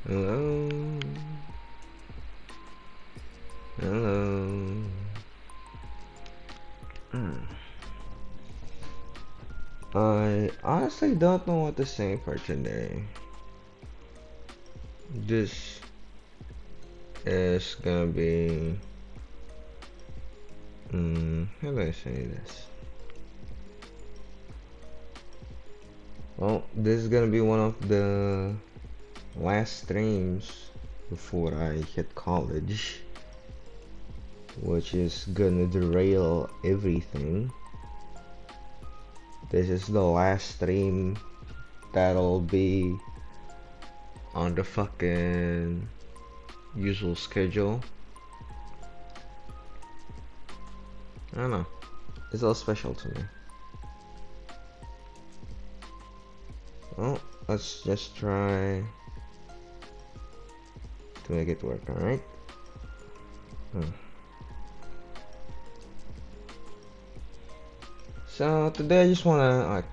Hello. Hello. Hmm. I honestly don't know what to say for today. This is gonna be. How do I say this? Well, this is gonna be one of the last streams before I hit college, which is gonna derail everything. This is the last stream that'll be on the fucking usual schedule. I don't know. It's all special to me. Well, let's just try to make it work, alright? So today I just wanna like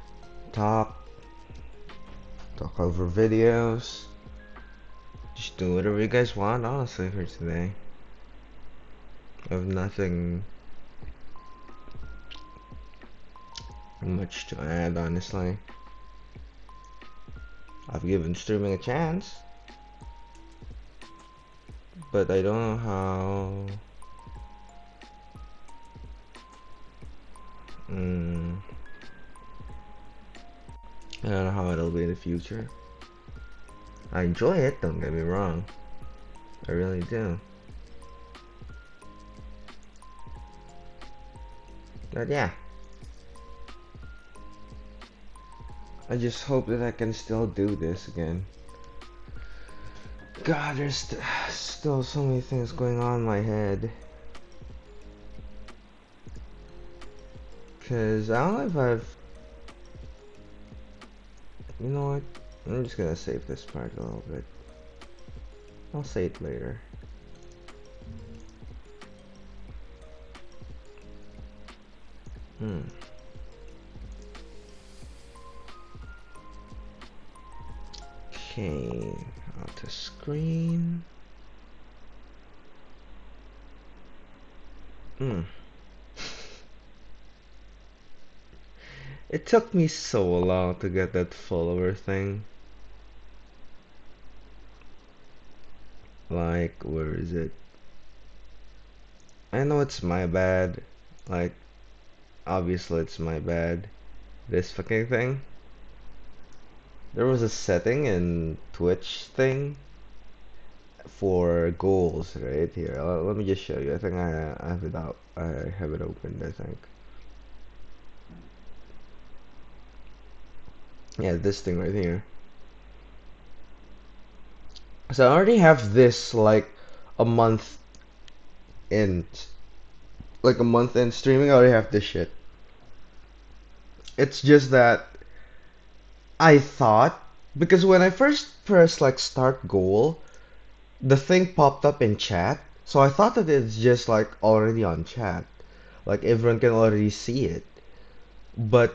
talk over videos. Just do whatever you guys want, honestly, for today. I have nothing much to add, honestly. I've given streaming a chance, but I don't know how. I don't know how it'll be in the future. I enjoy it, don't get me wrong. I really do. But yeah. I just hope that I can still do this again. God, there's still so many things going on in my head. Cause I don't know if I've. You know what? I'm just gonna save this part a little bit. I'll say it later. Okay, out to screen. It took me so long to get that follower thing. Like, where is it? I know it's my bad. Like, obviously it's my bad. This fucking thing. There was a setting in Twitch thing for goals right here. Let me just show you. I think I have it out. I have it opened, I think. Yeah, this thing right here. So I already have this like a month in, like a month in streaming. I already have this shit. It's just that I thought, because when I first pressed like start goal, the thing popped up in chat. So I thought that it's just like already on chat. Like everyone can already see it. But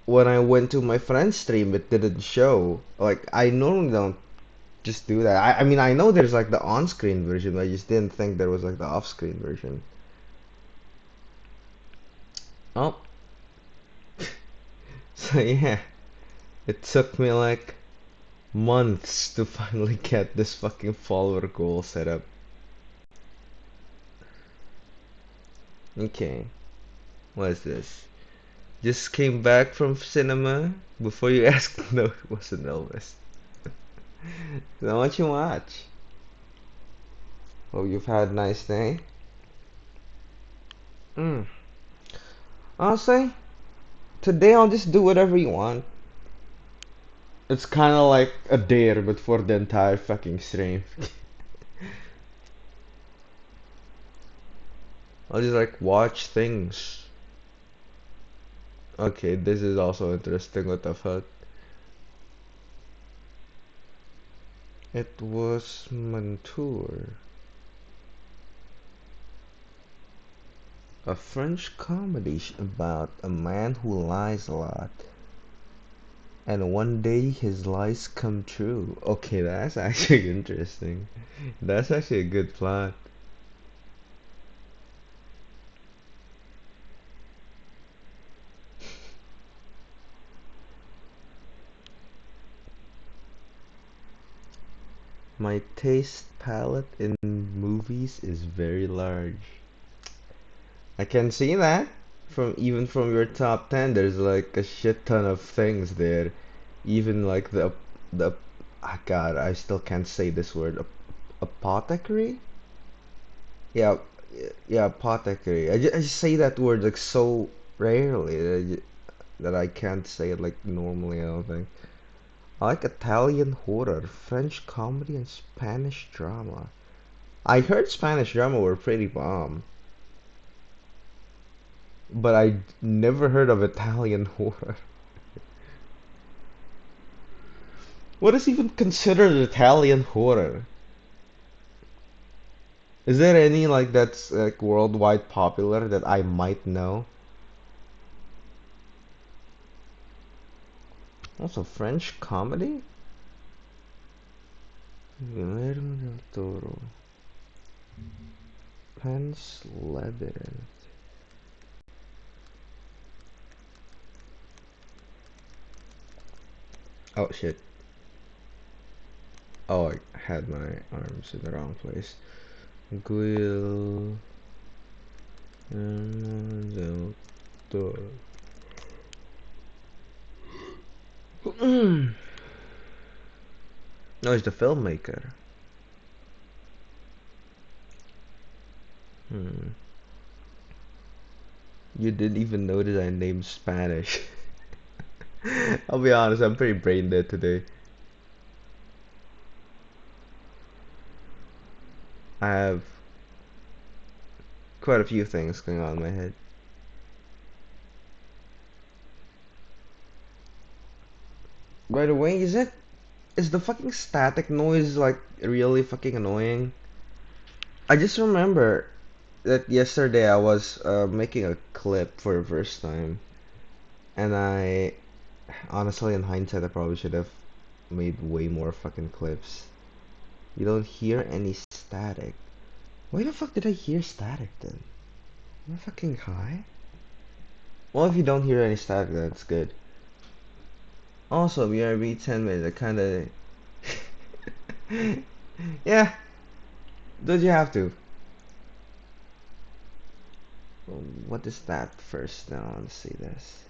when I went to my friend's stream, it didn't show. Like I normally don't just do that. I mean I know there's like the on-screen version, but I just didn't think there was like the off-screen version. Oh, so yeah, it took me like months to finally get this fucking follower goal set up. Okay, what is this? Just came back from cinema. Before you ask, no, it wasn't Elvis. Now what you watch? Oh, you've had a nice day? Hmm. Honestly, today I'll just do whatever you want. It's kind of like a dare, but for the entire fucking stream. I'll just like watch things. Okay, this is also interesting. What the fuck? It was Mantour, a French comedy about a man who lies a lot. And one day his lies come true. Okay, that's actually interesting. That's actually a good plot. My taste palette in movies is very large. I can see that from even from your top 10. There's like a shit ton of things there. Even like the God, I still can't say this word. Apothecary? Yeah, yeah, apothecary. I just say that word like so rarely that that I can't say it like normally. I don't think. I like Italian horror, French comedy, and Spanish drama. I heard Spanish drama were pretty bomb, but I never heard of Italian horror. What is even considered Italian horror? Is there any like that's like worldwide popular that I might know? Also, French comedy? Guillermo del Toro. Pan's Labyrinth. Oh shit. Oh, I had my arms in the wrong place. Guillermo del Toro. No, he's the filmmaker. Hmm. You didn't even notice I named Spanish. I'll be honest, I'm pretty brain dead today. I have quite a few things going on in my head. By the way, is the fucking static noise like really fucking annoying? I just remember that yesterday I was making a clip for the first time, and I honestly, in hindsight, I probably should have made way more fucking clips. You don't hear any static. Why the fuck did I hear static then? Am I fucking high? Well, if you don't hear any static, that's good. Also, BRB 10 minutes, I kinda... Yeah, did you have to? What is that first? Now, let's see this.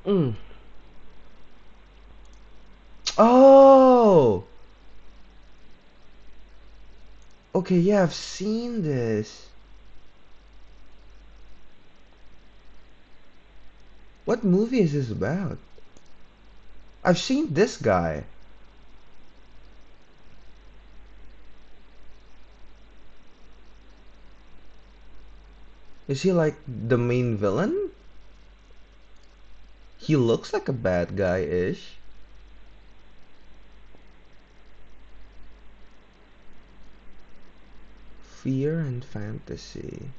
Mm. Oh! Okay, yeah, I've seen this. What movie is this about? I've seen this guy. Is he like the main villain? He looks like a bad guy-ish. Fear and fantasy.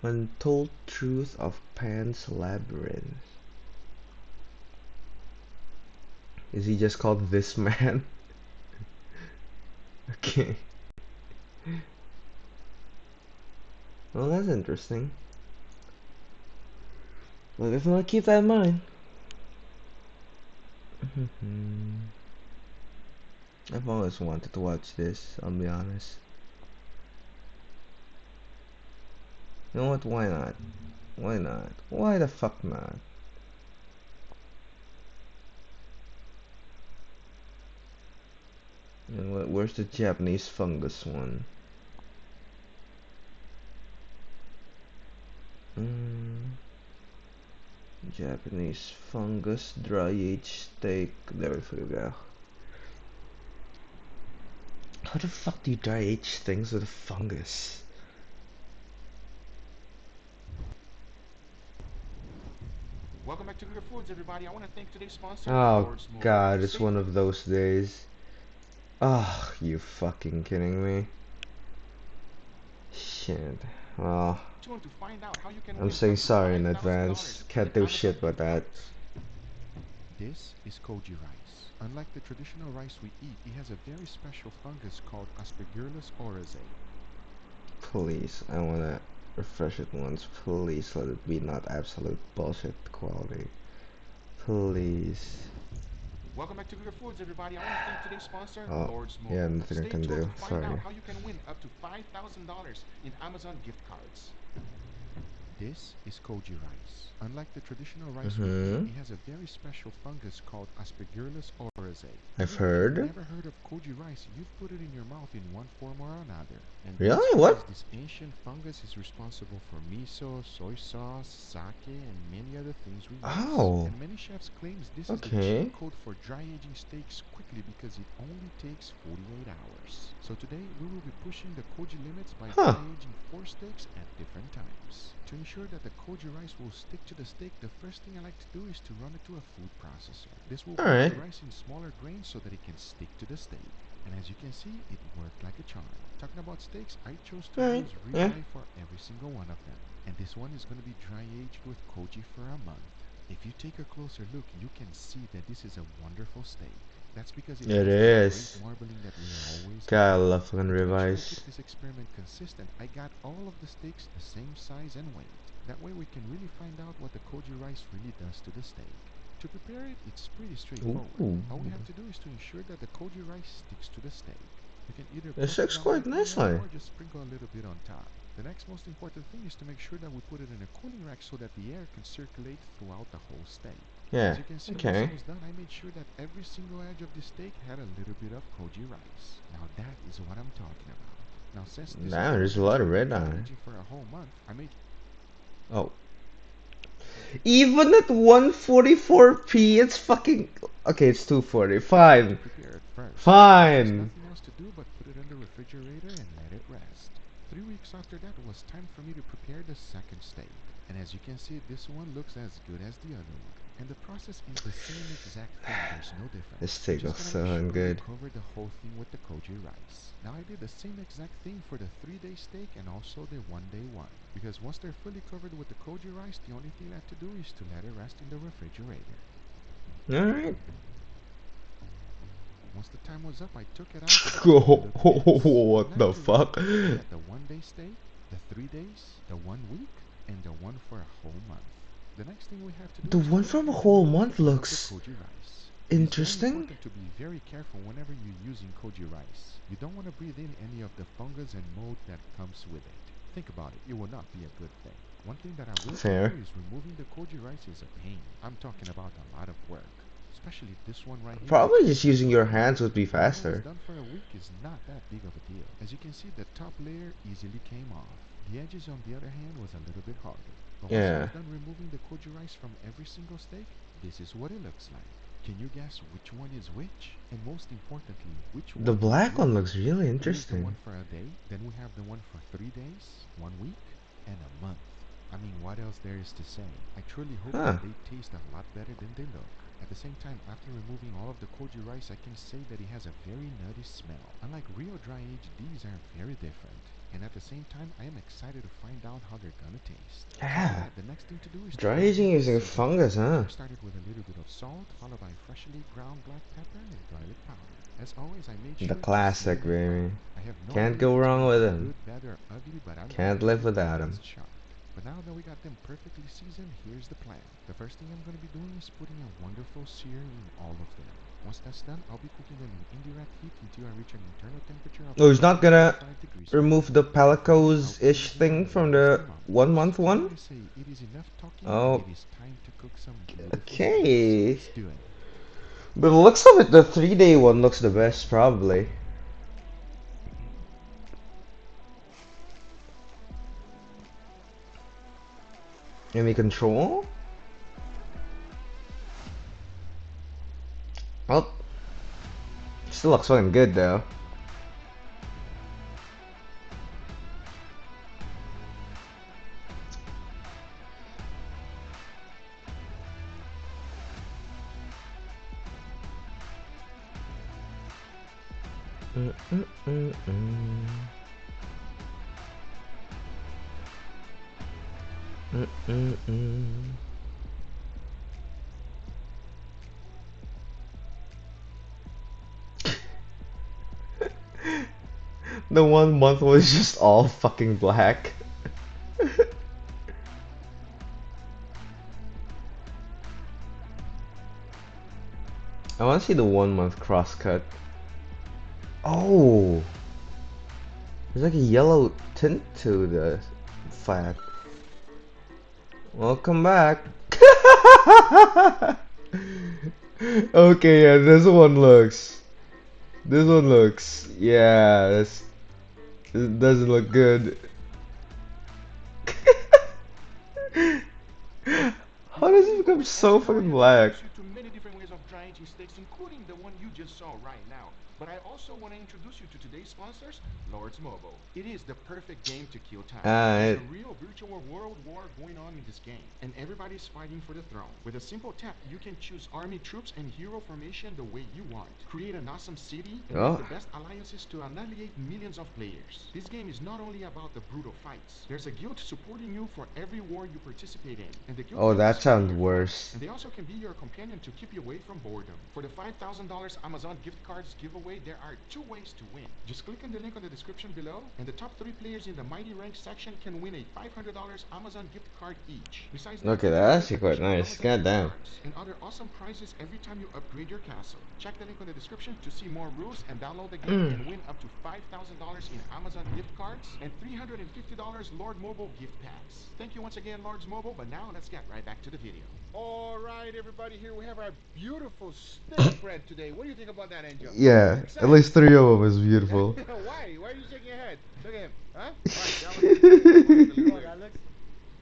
Untold Truth of Pan's Labyrinth. Is he just called this man? Okay. Well, that's interesting. Well, definitely keep that in mind. I've always wanted to watch this, I'll be honest. You know what? Why not? Why not? Why the fuck not? And where's the Japanese fungus one? Mm, Japanese fungus, dry aged steak. There we go. How the fuck do you dry age things with fungus? Oh God, it's one of those days. Oh, you fucking kidding me? Shit. Well, I'm saying sorry in advance. Can't do shit with that. This is koji rice. Unlike the traditional rice we eat, it has a very special fungus called Aspergillus oryzae. Please, I wanna refresh it once. Please let it be not absolute bullshit quality. Please. Oh, yeah, nothing I can do. Sorry. This is koji rice. Unlike the traditional rice we eat, Mm-hmm. it has a very special fungus called Aspergillus oryzae. I've Even if you've heard. never heard of koji rice, you've put it in your mouth in one form or another. And that's Really? because What? this ancient fungus is responsible for miso, soy sauce, sake, and many other things we use. Oh, And many chefs claims this is the cheat okay. code for dry aging steaks quickly because it only takes 48 hours. So today we will be pushing the koji limits by Huh. dry aging 4 steaks at different times. To ensure that the koji rice will stick to the steak, the first thing I like to do is to run it through a food processor. This will break Alright. the rice in smaller grains so that it can stick to the steak. And as you can see, it worked like a charm. Talking about steaks, I chose to Alright. use Yeah. ribeye for every single one of them. And this one is going to be dry aged with koji for a month. If you take a closer look, you can see that this is a wonderful steak. That's because it It has that great is. marbling that we are always God, I looking for. love fucking And to make sure I ribeyes. keep this experiment consistent, I got all of the steaks the same size and weight. That way we can really find out what the koji rice really does to the steak. To prepare it, it's pretty straightforward. Ooh. All we have to do is to ensure that the koji rice sticks to the steak. You can either This press it looks down quite like mayo nicely. or just sprinkle a little bit on top. The next most important thing is to make sure that we put it in a cooling rack so that the air can circulate throughout the whole steak. Yeah. As you can see, once I Okay. was done, I made sure that every single edge of the steak had a little bit of koji rice. Now that is what I'm talking about. Now since this is Now the there's one a that is lot of going to be red dry on it. aging for a whole month, I made Oh. Even at 144p, it's fucking. Okay, it's 240. to Fine. prepare it first. There was Fine. nothing else to do but put it in the refrigerator and let it rest. 3 weeks after that, it was time for me to prepare the second steak. And as you can see, this one looks as good as the other one. And the process is the same exact thing, there's no This difference. We steak just looks gotta so make sure that we good. cover the whole thing with the koji rice. Now I did the same exact thing for the 3-day steak and also the 1-day one. Because once they're fully covered with the koji rice, the only thing left to do is to let it rest in the refrigerator. Alright. Once the time was up, I took it out and took a look at this. I'd What like the to really fuck? quick look at the 1-day steak, the 3 days, the 1 week, and the one for a whole month. The next thing we have to do The is to one go from a ahead and whole remove month all of the looks koji rice. It is very interesting. important to be very careful whenever you're using koji rice. You don't want to breathe in any of the fungus and mold that comes with it. Think about it, it will not be a good thing. One thing that I will tell Fair. you is removing the koji rice is a pain. I'm talking about a lot of work. Especially this one right here, which Probably has just such using a your hard hands would edge. be But when it is faster. done for a week, is not that big of a deal. As you can see, the top layer easily came off. The edges, on the other hand, was a little bit harder. But once I Yeah. was done removing the koji rice from every single steak, this is what it looks like. Can you guess which one is which? And most importantly, which The one is black one whipped? looks really Here's the one interesting. for a day, then we have the one for 3 days, 1 week, and a month. I mean, what else there is to say? I truly hope Huh. that they taste a lot better than they look. At the same time, after removing all of the koji rice, I can say that it has a very nutty smell. Unlike real dry aged, these are very different. And at the same time, I am excited to find out how they're gonna taste. So for Yeah. that, the next thing to do is to Dry go aging ahead and using season them. fungus, So huh? I started with a little bit of salt, followed by freshly ground black pepper and garlic powder. As always, I made The sure to classic, season it baby. well. I have no Can't idea go if it's wrong gonna with be him. good, bad, or ugly, but I'm gonna Can't give live it my without him. best shot. But now that we got them perfectly seasoned, here's the plan. The first thing I'm going to be doing is putting a wonderful sear in all of them. Once that's done, I'll be cooking them in indirect heat until I reach an internal temperature of Oh, he's about not gonna 135 degrees remove Fahrenheit. the And from there, I'll put it Palicos-ish in here thing and from let it the steam out. 1 month So what one? I say, it is enough talking and Oh, it is time to cook some beautiful steaks. okay. Let's do it. But the looks of it, the 3-day one looks the best, probably. Any control? Well, still looks fucking good though. Mm, mm, mm, mm. Mm, mm, mm. The 1 month was just all fucking black. I want to see the 1 month crosscut. Oh, there's like a yellow tint to the flat. Welcome back. Okay, yeah, this one looks. This one looks. Yeah, this. It doesn't look good. How does it become With so SDR, fucking I black? introduce you to many different ways of dry aging steaks, including the one you just saw right now. But I also want to introduce you to today's sponsors, Lords Mobile. It is the perfect game to kill time. There's Alright. a real virtual world war going on in this game, and everybody's fighting for the throne. With a simple tap, you can choose army troops and hero formation the way you want. Create an awesome city and make Oh. the best alliances to annihilate millions of players. This game is not only about the brutal fights. There's a guild supporting you for every war you participate in, and the guild Oh, members that can be sounds your worse. friends, and they also can be your companion to keep you away from boredom. For the $5,000 Amazon gift cards giveaway, there are two ways to win. Just click on the link on the description below, and the top 3 players in the Mighty Rank section can win a $500 Amazon gift card each. Besides that, Okay, you can that's get actually quite additional nice. Amazon gift Goddamn. cards and other awesome prizes every time you upgrade your castle. Check the link on the description to see more rules and download the game and win up to $5,000 in Amazon gift cards and $350 Lord Mobile gift packs. Thank you once again, Lords Mobile, but now let's get right back to the video. All right, everybody, here we have our beautiful steak spread today. What do you think about that, Angel? Yeah, at Excited? least 3 of them is beautiful. Why? Why are you shaking your head? Look at him. Huh? All right, that was a little Oh, weird. that looks.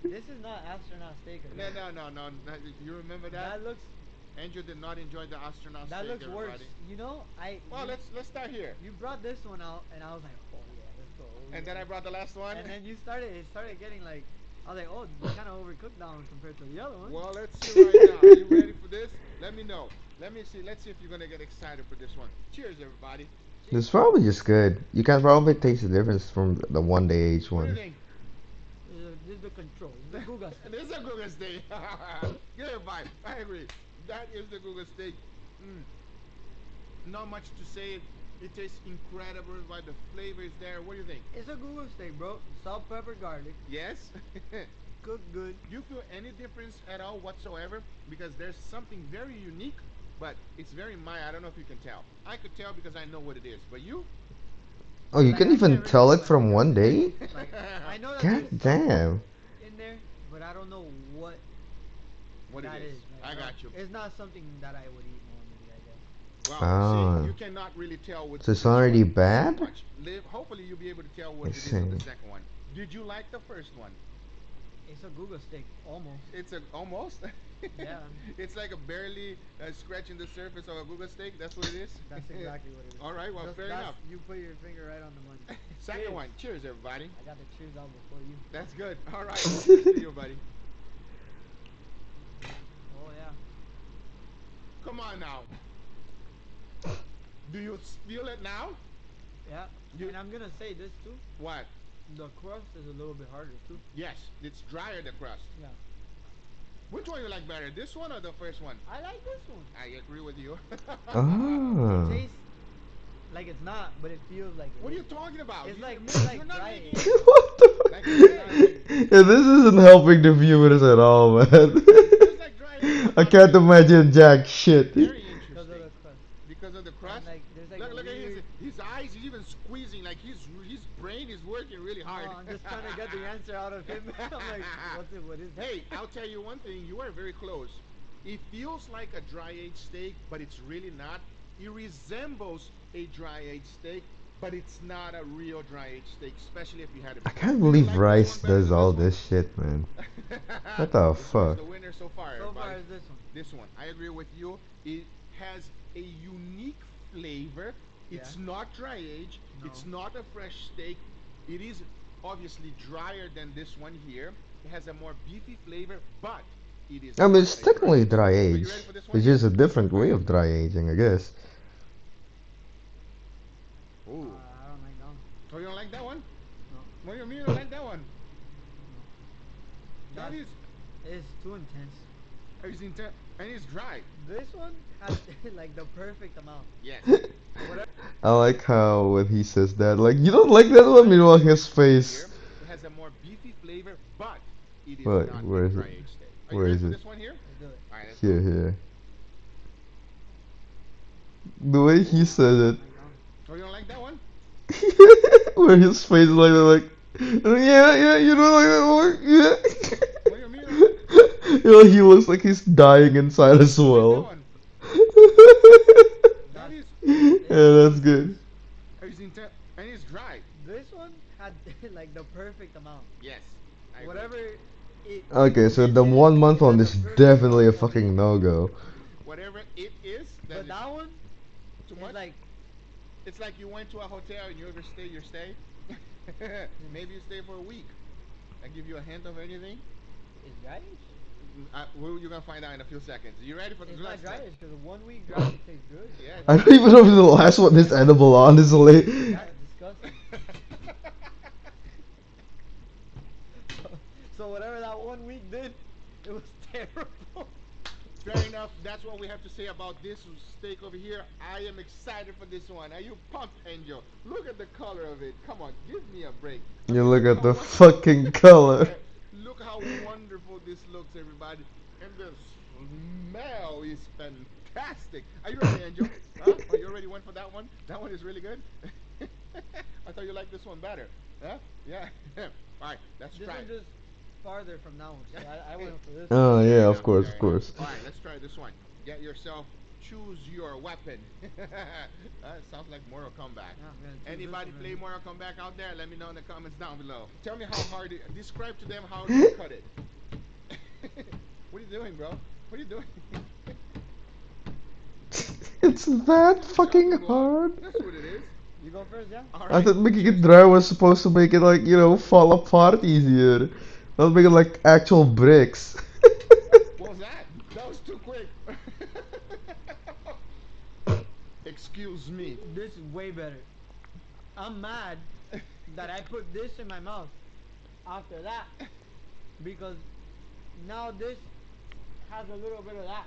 This is not astronaut steak. No, no, no, no. You remember that? That looks. Angel did not enjoy the astronaut That steak, looks worse. everybody. You know, Well, let's start here. you brought this one out, and I was like, oh yeah, let's go. Oh, And then yeah. I brought the last one. And then it started getting like, I was like, oh, you kind of overcooked that one compared to the other one. Well, let's see right now. Are you ready for this? Let me know. Let me see. Let's see if you're gonna get excited for this one. Cheers, everybody. It's probably just good. You can probably taste the difference from the 1 day age What do you one. think? This is the control. This is the Guga steak. This is a Google steak. Good vibe. I agree. That is the Google steak. Not much to say. It tastes incredible. Right? The flavor is there. What do you think? It's a Guga steak, bro. Salt, pepper, garlic. Yes. Cooked good. Do you feel any difference at all whatsoever? Because there's something very unique, but it's very mild. I don't know if you can tell. I could tell because I know what it is. But you? Oh, you Like, can I even can't really tell put it my from finger on 1 day? Like, I know that God there's damn. in there, but I don't know what What that it is. is. I got you. It's not something that I would eat normally, I guess. Well, Ah. see, you cannot really tell with So it's this one already so bad? much. Hopefully, you'll be able to tell what I it is on the see. second one. Did you like the first one? It's a Guga steak, almost. It's a almost. Yeah. It's like a barely scratching the surface of a Google steak. That's what it is. That's exactly what it is. All right. Well, fair enough. You put your finger right on the money. Second Cheers. one. Cheers, everybody. I got the cheers out before you. That's good. All right. Cheers to you, buddy. Oh yeah. Come on now. Do you feel it now? Yeah. You- And I'm gonna say this too. What? The crust is a little bit harder too. Yes, it's drier the crust. Yeah. Which one you like better, this one or the first one? I like this one. I agree with you. Ah. It tastes like it's not, but it feels like it What are you is. talking about? It's like- you're like not dry making aged. it What the? like dry Yeah, this isn't helping the viewers at all, man. It's like dry aged. I can't imagine jack shit. Very Because of interesting. the crust. Because of the crust. And like there's like Look at weird. his eyes. He's even squeezing. Like his brain is working really hard. No, I'm just trying to get the answer out of him. I'm like, what is it? Hey, I'll tell you one thing. You are very close. It feels like a dry aged steak, but it's really not. It resembles a dry aged steak, but it's not a real dry aged steak, especially if you had it. I before. can't Do you believe like this Rice one better does than all one? this shit, man. What the This one's fuck? the winner so far. So far everybody. is this one. This one, I agree with you. It has a unique flavor. It's Yeah. not dry aged. No. It's not a fresh steak. It is obviously drier than this one here. It has a more beefy flavor, but it is. I mean, not it's a dry technically aged. dry Are you age. ready for this one? It's just a different way of dry aging, I guess. Oh, you don't like that one? No, What do you mean you don't like that one? no. That is, It's too intense. it's intense and it's dry. This one has like the perfect amount. Yes. Whatever I like how when he says that, like, you don't like that one? Meanwhile, his face. here, it has a more beefy flavor, but it is What? not a Where is it? dry aged steak. Are you Where ready is for it? this one here? Let's do it. All right, let's Here, go. here. The way he said it. Like that one. Oh, you don't like that one? Where his face is like, yeah, yeah, you don't like that one? Yeah. What do you mean you You know, he looks like he's dying inside as don't like that well. one? That That's is, Yeah, that's good. it's intense and it's dry. this one had like the perfect amount. Yes. I agree. Whatever it Okay, so the it 1 month has one the is perfect definitely a amount of fucking it. no-go. Whatever it is, that But is that one too is much. like It's like you went to a hotel and you overstay your stay. Maybe you stay for a week. I give you a hint of anything. it's dry. Well, you're gonna find out in a few seconds. You ready for the It's not last dry one? because 1 week dry it tastes good. Yeah. I don't even know if the last one is edible, honestly. That's disgusting. So whatever that 1 week did, it was terrible. Fair enough. That's what we have to say about this steak over here. I am excited for this one. Are you pumped, Angel? Look at the color of it. Come on, give me a break. I You mean, look at how the won- fucking color. Look how wonderful this looks, everybody. And the smell is fantastic. Are you ready, Angel? Huh? Are you already went for that one? That one is really good. I thought you liked this one better. Huh? Yeah. All right, let's This try one it. just farther from that one. So I went for this Oh one. yeah, Fair of enough, course, fair of enough. course. All right, let's try this one. Get yourself, choose your weapon. Sounds like Mortal Kombat. Yeah, I'm gonna choose this Anybody one play right Mortal Kombat out there? Let me know in the comments down below. Tell me how hard it, describe to them how you cut it. What are you doing, bro? What are you doing? It's that Is it fucking chopping block? hard. That's what it is. You go first, yeah? All I right. thought making Cheers. it dry was supposed to make it like, fall apart easier. Not make it like actual bricks. What was that? That was too quick. Excuse me. This is way better. I'm mad that I put this in my mouth after that because now this has a little bit of that.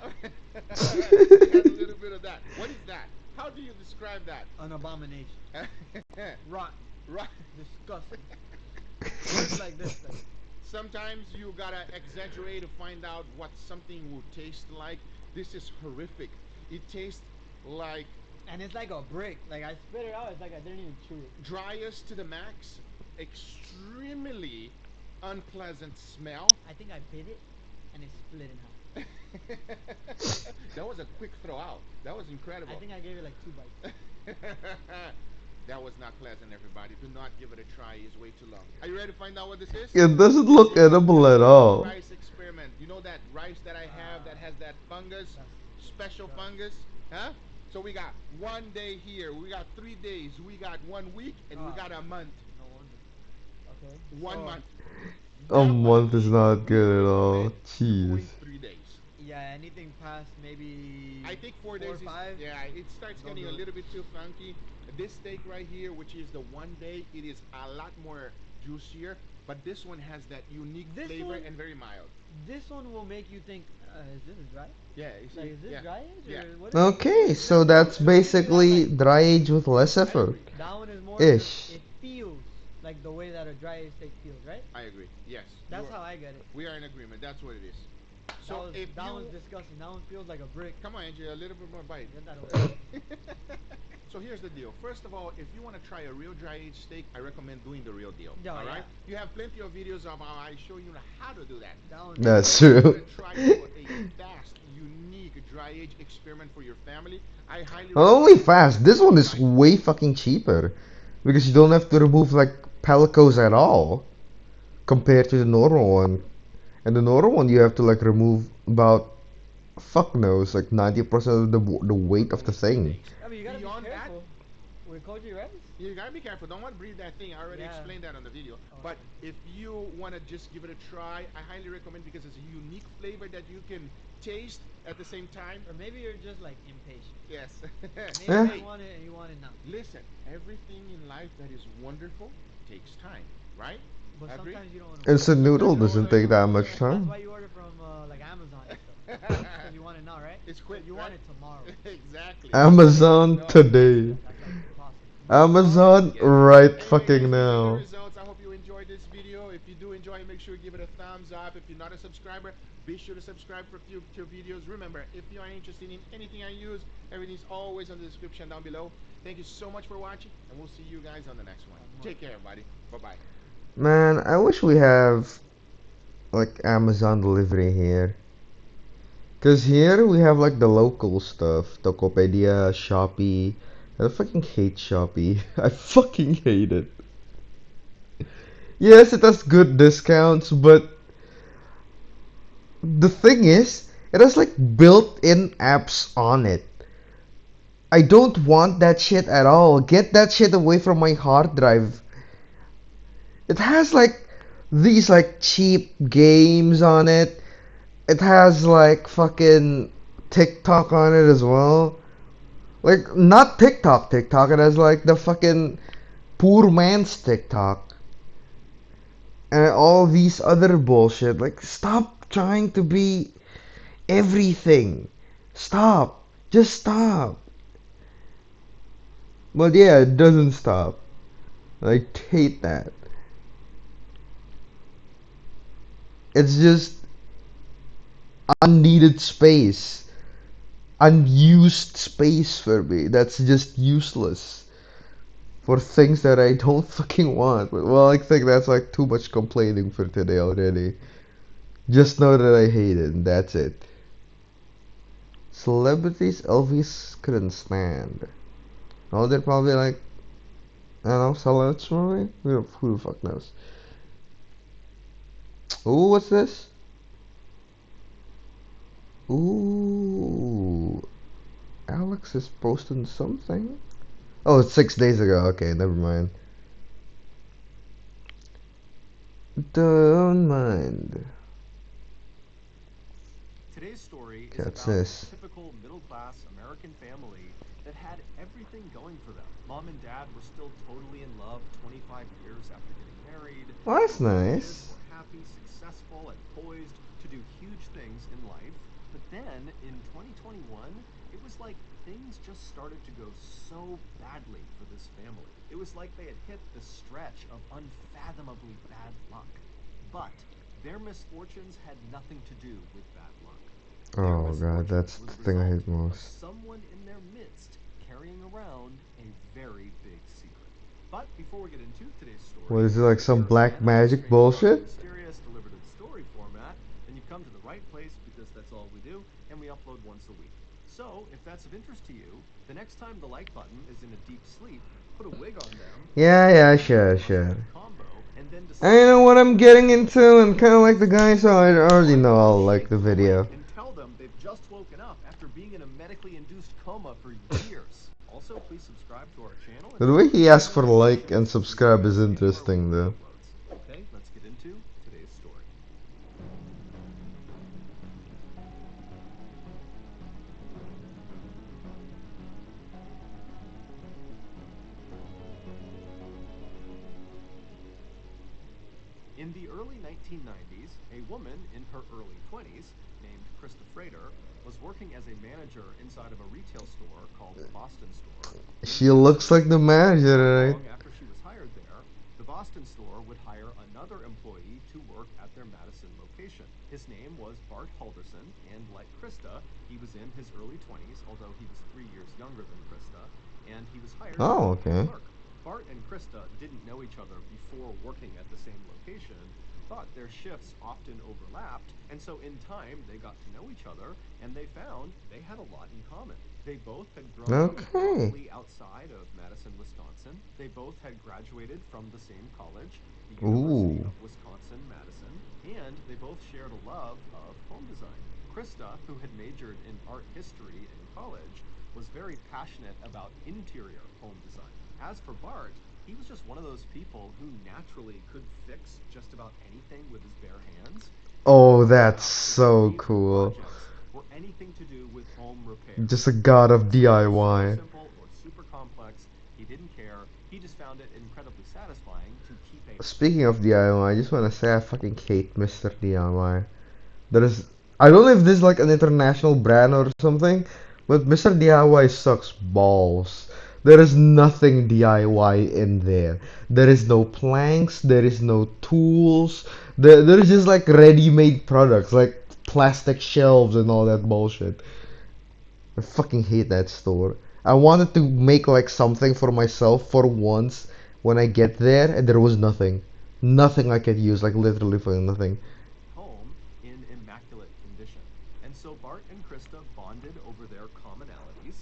It has a little bit of that. What is that? How do you describe that? An abomination. Rotten. Right. Disgusting. Words like this thing. Sometimes you gotta exaggerate to find out what something will taste like. This is horrific. It tastes like And it's like a brick. Like I spit it out, it's like I didn't even chew it. driest to the max, extremely unpleasant smell. I think I bit it and it split in half. That was a quick throw out. That was incredible. I think I gave it like 2 bites. That was not pleasant, everybody. Do not give it a try. It's way too long. Are you ready to find out what this is? It doesn't look This is edible the at all. rice experiment. You know that rice that I have that has that fungus, That's special disgusting. fungus? Huh? So we got 1 day here. We got 3 days. We got 1 week, and we Ah. got a month. No wonder. Okay. 1 so, month. A That one month is week, not we good at all. recommend Jeez. 2.3 days. Yeah, anything past maybe I think 4 4 days or is 5. yeah. It starts Don't getting do a it. little bit too funky. This steak right here, which is the 1 day, it is a lot more juicier. But this one has that unique This flavor one- and very mild. This one will make you think, is this dry? Yeah, you see? Like, is this yeah. dry age Yeah. or what is it? Okay, so This that's one will give you that, basically like- dry age with less I effort. agree. That one is more Ish. just, it feels like the way that a dry aged steak feels, right? I agree. Yes. That's you are- how I get it. we are in agreement. That's what it is. That, So was, if that you one's disgusting. That one feels like a brick. come on, Angie, a little bit more bite. Get that away. So here's the deal. First of all, if you want to try a real dry aged steak, I recommend doing the real deal. Yeah, all right? yeah. You have plenty of videos of how I show you how to do that. That one. That's If you true. wanna try to do a fast, unique dry age experiment for your family, I highly Not only recommend fast, this one is Nice. way fucking cheaper. Because you don't have to remove like pellicles at all. Compared to the normal one. And the normal one you have to like remove about fuck knows, like 90% of the weight of the thing. I mean, you gotta Beyond be that, careful. With Koji rice? You gotta be careful. Don't want to breathe that thing. I already Yeah. explained that on the video. But Okay. if you want to just give it a try, I highly recommend because it's a unique flavor that you can taste at the same time. Or maybe you're just like impatient. Yes. Maybe Yeah. you want it and you want it now. Listen, everything in life that is wonderful takes time, right? But Agree? sometimes you don't want to wait. Instant Sometimes noodle you don't want doesn't to, you take don't that want to much wait. That's time. why you order from like Amazon and stuff. Because you want it now, right? It's quick, Because you right? want it tomorrow. Exactly. Amazon No. today. That's like impossible. All right, Amazon guys. right Anyway, fucking guys, these are the now. results. I hope you enjoyed this video. If you do enjoy, make sure you give it a thumbs up. If you're not a subscriber, be sure to subscribe for future videos. Remember, if you are interested in anything I use, everything's always on the description down below. Thank you so much for watching, and we'll see you guys on the next one. Take care, everybody. Bye-bye. Man, I wish we have like Amazon delivery here. Cause here we have like the local stuff, Tokopedia, Shopee. I fucking hate Shopee. I fucking hate it. Yes, it has good discounts, but the thing is, it has like built-in apps on it. I don't want that shit at all. Get that shit away from my hard drive. It has like these like cheap games on it. It has like fucking TikTok on it as well. Like not TikTok, TikTok. It has like the fucking poor man's TikTok and all these other bullshit. Like stop trying to be everything. Stop. Just stop. But yeah, it doesn't stop. I hate that. It's just unneeded space. Unused space for me. That's just useless. For things that I don't fucking want. But, well, I think that's like too much complaining for today already. Just know that I hate it, and that's it. Celebrities Elvis couldn't stand. Oh, they're probably like, I don't know, sellouts maybe? Who the fuck knows? Ooh, what's this? Ooh, Alex is posting something. Oh, it's 6 days ago. Okay, never mind. Don't mind. Today's story is What's about a this? typical middle-class American family that had everything going for them. Mom and dad were still totally in love 25 years after getting married. Well, Their that's two kids nice. were happy, successful, and poised to do huge things in life. But then in 2021, it was like things just started to go so badly for this family. It was like they had hit the stretch of unfathomably bad luck. But their misfortunes had nothing to do with bad luck. Their Oh god, misfortune that's was the the thing I result hate of most. someone in their midst carrying around a very big secret. But before we get into today's What story, is it, like if some you're a black fan of the magic Strange, Dark, and bullshit? Mysterious deliberative story format, then you've come to the right place because that's all we do, and we upload once a week. So, if that's of interest to you, the next time the like button is in a deep sleep, put a wig on them, Yeah, select yeah, the sure, American sure. Must-Have combo, and then I decide know if what you I'm want to getting become a into and supporter kind of like the this guy, so I season. already Why know don't you I'll like shake the them video. awake and tell them they've just woken up after being in a medically induced coma for years. Also, please subscribe to our channel and The turn way on he asks post for like and notifications so you don't subscribe is miss any of our interesting weekly though. uploads. Okay, let's get into today's story. In the early 1990s, a woman in her early 20s, named Krista Frater, was working as a manager inside of a retail store called the Boston Store in She Madison, looks like the Wisconsin. Not manager, right? long after she was hired there, the Boston Store would hire another employee to work at their Madison location. His name was Bart Halderson, and like Krista, he was in his early 20s, although he was 3 years younger than Krista, and he was hired to Oh, work as a okay. clerk. Bart and Krista didn't know each other before working at the same location, but their shifts often overlapped, and so in time they got to know each other, and they found they had a lot in common. They both had grown up Okay. roughly outside of Madison, Wisconsin. They both had graduated from the same college, the University Ooh. of Wisconsin-Madison, and they both shared a love of home design. Krista, who had majored in art history in college, was very passionate about interior home design. As for Bart, he was just one of those people who naturally could fix just about anything with his bare hands. Oh, Bart's that's his so favorite cool. projects were anything to do with home repair. Just a god of So whether super DIY. simple or super complex, he didn't care. He just found it incredibly satisfying to keep a Speaking of DIY, I just want to say I fucking hate Mr. DIY. There is, I don't know if this is like an international brand or something, but Mr. DIY sucks balls. There is nothing DIY in there. There is no planks, there is no tools. There's just like ready-made products, like plastic shelves and all that bullshit. I fucking hate that store. I wanted to make like something for myself for once when I get there, and there was nothing. Nothing I could use, like literally for nothing. home in immaculate condition. And so Bart and Krista bonded over their commonalities,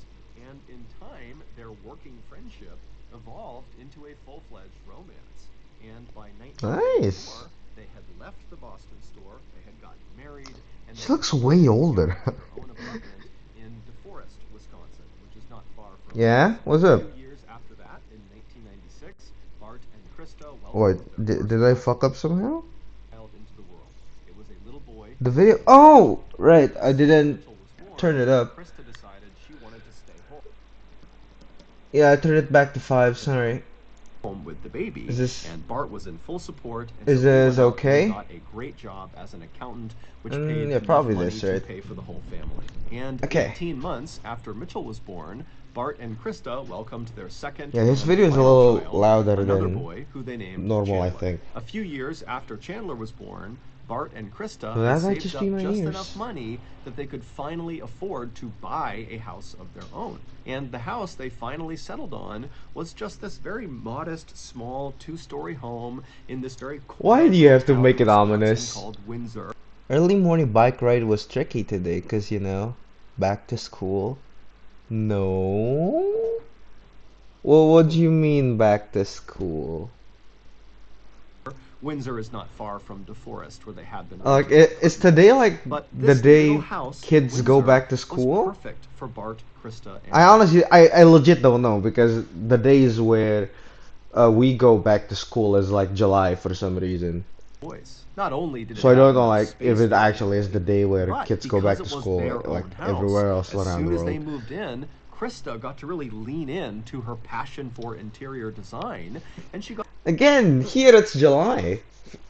and in time, their working friendship evolved into a full-fledged romance. And by Nice. 1994, they had left the Boston store, they had gotten married, and She they looks had way moved older. into their own apartment in DeForest, Wisconsin, which is not far from Yeah? us. What's A up? few years after that, in 1996, Bart and Krista What? welcomed their Did first I fuck up somehow? child into the world. It was a little boy The named video. Mitchell. Oh! Right, I As soon as didn't Mitchell was turn born, it up. Krista decided she wanted to stay Yeah, I turned it back to 5, sorry. home with the Is baby, this. and Bart was in full support, and Is so he this went out and okay? got a great job as an accountant, which paid Yeah, enough probably money this, to right? pay for the whole family. And Okay. 18 months after Mitchell was born, Bart and Krista welcomed their second Yeah, his and video is a final little child, louder another than boy who they named normal, I Chandler. think. A few years after Chandler was born, Bart and Krista So had that might saved just up be my just ears. enough money that they could finally afford to buy a house of their own. And the house they finally settled on was just this very modest, small, two-story home in this very Why quiet do you little have to town make in it Wisconsin ominous? called Windsor. Early morning bike ride was tricky today, cause you know, back to school. No? Well, what do you mean back to school? Windsor is not far from DeForest, where they had been Like, renting is today apartments. like But the this little day house in kids go Windsor back to was school? perfect for Bart, Krista, and I honestly, I legit don't know because the days where we go back to school is like July for some reason. boys. Not only did it So I have don't know enough like if space it for the actually is family, the day where but kids go because back to it was school their like own house, everywhere else as around soon the as they world. moved in, Krista got to really lean in to her passion for interior design, and she got Again, here it's July.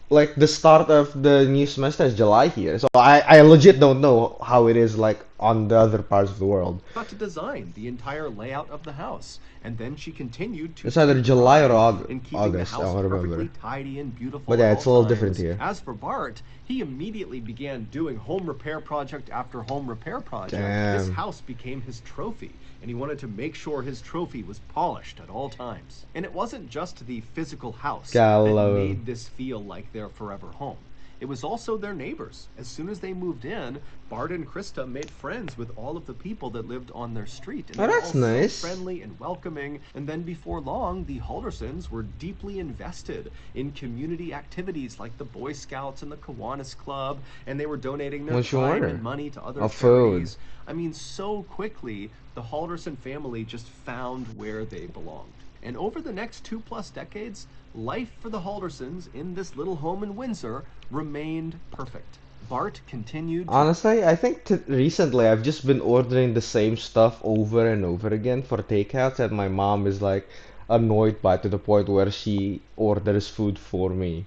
Like the start of the new semester is July here. So I legit don't know how it is like on the other parts of the world. to design the entire layout of the house, and then she continued to It's either take July or pride in keeping the August, I house don't perfectly remember. tidy and beautiful But yeah, at it's a all little different times. here. As for Bart, he immediately began doing home repair project after home repair project. This Damn. house became his trophy, and he wanted to make sure his trophy was polished at all times. And it wasn't just the physical house Gotta that love him. made this feel like their forever home. It was also their neighbors. As soon as they moved in, Bart and Krista made friends with all of the people that lived on their street, and Oh, they were that's all nice. so friendly and welcoming. And then before long, the Haldersons were deeply invested in community activities like the Boy Scouts and the Kiwanis Club, and they were donating their What'd you time order? and money to other Oh, food. charities. I mean, so quickly, the Halderson family just found where they belonged. And over the next 2+ decades, life for the Haldersons in this little home in Windsor remained perfect. Bart continued to Honestly, I think recently I've just been ordering the same stuff over and over again for takeouts, and my mom is like annoyed by it to the point where she orders food for me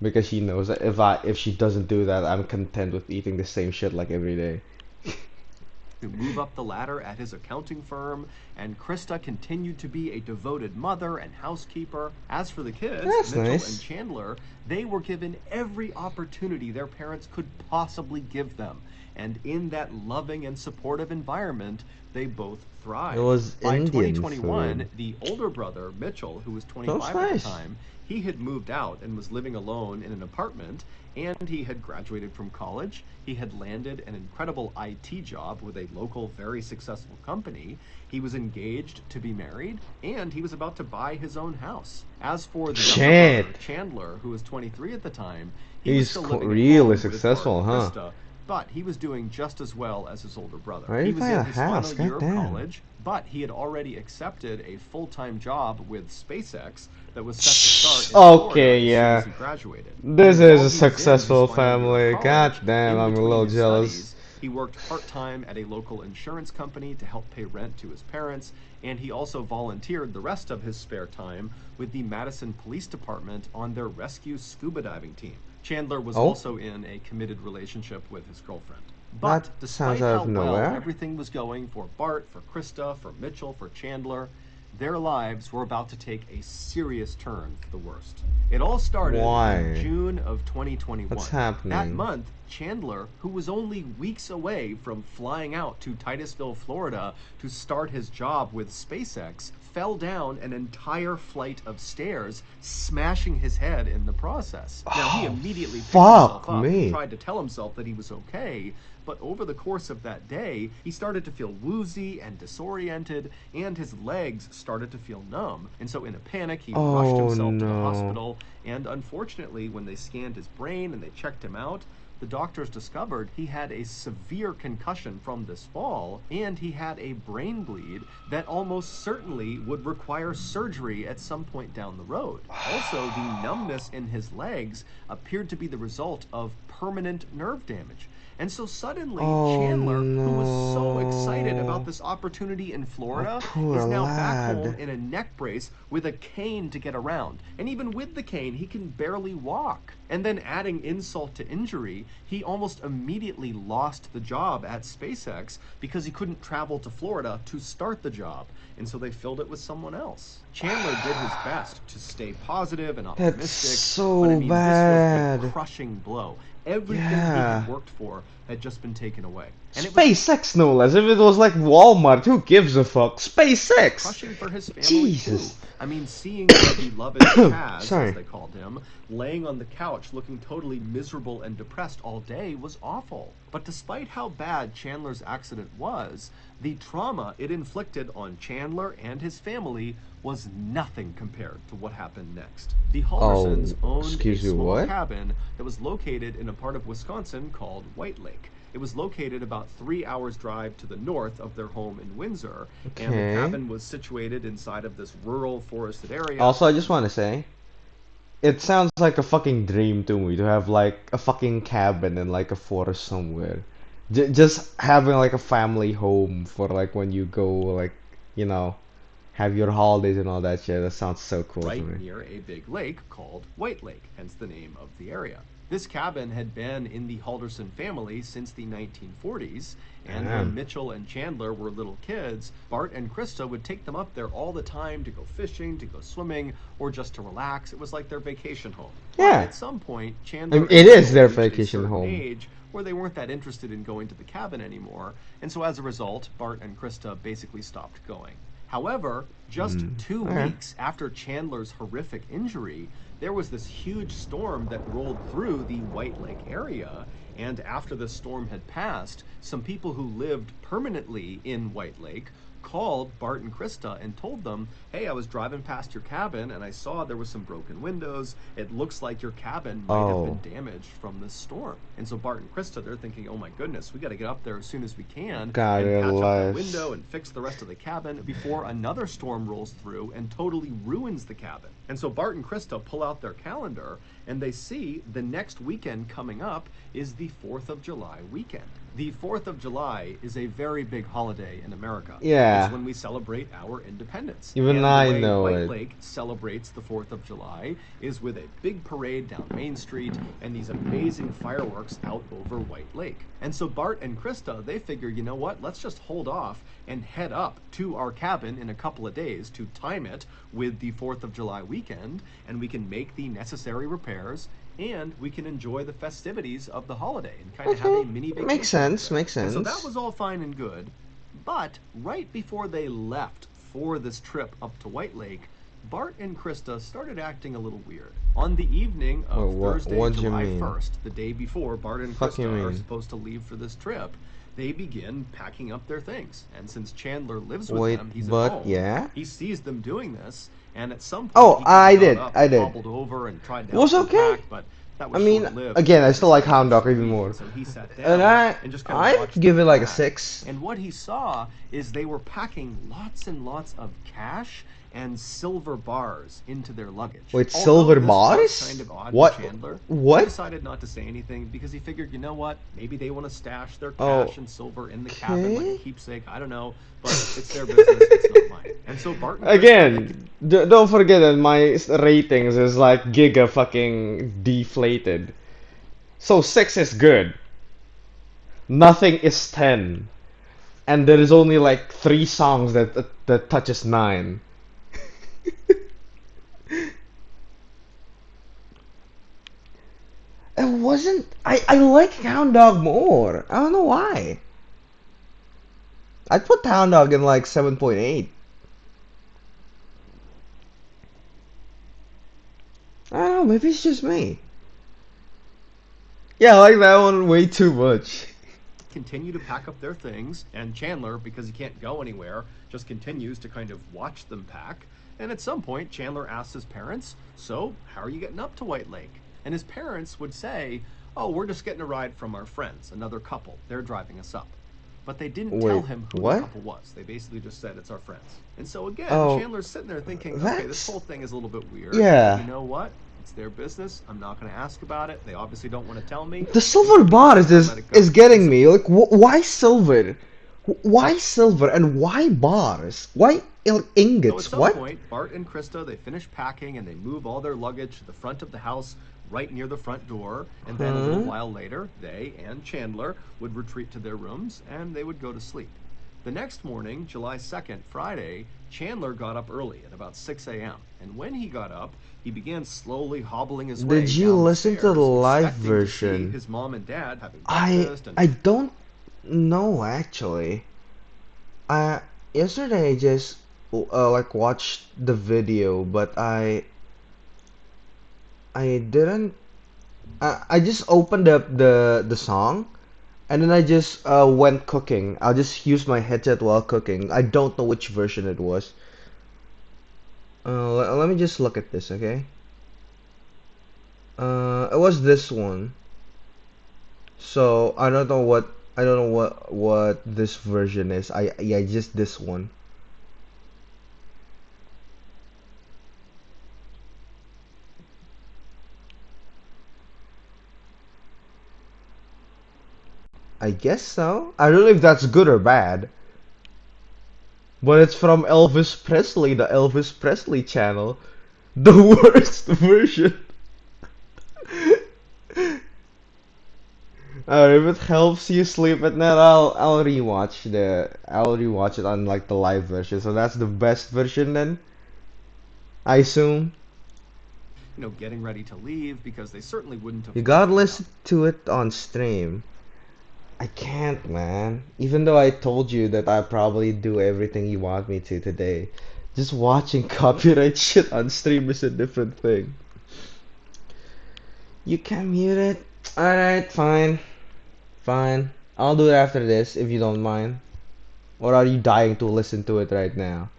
because she knows that if she doesn't do that, I'm content with eating the same shit like every day. move up the ladder at his accounting firm, and Krista continued to be a devoted mother and housekeeper. As for the kids, That's Mitchell nice. and Chandler, they were given every opportunity their parents could possibly give them. And in that loving and supportive environment, they both thrived. It was By Indian 2021, food. the older brother, Mitchell, who was That's 25 at the nice. time, he had moved out and was living alone in an apartment, and he had graduated from college. He had landed an incredible IT job with a local, very successful company. He was engaged to be married, and he was about to buy his own house. As for the younger Shit. brother, Chandler, who was 23 at the time, he was He's still living at really home with Bart successful, and huh? Krista, but he was doing just as well as his older brother. Why did He you was find in a his house? final year of Goddamn. college, but he had already accepted a full-time job with SpaceX that was set to start in Florida Okay, as soon yeah. as he graduated. This And is while a he was in his successful final year family. of God college, damn, in I'm a between little his jealous. studies, he worked part-time at a local insurance company to help pay rent to his parents, and he also volunteered the rest of his spare time with the Madison Police Department on their rescue scuba diving team. Chandler was Oh. also in a committed relationship with his girlfriend. But That despite sounds out how of well nowhere. everything was going for Bart, for Krista, for Mitchell, for Chandler, their lives were about to take a serious turn for the worst. It all started Why? in June of 2021. What's happening? That month, Chandler, who was only weeks away from flying out to Titusville, Florida to start his job with SpaceX, fell down an entire flight of stairs, smashing his head in the process. Now, he Oh, immediately picked fuck himself up me. and tried to tell himself that he was okay, but over the course of that day, he started to feel woozy and disoriented, and his legs started to feel numb. And so, in a panic, he rushed Oh, himself to the no. hospital, and unfortunately, when they scanned his brain and they checked him out, the doctors discovered he had a severe concussion from this fall, and he had a brain bleed that almost certainly would require surgery at some point down the road. Also, the numbness in his legs appeared to be the result of permanent nerve damage. And so suddenly, Oh, Chandler, who was so excited no. about this opportunity in Florida, poor is now back lad. home in a neck brace with a cane to get around. And even with the cane, he can barely walk. And then adding insult to injury, he almost immediately lost the job at SpaceX because he couldn't travel to Florida to start the job. And so they filled it with someone else. Chandler did his best to stay positive and That's optimistic, so but I mean, this was bad. a crushing blow. Everything he Yeah. had worked for had just been taken away. And it was SpaceX, no less. If it was like Walmart, who gives a fuck? SpaceX! crushing for his family Jesus. too. I mean, seeing their beloved Chaz, Sorry. as they called him, laying on the couch looking totally miserable and depressed all day was awful. But despite how bad Chandler's accident was, the trauma it inflicted on Chandler and his family was nothing compared to what happened next. The Halversons owned a excuse you, small what? cabin that was located in a part of Wisconsin called White Lake. It was located about 3 hours drive to the north of their home in Windsor, and the Okay. cabin was situated inside of this rural forested area. Also, I just want to say, it sounds like a fucking dream to me to have like a fucking cabin in like a forest somewhere. Just having like a family home for like when you go like, you know, have your holidays and all that shit. That sounds so cool to right me. near a big lake called White Lake, hence the name of the area. This cabin had been in the Halderson family since the 1940s, and when Damn. Mitchell and Chandler were little kids, Bart and Krista would take them up there all the time to go fishing, to go swimming, or just to relax. It was like their vacation home. But Yeah. at some point, Chandler It and is Mitchell their reached a vacation certain home. age where they weren't that interested in going to the cabin anymore, and so as a result, Bart and Krista basically stopped going. However, just 2 okay. weeks after Chandler's horrific injury, there was this huge storm that rolled through the White Lake area, and after the storm had passed, some people who lived permanently in White Lake called Bart and Krista and told them, hey, I was driving past your cabin and I saw there was some broken windows. It looks like your cabin might have been damaged from this storm. And so Bart and Krista, they're thinking, oh my goodness, we got to get up there as soon as we can God, and patch up that relax. window and fix the rest of the cabin before another storm rolls through and totally ruins the cabin. And so Bart and Krista pull out their calendar and they see the next weekend coming up is the 4th of July weekend. The 4th of July is a very big holiday in America. Yeah. It's when we celebrate our independence. Even and the I way know White it. Lake celebrates the 4th of July is with a big parade down Main Street and these amazing fireworks out over White Lake. And so Bart and Krista, they figure, you know what, let's just hold off and head up to our cabin in a couple of days to time it with the 4th of July weekend, and we can make the necessary repairs and we can enjoy the festivities of the holiday and kind of have a mini vacation. Makes sense, up there. makes And so sense. that was all fine and good, but right before they left for this trip up to White Lake, Bart and Krista started acting a little weird. On the evening of Thursday, what do you July mean? 1st, the day before Bart and Fuck you Krista are mean? supposed to leave for this trip, they begin packing up their things. And since Chandler lives with Wait, them, he's but at home. yeah? He sees them doing this, and at some point Oh, he I got did, up I and did. hobbled over and tried to Was help them okay. pack, but That I was mean, short-lived again, I because still his like parents Hound Dog took a even week, more. and so he sat And down and just kind of I'd watched give them it like a pack. 6. And what he saw is they were packing lots and lots of cash and silver bars into their luggage. Wait, Although silver this was bars? kind of odd to What? Chandler, he What? decided not to say anything because he figured, you know what, maybe they want to stash their Oh, cash and silver in the cabin like a okay. keepsake. I don't know, but it's their business. It's not mine. And so Bart and Krista, they Again, don't forget that my ratings is like giga fucking deflated. So 6 is good. Nothing is 10. And there is only like 3 songs that touches 9. It wasn't. I like Hound Dog more. I don't know why. I'd put Hound Dog in like 7.8. I don't know, maybe it's just me. Yeah, I like that one way too much. continue to pack up their things, and Chandler, because he can't go anywhere, just continues to kind of watch them pack. And at some point, Chandler asks his parents, "So, how are you getting up to White Lake?" And his parents would say, "Oh, we're just getting a ride from our friends, another couple. They're driving us up." But they didn't tell Wait, him who the what? couple was. They basically just said, "It's our friends." And so again, Oh, Chandler's sitting there thinking, okay, this that's. whole thing is a little bit weird, but Yeah. you know what? It's their business. I'm not going to ask about it. They obviously don't want to tell me. The And so silver he bar just is let it go. is getting me. Like, why silver? Why silver and why bars? Why So at ingots? some What? point, Bart and Krista, they finish packing and they move all their luggage to the front of the house right near the front door. And then a little Huh? while later, they and Chandler would retreat to their rooms and they would go to sleep. The next morning, July 2nd, Friday, Chandler got up early at about 6 a.m. And when he got up, he began slowly hobbling his Did way you down the listen to the stairs, live expecting to see version? his mom and dad having I breakfast and I don't know actually. I Yesterday I just like watched the video, but I didn't. I just opened up the song, and then I just went cooking. I'll just use my headset while cooking. I don't know which version it was. Let me just look at this, okay? It was this one. So I don't know what this version is. Yeah, just this one. I guess so. I don't know if that's good or bad, but it's from Elvis Presley, the Elvis Presley channel. The worst version. If it helps you sleep at night, I'll rewatch it on like the live version. So that's the best version then, I assume. getting ready to leave because they certainly wouldn't have You left gotta without. listen to it on stream. I can't, man. Even though I told you that I probably do everything you want me to today, just watching copyright shit on stream is a different thing. You can mute it. Alright, fine. Fine. I'll do it after this if you don't mind. Or are you dying to listen to it right now?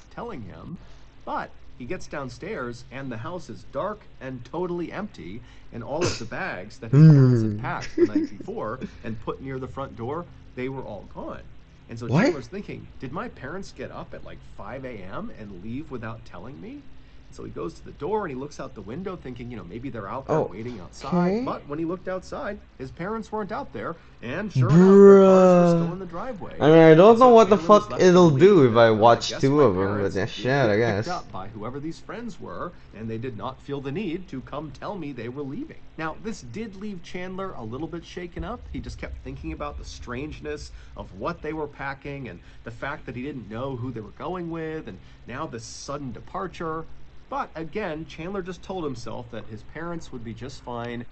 Telling him, but he gets downstairs and the house is dark and totally empty, and all of the bags that his parents had Hmm. packed the night before and put near the front door, they were all gone. And so What? Chandler's thinking, did my parents get up at like 5 a.m. and leave without telling me? So he goes to the door and he looks out the window thinking, maybe they're out there Oh, waiting outside. okay. But when he looked outside, his parents weren't out there, and sure enough, their cars were still Bruh. in the driveway. I mean, I And don't know so what the Chandler was fuck left to it'll do believe if that, I well, I watch guess two my of them, but parents yeah, didn't shit, I get picked guess. up by whoever these friends were, and they did not feel the need to come tell me they were leaving. Now, this did leave Chandler a little bit shaken up. He just kept thinking about the strangeness of what they were packing and the fact that he didn't know who they were going with, and now this sudden departure. But again, Chandler just told himself that his parents would be just fine.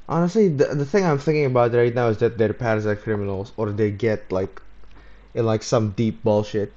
Honestly, the thing I'm thinking about right now is that their parents are criminals, or they get like in like some deep bullshit.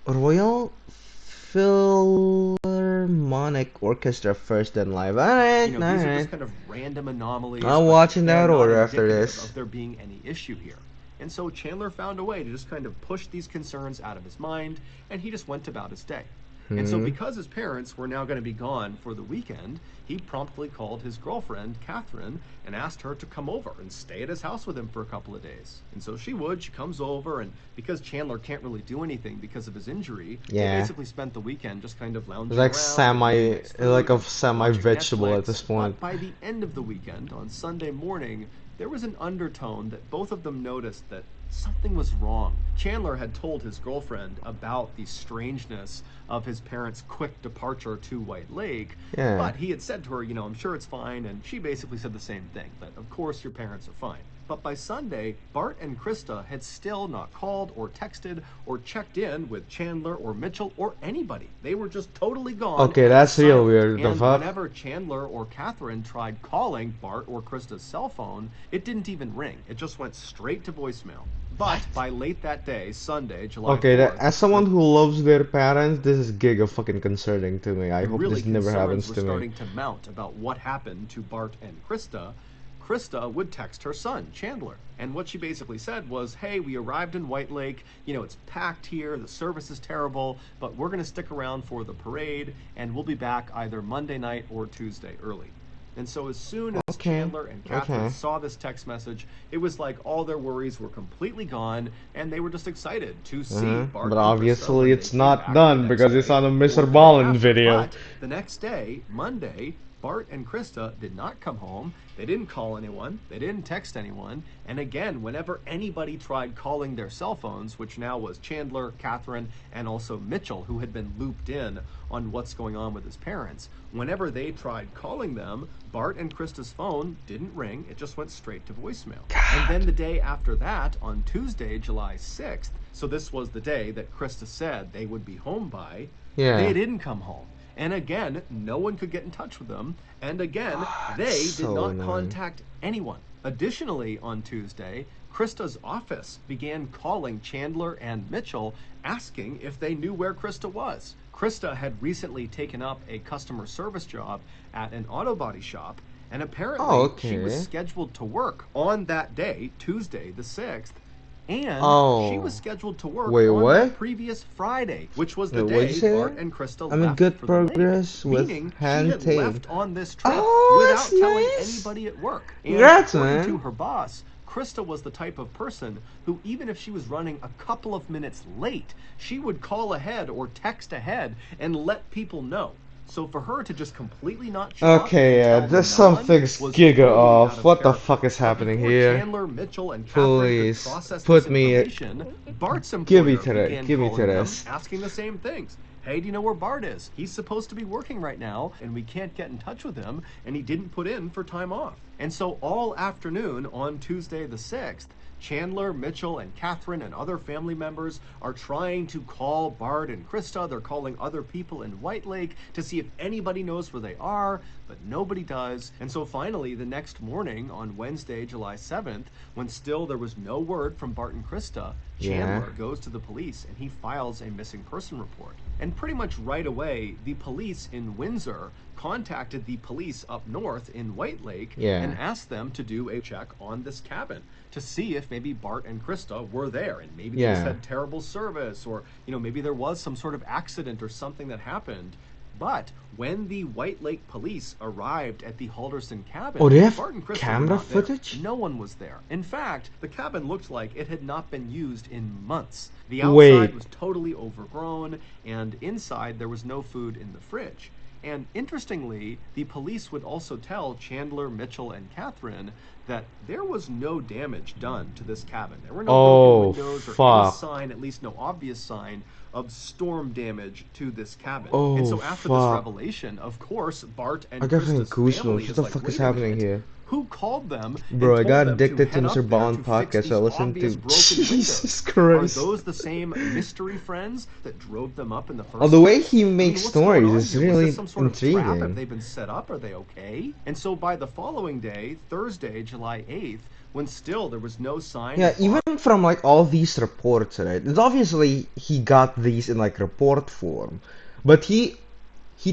Royal Philharmonic Orchestra first then live. Alright, These are just alright. kind of random anomalies, I'm but watching they are that not order after indicative this. of there being any issue here. And so Chandler found a way to just kind of push these concerns out of his mind, and he just went about his day. And so, Hmm. because his parents were now going to be gone for the weekend, he promptly called his girlfriend, Catherine, and asked her to come over and stay at his house with him for a couple of days. And so she would. She comes over, and because Chandler can't really do anything because of his injury, they Yeah. basically spent the weekend just kind of It's lounging like around and eating semi, nice like food a and semi watching vegetable at Netflix. this point. But by the end of the weekend, on Sunday morning, there was an undertone that both of them noticed that something was wrong. Chandler had told his girlfriend about the strangeness of his parents' quick departure to White Lake, Yeah. but he had said to her, I'm sure it's fine, and she basically said the same thing, that of course your parents are fine. But by Sunday, Bart and Krista had still not called or texted or checked in with Chandler or Mitchell or anybody. They were just totally gone Okay, and that's real silent. weird. The And fuck? whenever Chandler or Catherine tried calling Bart or Krista's cell phone, it didn't even ring. It just went straight to voicemail. But by late that day, Sunday, July Okay, that, 4th, as someone who loves their parents, this is giga fucking concerning to me. I and hope really this never concerns happens were to me. starting to mount about what happened to Bart and Krista, Krista would text her son, Chandler. And what she basically said was, hey, we arrived in White Lake. It's packed here. The service is terrible, but we're going to stick around for the parade, and we'll be back either Monday night or Tuesday early. And so, as soon as Okay, Chandler and Catherine okay. saw this text message, it was like all their worries were completely gone, and they were just excited to see But Bart and Krista obviously when they it's came not back the done next because it's day on a or Mr. the day Ballin after. video. But the next day, Monday, Bart and Krista did not come home. They didn't call anyone. They didn't text anyone. And again, whenever anybody tried calling their cell phones, which now was Chandler, Catherine, and also Mitchell, who had been looped in on what's going on with his parents, whenever they tried calling them, Bart and Krista's phone didn't ring. It just went straight to voicemail. And then the day after that, on Tuesday, July 6th, so this was the day that Krista said they would be home by, they Yeah. didn't come home. And again, no one could get in touch with them. And again, It's they did so not annoying. contact anyone. Additionally, on Tuesday, Krista's office began calling Chandler and Mitchell asking if they knew where Krista was. Krista had recently taken up a customer service job at an auto body shop, and Oh, apparently she was okay. scheduled to work on that day, Tuesday the 6th, and she was Oh, scheduled to work wait, on that what? previous Friday, which was the What'd you day say Bart there? and Krista I'm in left good for the lake, progress with meaning she hand had tame. left on this trip Oh, that's without telling nice. anybody at work. And Congrats, according to man. her boss, Krista was the type of person who, even if she was running a couple of minutes late, she would call ahead or text ahead and let people know. So for her to just completely not show up Okay, and yeah, tell her there's no one something's was giga totally out off. of What the character. fuck is But happening before here? Chandler, Mitchell, and Catherine could Please, process this put me, information, Bart's give me employer to that, began give me to calling them, this. asking the same things. Hey, do you know where Bart is? He's supposed to be working right now, and we can't get in touch with him, and he didn't put in for time off. And so all afternoon on Tuesday the 6th, Chandler, Mitchell, and Catherine and other family members are trying to call Bart and Krista. They're calling other people in White Lake to see if anybody knows where they are, but nobody does. And so finally, the next morning on Wednesday, July 7th, when still there was no word from Bart and Krista, Yeah. Chandler goes to the police and he files a missing person report. And pretty much right away, the police in Windsor contacted the police up north in White Lake and Yeah. asked them to do a check on this cabin to see if maybe Bart and Krista were there and maybe they just Yeah. had terrible service or maybe there was some sort of accident or something that happened. But when the White Lake police arrived at the Halderson Oh, cabin, they have Bart and Krista were camera not there. footage? No one was there. In fact, the cabin looked like it had not been used in months. The outside Wait. was totally overgrown, and inside there was no food in the fridge. And interestingly, the police would also tell Chandler, Mitchell, and Catherine that there was no damage done to this cabin. There were no broken Oh, windows or any fuck. sign, at least no obvious sign, of storm damage to this cabin. And Oh, so after this fuck. revelation, of course, Bart I and got fucking Krista's family goosebumps. What is the like, fuck is wait a happening minute, here? who called them and Bro, I told got them to addicted to head Mr. up there Ballin to fix podcast, so I these listened obvious to broken Jesus windows? Are Christ. those the same mystery friends that drove them up in the Oh, first the way place? he I mean, makes what's going stories on is here? Was this really some sort of trap? Have intriguing. they been set up? Are they okay? And so by the following day, Thursday, July 8th, when still there was no sign Yeah, of even Bart. from like all these reports, right? It's obviously he got these in like report form, but he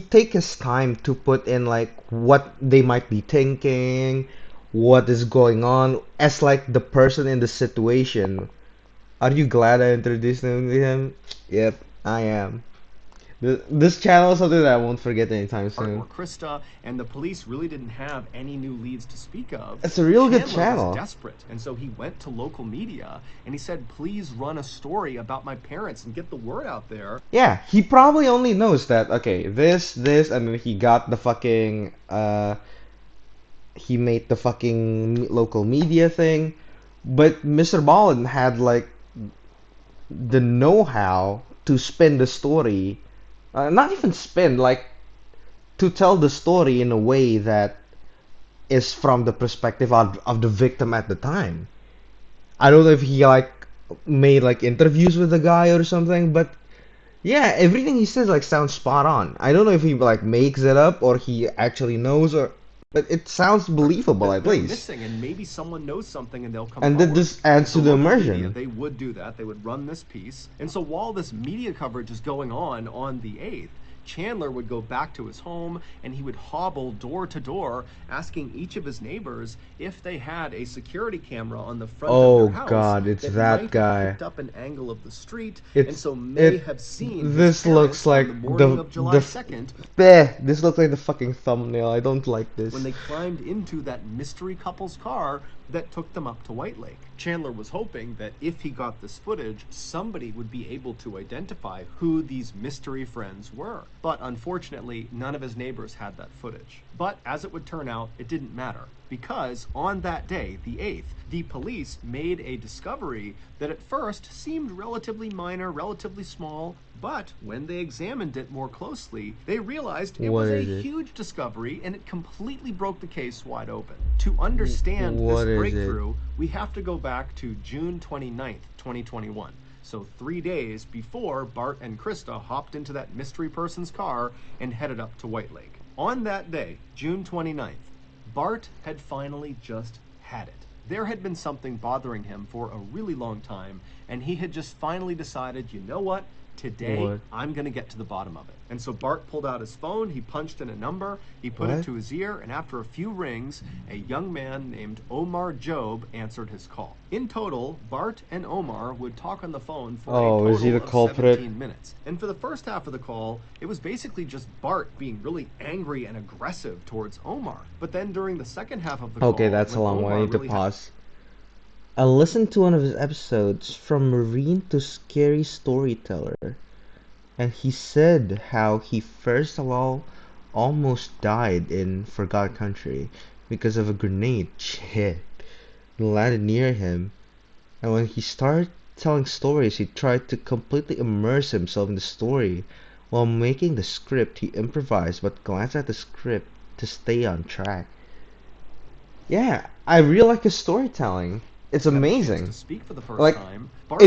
take his time to put in like what they might be thinking, what is going on as like the person in the situation. Are you glad I introduced him to him? Yep, I am. This channel is something that I won't forget anytime Bart soon. or Krista, and the police really didn't have any new leads to speak of. It's a real good Chandler was channel. desperate, and so he went to local media and he said, "Please run a story about my parents and get the word out there." Yeah, he probably only knows that, okay, this, and then he got the fucking, he made the fucking local media thing. But Mr. Ballin had, like, the know-how to spin the story. Not even spin, like, to tell the story in a way that is from the perspective of the victim at the time. I don't know if he, like, made, like, interviews with the guy or something, but yeah, everything he says like sounds spot on. I don't know if he like makes it up or he actually knows, or but it sounds believable That at they're least. missing, and maybe someone knows something and they'll come And that forward. just adds So to the local media, immersion. they would do that. They would run this piece. And so while this media coverage is going on the 8th, Chandler would go back to his home and he would hobble door to door asking each of his neighbors if they had a security camera on the front of Oh their house God, it's that that might guy. have picked up an angle of the street and It's so may it. have seen his This looks parents on like the morning of July the 2nd this looks like the fucking thumbnail. I don't like this. when they climbed into that mystery couple's car that took them up to White Lake. Chandler was hoping that if he got this footage, somebody would be able to identify who these mystery friends were. But unfortunately, none of his neighbors had that footage. But as it would turn out, it didn't matter, because on that day, the 8th, the police made a discovery that at first seemed relatively minor, relatively small, but when they examined it more closely, they realized it What was a is it? huge discovery and it completely broke the case wide open. To understand What this is it? breakthrough, we have to go back to June 29th, 2021. So 3 days before Bart and Krista hopped into that mystery person's car and headed up to White Lake. On that day, June 29th, Bart had finally just had it. There had been something bothering him for a really long time, and he had just finally decided, you know what? Today, What? I'm going to get to the bottom of it. And so Bart pulled out his phone, he punched in a number, he put it What? to his ear, and after a few rings, a young man named Omar Job answered his call. In total, Bart and Omar would talk on the phone for Oh, a is he total the of culprit? 17 minutes. And for the first half of the call, it was basically just Bart being really angry and aggressive towards Omar. But then during the second half of the Okay, call, that's a when long one. I Omar need to really pause. I listened to one of his episodes, From Marine to Scary Storyteller, and he said how he first of all almost died in Forgot Country because of a grenade hit and landed near him. And when he started telling stories, he tried to completely immerse himself in the story. While making the script, he improvised but glanced at the script to stay on track. Yeah, I really like his storytelling. It's had a chance amazing. to speak for the first Like, time, if Bart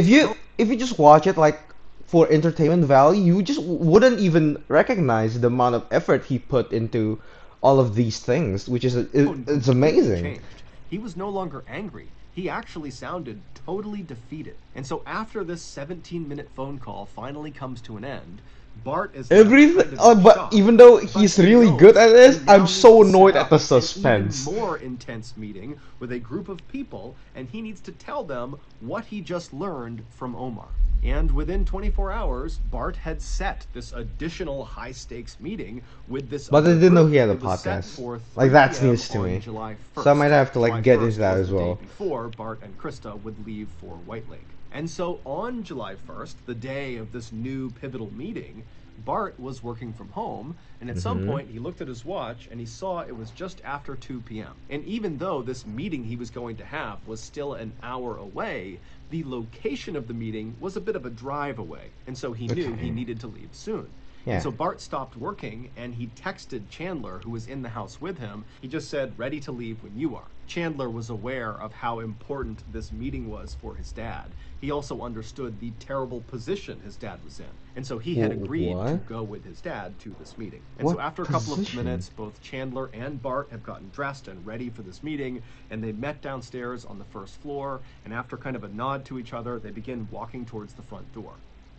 you just watch it like for entertainment value, you just wouldn't even recognize the amount of effort he put into all of these things, which is it's completely amazing. changed. He was no longer angry. He actually sounded totally defeated. And so after this 17-minute phone call finally comes to an end, Bart is left Everything, kind of in but shock. even though But he's he really knows good at this, he now I'm needs so to set annoyed at up the an suspense. even more intense meeting with a group of people, and he needs to tell them what he just learned from Omar. And within 24 hours, Bart had set this additional high-stakes meeting with this But I other didn't know group. he had a It was set podcast. for Like, 3 that's p.m. news to on me. July 1st. So I might have to like July get 1st into that was as the well. day before Bart and Krista would leave for White Lake. And so on July 1st, the day of this new pivotal meeting, Bart was working from home, and at some point he looked at his watch and he saw it was just after 2 p.m. And even though this meeting he was going to have was still an hour away, the location of the meeting was a bit of a drive away, and so he knew he Okay. needed to leave soon. Yeah. And so Bart stopped working and he texted Chandler, who was in the house with him. He just said, "Ready to leave when you are." Chandler was aware of how important this meeting was for his dad. He also understood the terrible position his dad was in. And so he had agreed to What? go with his dad to this meeting. And What so after a couple of position? minutes, both Chandler and Bart have gotten dressed and ready for this meeting, and they met downstairs on the first floor, and after kind of a nod to each other, they begin walking towards the front door.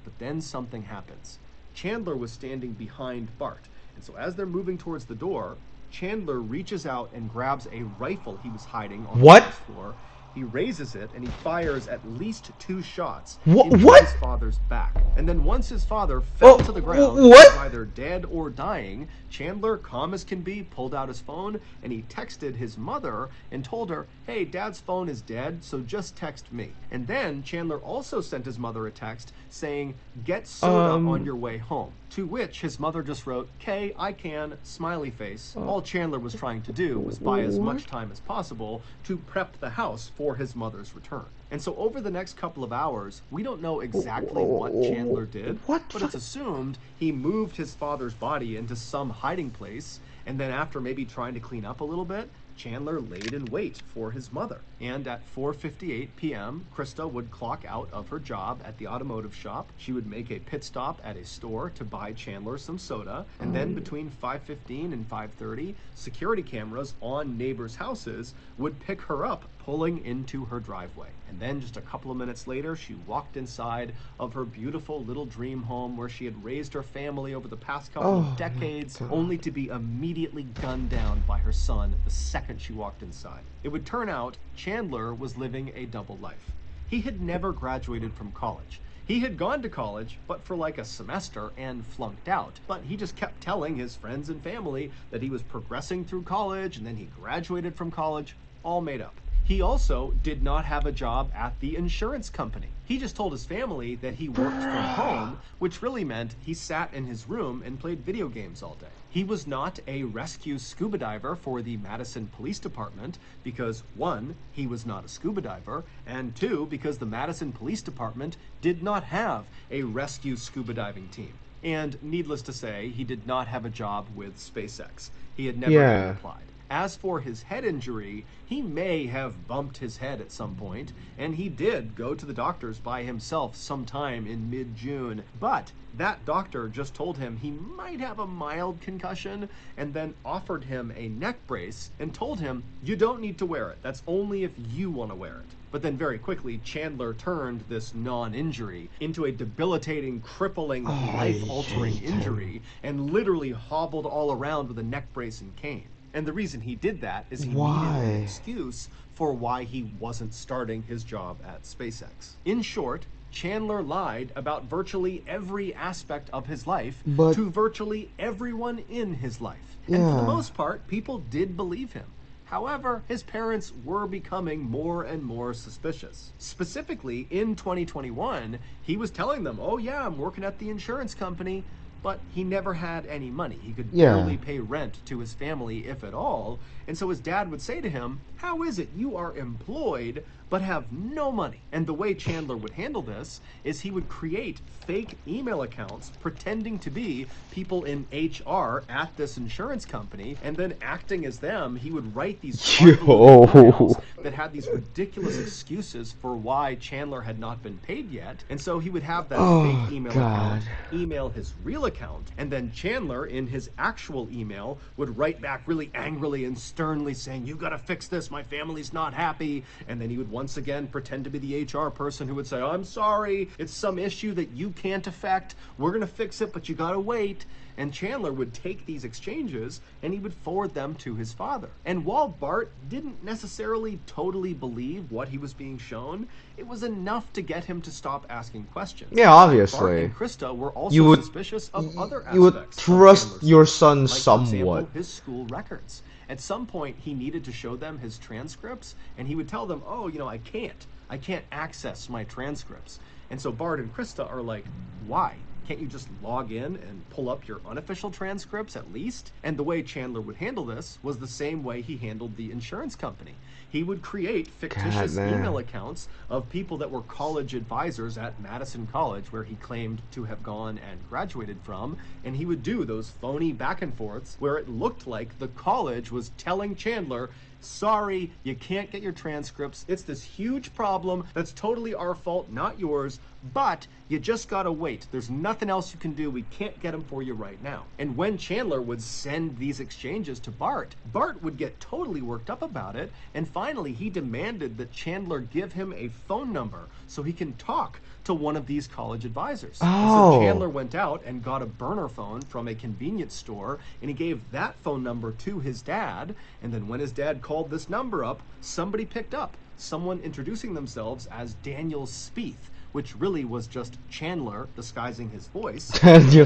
But then something happens. Chandler was standing behind Bart, and so as they're moving towards the door, Chandler reaches out and grabs a rifle he was hiding on What? the first floor, He raises it and he fires at least 2 shots Wha- into what? his father's back. And then once his father Oh, fell to the ground, what? he was either dead or dying, Chandler, calm as can be, pulled out his phone and he texted his mother and told her, "Hey, Dad's phone is dead, so just text me." And then Chandler also sent his mother a text saying, "Get soda on your way home." To which his mother just wrote, "K, I can, smiley face." All Chandler was trying to do was buy as much time as possible to prep the house for his mother's return. And so over the next couple of hours, we don't know exactly what Chandler did, What but fu- it's assumed he moved his father's body into some hiding place, and then after maybe trying to clean up a little bit, Chandler laid in wait for his mother. And at 4:58 p.m., Krista would clock out of her job at the automotive shop. She would make a pit stop at a store to buy Chandler some soda. And then between 5:15 and 5:30, security cameras on neighbors' houses would pick her up pulling into her driveway. And then just a couple of minutes later, she walked inside of her beautiful little dream home where she had raised her family over the past couple Oh of my decades, God. only to be immediately gunned down by her son the second she walked inside. It would turn out Chandler was living a double life. He had never graduated from college. He had gone to college, but for like a semester and flunked out. But he just kept telling his friends and family that he was progressing through college and then he graduated from college, all made up. He also did not have a job at the insurance company. He just told his family that he worked from home, which really meant he sat in his room and played video games all day. He was not a rescue scuba diver for the Madison Police Department because, one, he was not a scuba diver, and two, because the Madison Police Department did not have a rescue scuba diving team. And needless to say, he did not have a job with SpaceX. He had never even Yeah. applied. As for his head injury, he may have bumped his head at some point, and he did go to the doctors by himself sometime in mid-June, but that doctor just told him he might have a mild concussion and then offered him a neck brace and told him, "You don't need to wear it. That's only if you want to wear it." But then very quickly, Chandler turned this non-injury into a debilitating, crippling, Oh, I life-altering hate him. injury and literally hobbled all around with a neck brace and cane. And the reason he did that is he needed Why? an excuse for why he wasn't starting his job at SpaceX. In short, Chandler lied about virtually every aspect of his life But- to virtually everyone in his life. And for the Yeah. most part, people did believe him. However, his parents were becoming more and more suspicious. Specifically, in 2021, he was telling them, "Oh yeah, I'm working at the insurance company," but he never had any money. He could Yeah. barely pay rent to his family, if at all. And so his dad would say to him, "How is it you are employed but have no money?" And the way Chandler would handle this is he would create fake email accounts pretending to be people in HR at this insurance company, and then acting as them, he would write these convoluted emails that had these ridiculous excuses for why Chandler had not been paid yet. And so he would have that Oh, fake email God. account email his real account, and then Chandler in his actual email would write back really angrily and sternly saying, "You gotta fix this, my family's not happy." And then he would once again pretend to be the HR person who would say, "I'm sorry, it's some issue that you can't affect, we're gonna fix it, but you gotta wait." And Chandler would take these exchanges and he would forward them to his father. And while Bart didn't necessarily totally believe what he was being shown, it was enough to get him to stop asking questions. Yeah, Bart obviously. and Krista were also You would- suspicious of other aspects You would of trust Chandler's your life, son like, for somewhat. example, his school records. At some point, he needed to show them his transcripts, and he would tell them, "Oh, I can't access my transcripts." And so Bart and Krista are like, "Why? Can't you just log in and pull up your unofficial transcripts at least?" And the way Chandler would handle this was the same way he handled the insurance company. He would create fictitious damn. email accounts of people that were college advisors at Madison College, where he claimed to have gone and graduated from, and he would do those phony back and forths where it looked like the college was telling Chandler, "Sorry, you can't get your transcripts. It's this huge problem that's totally our fault, not yours, but you just gotta wait. There's nothing else you can do. We can't get them for you right now." And when Chandler would send these exchanges to Bart, Bart would get totally worked up about it, and finally he demanded that Chandler give him a phone number so he can talk to one of these college advisors. And so Oh. Chandler went out and got a burner phone from a convenience store, and he gave that phone number to his dad. And then when his dad called this number up, somebody picked up, someone introducing themselves as Daniel Spieth, which really was just Chandler disguising his voice. Daniel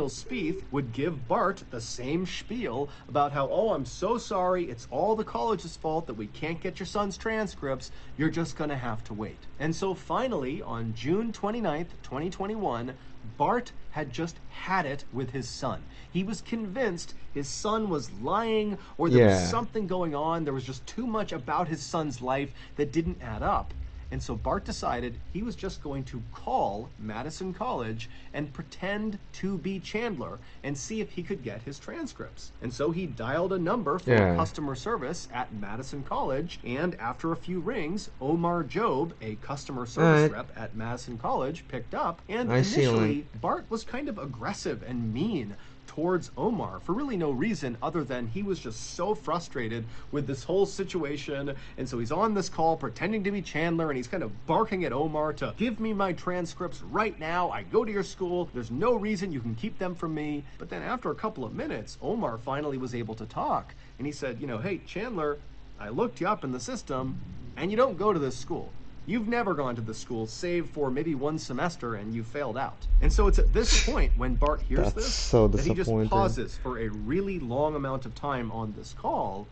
Spieth would give Bart the same spiel about how, oh, I'm so sorry, it's all the college's fault that we can't get your son's transcripts, you're just gonna have to wait. And so finally, on June 29th, 2021, Bart had just had it with his son. He was convinced his son was lying, or there was Yeah. something going on. There was just too much about his son's life that didn't add up. And so Bart decided he was just going to call Madison College and pretend to be Chandler and see if he could get his transcripts. And so he dialed a number for Yeah. customer service at Madison College, and after a few rings, Omar Job, a customer service Alright. rep at Madison College, picked up, and I see, initially Bart was kind of aggressive and mean towards Omar for really no reason other than he was just so frustrated with this whole situation. And so he's on this call pretending to be Chandler, and he's kind of barking at Omar to give me my transcripts right now. I go to your school. There's no reason you can keep them from me. But then after a couple of minutes, Omar finally was able to talk. And he said, hey, Chandler, I looked you up in the system, and you don't go to this school. You've never gone to the school, save for maybe one semester, and you failed out. And so it's at this point when Bart hears That's this so that he just disappointing. pauses for a really long amount of time on this call,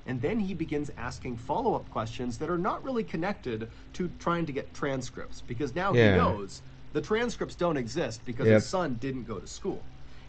and then he begins asking follow-up questions that are not really connected to trying to get transcripts, because now Yeah. he knows the transcripts don't exist because Yep. his son didn't go to school.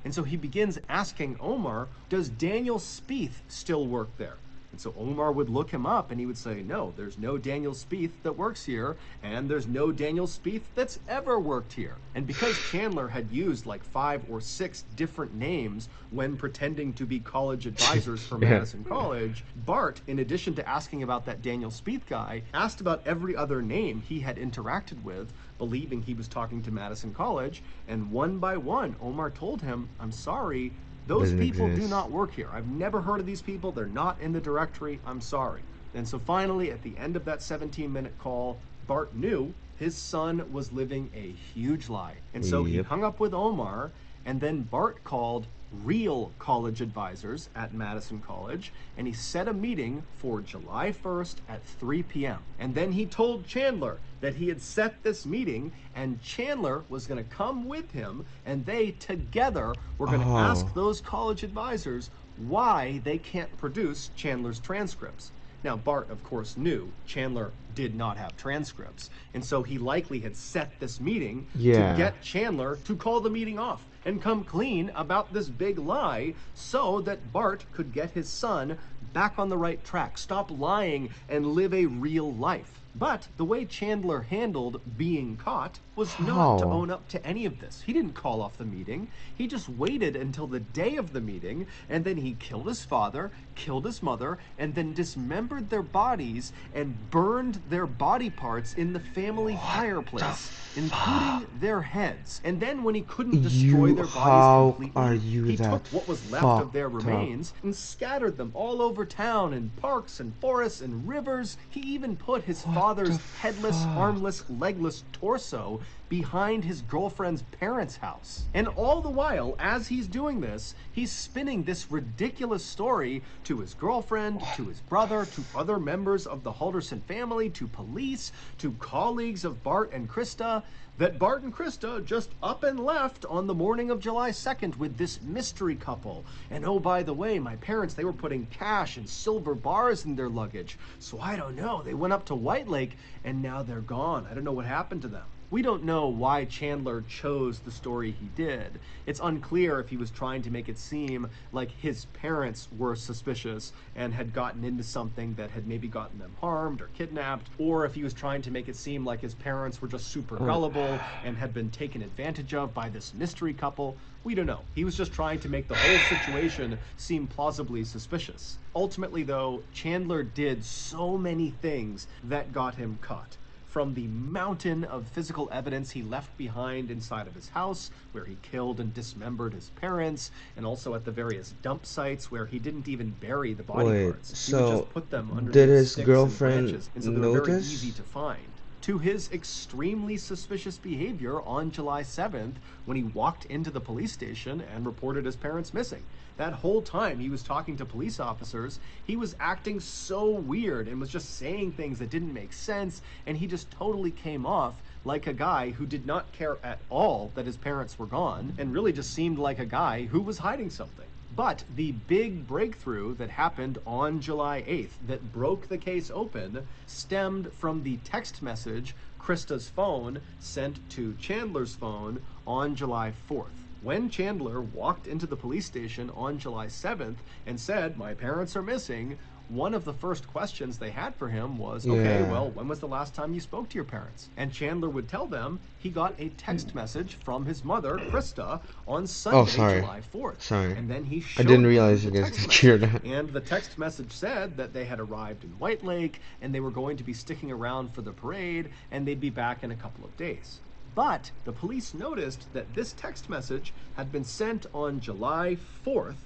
And so he begins asking Omar, does Daniel Spieth still work there? And so Omar would look him up and he would say, no, there's no Daniel Spieth that works here, and there's no Daniel Spieth that's ever worked here. And because Chandler had used like 5 or 6 different names when pretending to be college advisors for Yeah. Madison College, Bart, in addition to asking about that Daniel Spieth guy, asked about every other name he had interacted with, believing he was talking to Madison College, and one by one, Omar told him, I'm sorry, those Doesn't people do exist. not work here. I've never heard of these people. They're not in the directory. I'm sorry. And so finally, at the end of that 17-minute call, Bart knew his son was living a huge lie. And so he Yep. hung up with Omar, and then Bart called real college advisors at Madison College, and he set a meeting for July 1st at 3 p.m. And then he told Chandler that he had set this meeting, and Chandler was going to come with him, and they together were going to Oh. ask those college advisors why they can't produce Chandler's transcripts. Now, Bart, of course, knew Chandler did not have transcripts, and so he likely had set this meeting Yeah. to get Chandler to call the meeting off and come clean about this big lie so that Bart could get his son back on the right track, stop lying, and live a real life. But the way Chandler handled being caught was not to How? own up to any of this. He didn't call off the meeting. He just waited until the day of the meeting, and then he killed his father, killed his mother, and then dismembered their bodies and burned their body parts in the family fireplace, including their heads. And then when he couldn't destroy You- their how bodies are completely, you he that took what was left of their fucked up? remains and scattered them all over town in parks and forests and rivers. He even put his father's the headless, fuck? armless, legless torso behind his girlfriend's parents' house. And all the while, as he's doing this, he's spinning this ridiculous story to his girlfriend, to his brother, to other members of the Halderson family, to police, to colleagues of Bart and Krista, that Bart and Krista just up and left on the morning of July 2nd with this mystery couple. And oh, by the way, my parents, they were putting cash and silver bars in their luggage. So I don't know, they went up to White Lake and now they're gone. I don't know what happened to them. We don't know why Chandler chose the story he did. It's unclear if he was trying to make it seem like his parents were suspicious and had gotten into something that had maybe gotten them harmed or kidnapped, or if he was trying to make it seem like his parents were just super gullible and had been taken advantage of by this mystery couple. We don't know. He was just trying to make the whole situation seem plausibly suspicious. Ultimately, though, Chandler did so many things that got him caught. From the mountain of physical evidence he left behind inside of his house, where he killed and dismembered his parents, and also at the various dump sites where he didn't even bury the body Wait, parts. He would so just put them under did these his sticks girlfriend and branches, and so they were very notice? easy to find. to his extremely suspicious behavior on July 7th when he walked into the police station and reported his parents missing. That whole time he was talking to police officers, he was acting so weird and was just saying things that didn't make sense, and he just totally came off like a guy who did not care at all that his parents were gone, and really just seemed like a guy who was hiding something. But the big breakthrough that happened on July 8th that broke the case open stemmed from the text message Krista's phone sent to Chandler's phone on July 4th. When Chandler walked into the police station on July 7th and said, "My parents are missing," one of the first questions they had for him was, okay, Yeah. well, when was the last time you spoke to your parents? And Chandler would tell them he got a text message from his mother, Krista, on Sunday, sorry. July 4th. Sorry. And then he I showed didn't them realize the you guys text could hear message. that. And the text message said that they had arrived in White Lake and they were going to be sticking around for the parade and they'd be back in a couple of days. But the police noticed that this text message had been sent on July 4th,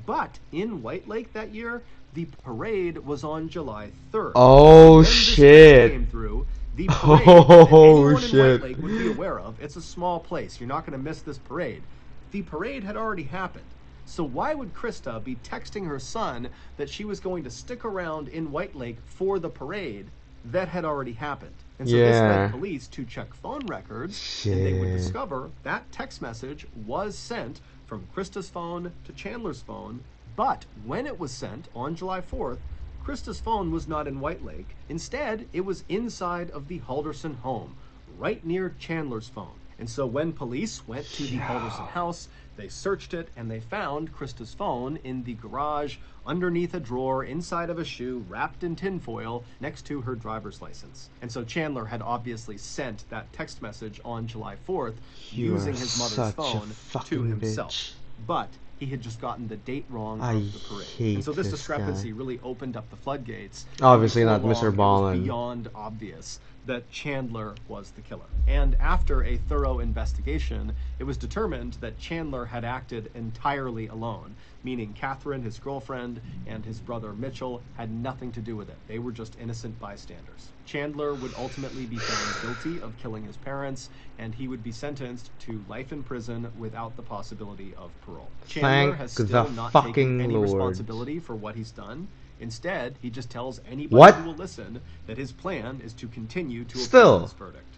but in White Lake that year, the parade was on July 3rd. Oh, When this shit. came through, the parade that Oh, anyone in shit. White Lake would be aware of, it's a small place, you're not going to miss this parade. The parade had already happened. So why would Krista be texting her son that she was going to stick around in White Lake for the parade that had already happened? And so this Yeah. led police to check phone records, and they would Shit. discover that text message was sent from Krista's phone to Chandler's phone, but when it was sent on July 4th, Krista's phone was not in White Lake. Instead, it was inside of the Halderson home, right near Chandler's phone. And so when police went to the Halderson house, they searched it and they found Krista's phone in the garage underneath a drawer inside of a shoe wrapped in tinfoil next to her driver's license. And so Chandler had obviously sent that text message on July 4th You using are his mother's such a phone to fucking himself. bitch. But he had just gotten the date wrong I of the parade. hate And so this this discrepancy guy. really opened up the floodgates. Obviously And not before Mr. long, it Ballin. was beyond obvious that Chandler was the killer. And after a thorough investigation, it was determined that Chandler had acted entirely alone, meaning Catherine, his girlfriend, and his brother Mitchell had nothing to do with it. They were just innocent bystanders. Chandler would ultimately be found guilty of killing his parents, and he would be sentenced to life in prison without the possibility of parole. Chandler Thank has the still not taken fucking any Lord. responsibility for what he's done. Instead, he just tells anybody What? who will listen that his plan is to continue to Still. appeal this verdict.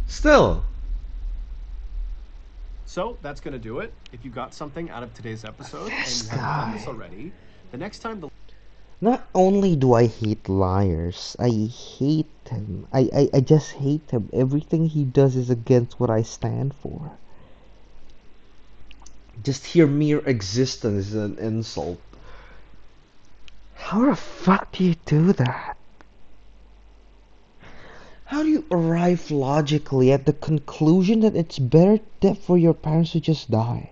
Still. So that's going to do it. If you got something out of today's episode and This you haven't done this guy. already, the next time the Not only do I hate liars, I hate him. I just hate him. Everything he does is against what I stand for. Just here, mere existence is an insult. How the fuck do you do that? How do you arrive logically at the conclusion that it's better that for your parents to just die?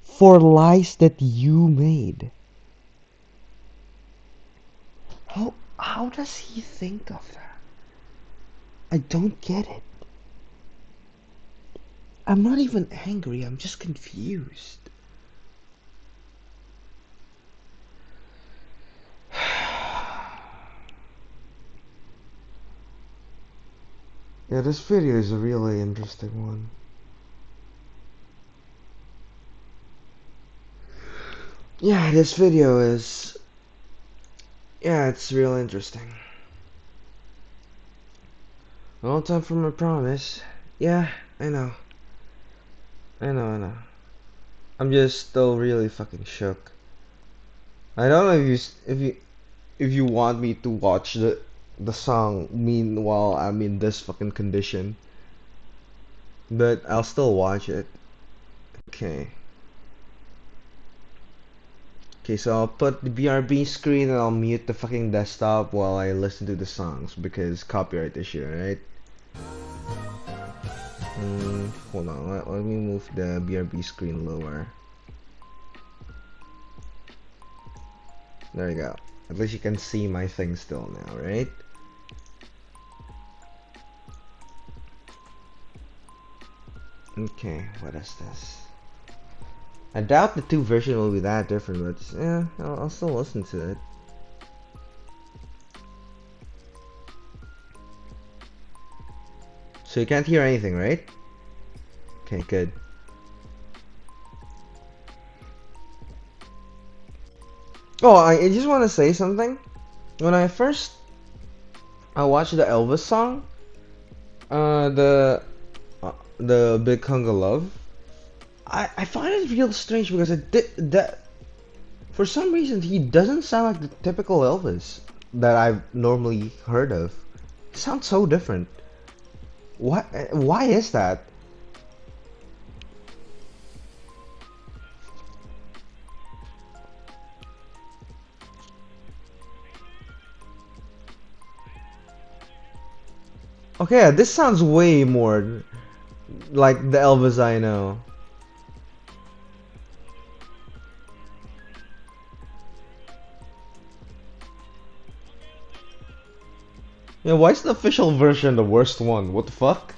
For lies that you made. How does he think of that? I don't get it. I'm not even angry, I'm just confused. Yeah, this video is a really interesting one. Yeah, this video is... Yeah, it's real interesting. No time for my promise. Yeah, I know. I know. I'm just still really fucking shook. I don't know if you want me to watch the song meanwhile I'm in this fucking condition. But I'll still watch it. Okay. Okay, so I'll put the BRB screen and I'll mute the fucking desktop while I listen to the songs because copyright issue, right? Hold on, let me move the BRB screen lower. There you go. At least you can see my thing still now, right? Okay, what is this? I doubt the two versions will be that different, but yeah, I'll still listen to it. So you can't hear anything, right? Okay, good. Oh, I just want to say something. When I first I watched the Elvis song, uh, the the Big Hunk of Love, I find it real strange because it did that for some reason he doesn't sound like the typical Elvis that I've normally heard of. He sounds so different. What? Why is that? Okay, yeah, this sounds way more like the Elvis I know. Yeah, why is the official version the worst one? What the fuck?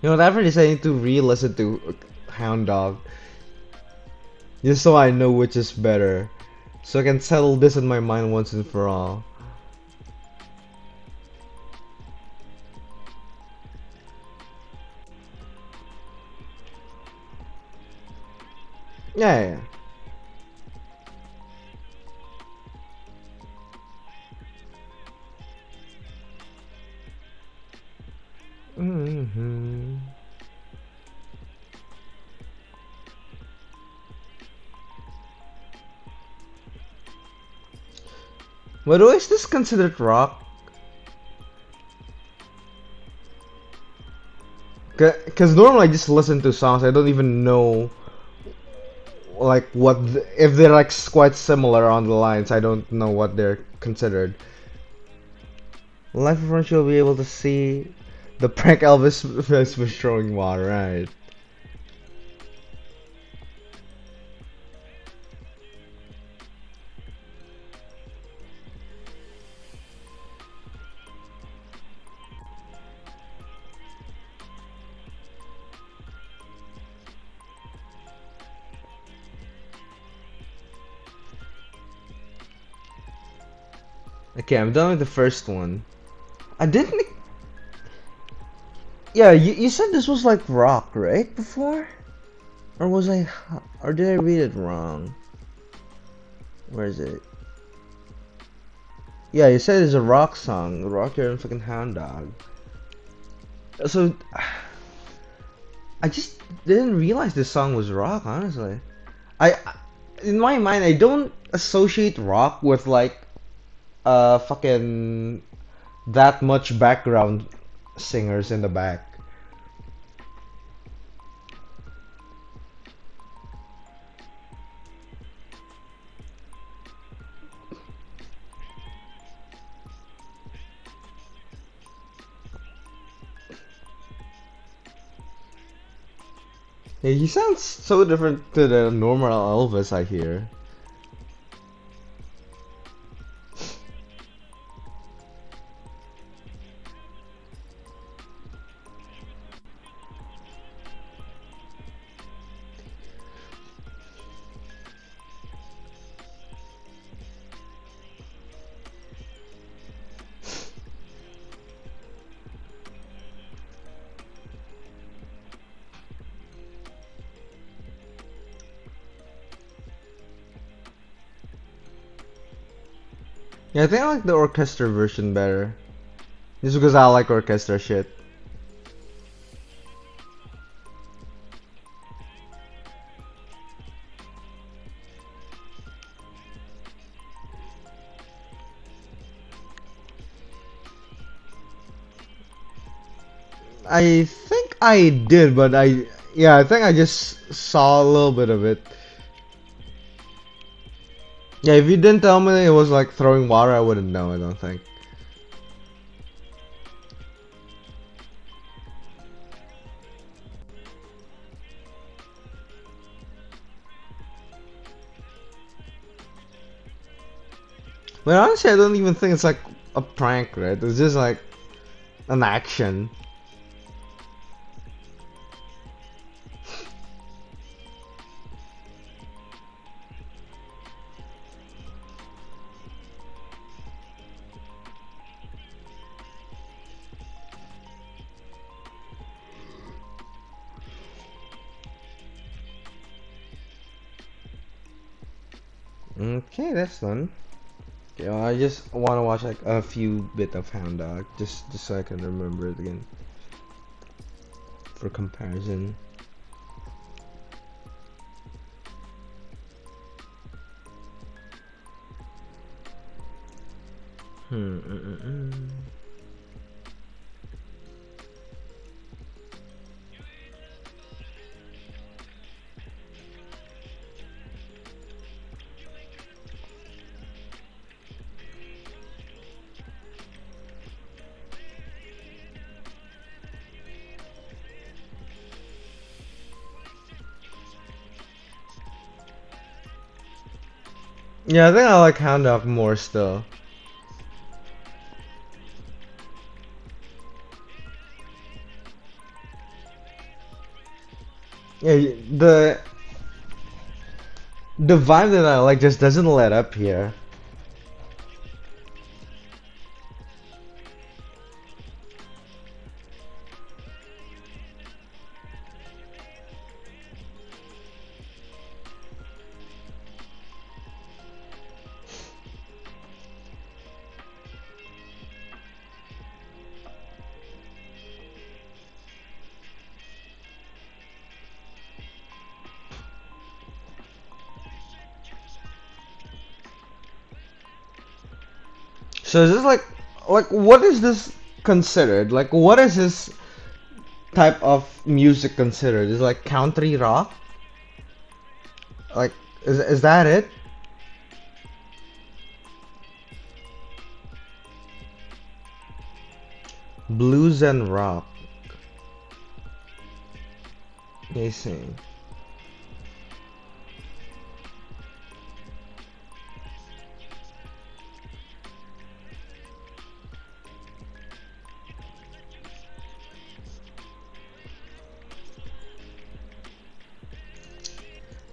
You know, whatever is I need to re-listen to Hound Dog just so I know which is better, so I can settle this in my mind once and for all. Yeah, yeah. Hmm. By the way, is this considered rock? Cause normally I just listen to songs. I don't even know like if they're like quite similar on the lines. I don't know what they're considered. Live performance you'll be able to see the prank Elvis was throwing water, right? Okay, I'm done with the first one. I didn't. Yeah, you said this was like rock, right? Before, or was I? Or did I read it wrong? Where is it? Yeah, you said it's a rock song, Rock Your Fucking Hound Dog. So, I just didn't realize this song was rock, honestly. I, in my mind, I don't associate rock with like, fucking that much background singers in the back. Yeah, he sounds so different to the normal Elvis I hear. Yeah, I think I like the orchestra version better. Just because I like orchestra shit. I think I did, but yeah, I think I just saw a little bit of it. Yeah, if you didn't tell me it was like throwing water, I wouldn't know, I don't think. But honestly, I don't even think it's like a prank, right? It's just like an action. Okay, that's done. Okay, well, I just want to watch like a few bit of Hound Dog, just so I can remember it again for comparison. Hmm. Yeah, I think I like Hound Dog more still. Yeah, the vibe that I like just doesn't let up here. So is this like what is this considered? Like what is this type of music considered? Is it like country rock? Like is that it? Blues and rock. Let me see.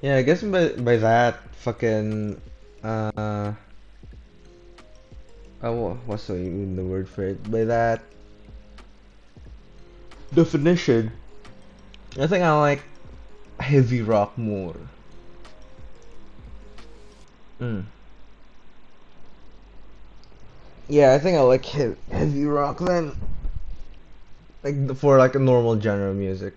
Yeah, I guess by that fucking uh what's the word for it? By that definition, I think I like heavy rock more. Mm. Yeah, I think I like heavy rock then, for like a normal genre of music.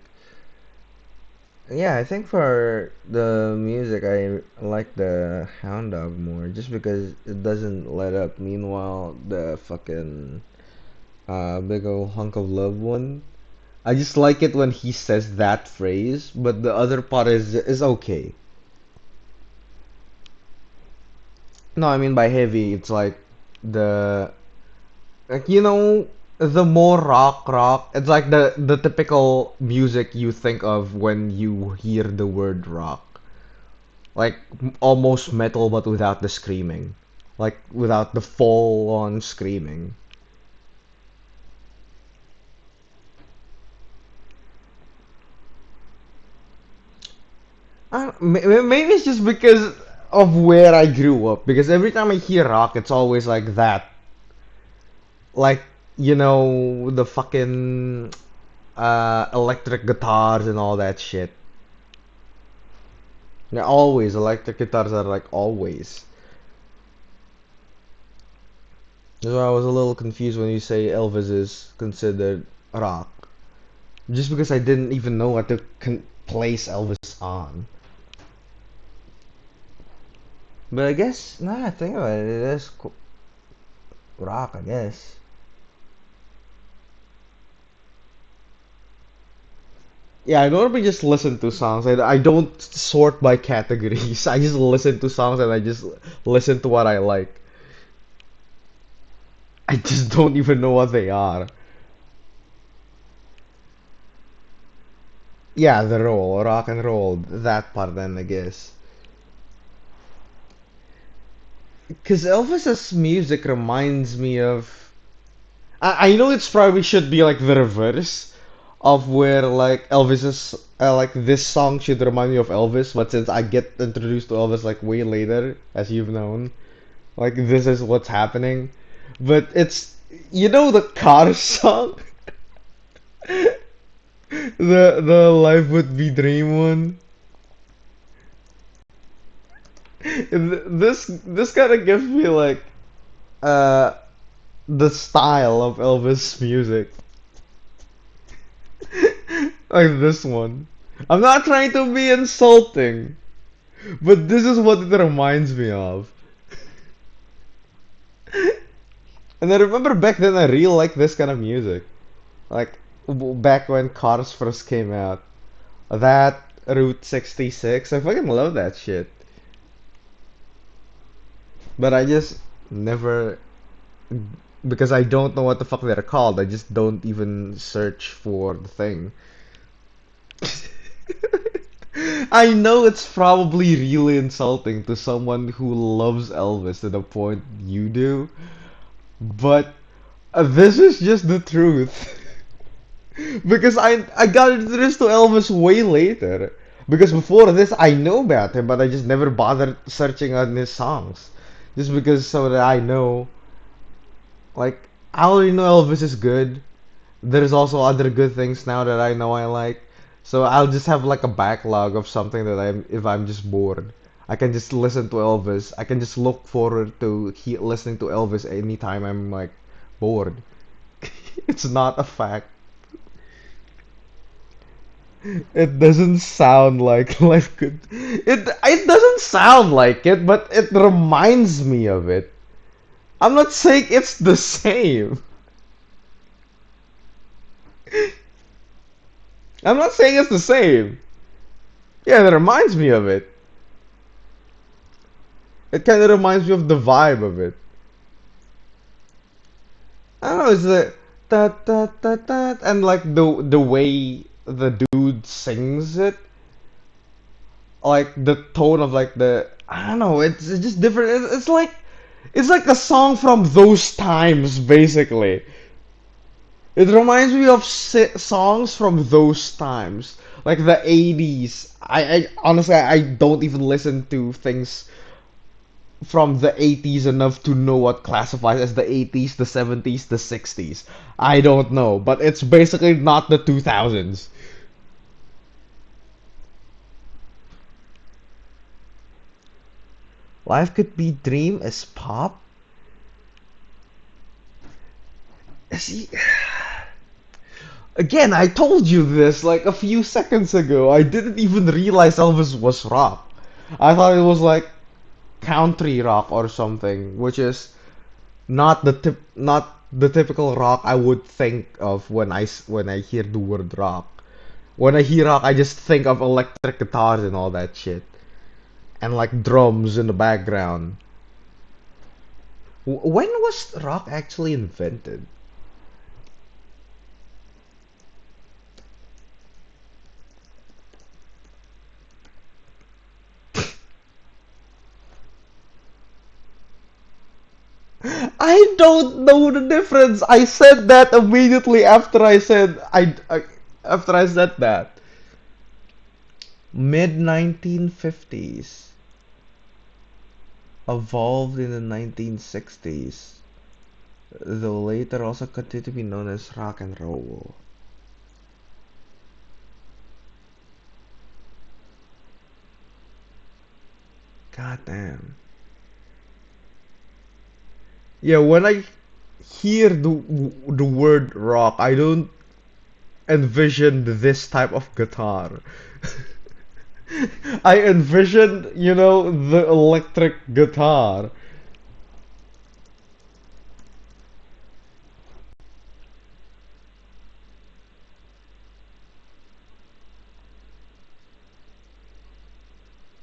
Yeah, I think for the music, I like the Hound Dog more, just because it doesn't let up. Meanwhile, the fucking big ol' hunk of love one, I just like it when he says that phrase, but the other part is okay. No, I mean by heavy, it's like the like the more rock, it's like the typical music you think of when you hear the word rock. Like almost metal but without the screaming. Like without the full on screaming. Maybe it's just because of where I grew up. Because every time I hear rock, it's always like that. Like, the fucking electric guitars and all that shit. Yeah, always. Electric guitars are like always. That's why I was a little confused when you say Elvis is considered rock. Just because I didn't even know what to place Elvis on. But I guess, now that I think about it, it is rock, I guess. Yeah, I normally just listen to songs. I don't sort by categories. I just listen to songs and I just listen to what I like. I just don't even know what they are. Yeah, the roll, rock and roll, that part then, I guess. Because Elvis's music reminds me of. I know it's probably should be like the reverse of where like Elvis's like this song should remind me of Elvis, but since I get introduced to Elvis like way later, as you've known, like this is what's happening. But it's the car song, the Life Would Be Dream one. This kind of gives me like uh the style of Elvis music, like this one. I'm not trying to be insulting, but this is what it reminds me of. And I remember back then I really liked this kind of music. Like back when cars first came out. That Route 66, I fucking love that shit. But I just never, because I don't know what the fuck they're called. I just don't even search for the thing. I know it's probably really insulting to someone who loves Elvis to the point you do, but this is just the truth. Because I got introduced to Elvis way later. Because before this I know about him, but I just never bothered searching on his songs. Just because so that I know, like, I already know Elvis is good. There's also other good things now that I know I like. So I'll just have like a backlog of something that if I'm just bored. I can just listen to Elvis. I can just look forward to listening to Elvis anytime I'm like bored. It's not a fact. It doesn't sound like life could. It doesn't sound like it, but it reminds me of it. I'm not saying it's the same. I'm not saying it's the same. Yeah, it reminds me of it. It kind of reminds me of the vibe of it. I don't know, it's the da da da da, and like the way the dude sings it, like the tone of like the I don't know, it's just different. It's like a song from those times, basically. It reminds me of songs from those times, like the 80s. I honestly I don't even listen to things from the 80s enough to know what classifies as the 80s, the 70s, the 60s. I don't know, but it's basically not the 2000s. Life Could Be Dream is pop? See, again, I told you this like a few seconds ago. I didn't even realize Elvis was rock. I thought it was like country rock or something, which is not the typical rock I would think of when when I hear the word rock. When I hear rock, I just think of electric guitars and all that shit, and like drums in the background. When was rock actually invented? I don't know the difference. I said that immediately after after I said that. Mid 1950s, evolved in the 1960s, though later also continued to be known as rock and roll. God damn. Yeah, when I hear the word rock, I don't envision this type of guitar. I envision, the electric guitar.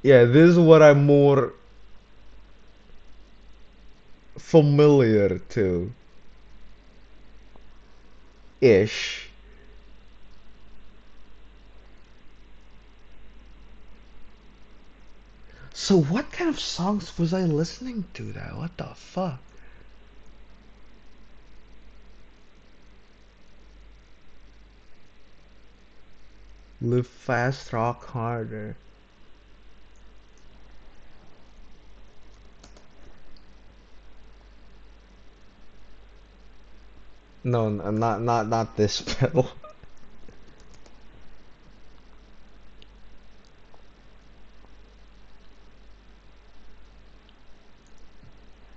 Yeah, this is what I'm more familiar to ish. So what kind of songs was I listening to that? What the fuck? Live fast, rock harder. No, not this pedal.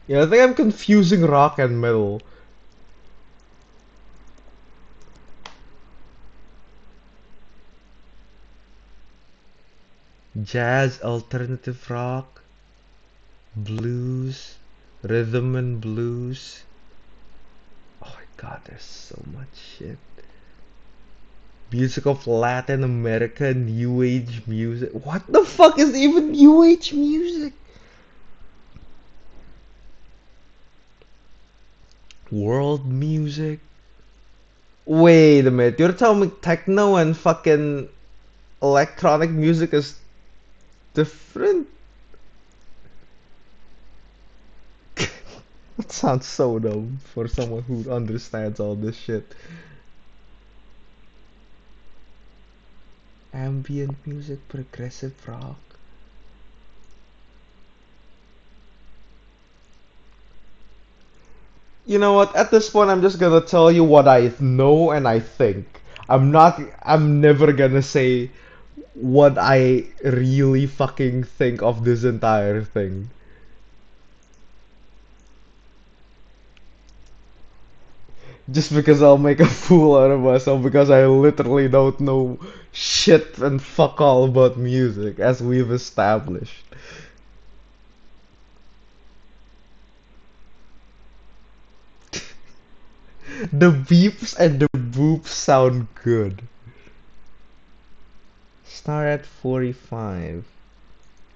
Yeah, I think I'm confusing rock and metal. Jazz, alternative rock, blues, rhythm and blues. Oh my god, there's so much shit. Music of Latin America, New Age music. What the fuck is even New Age music? World music. Wait a minute, you're telling me techno and fucking electronic music is different? That sounds so dumb for someone who understands all this shit. Ambient music, progressive rock. You know what? At this point, I'm just gonna tell you what I know and I think. I'm never gonna say what I really fucking think of this entire thing. Just because I'll make a fool out of myself because I literally don't know shit and fuck all about music, as we've established. The beeps and the boops sound good. Start at 45.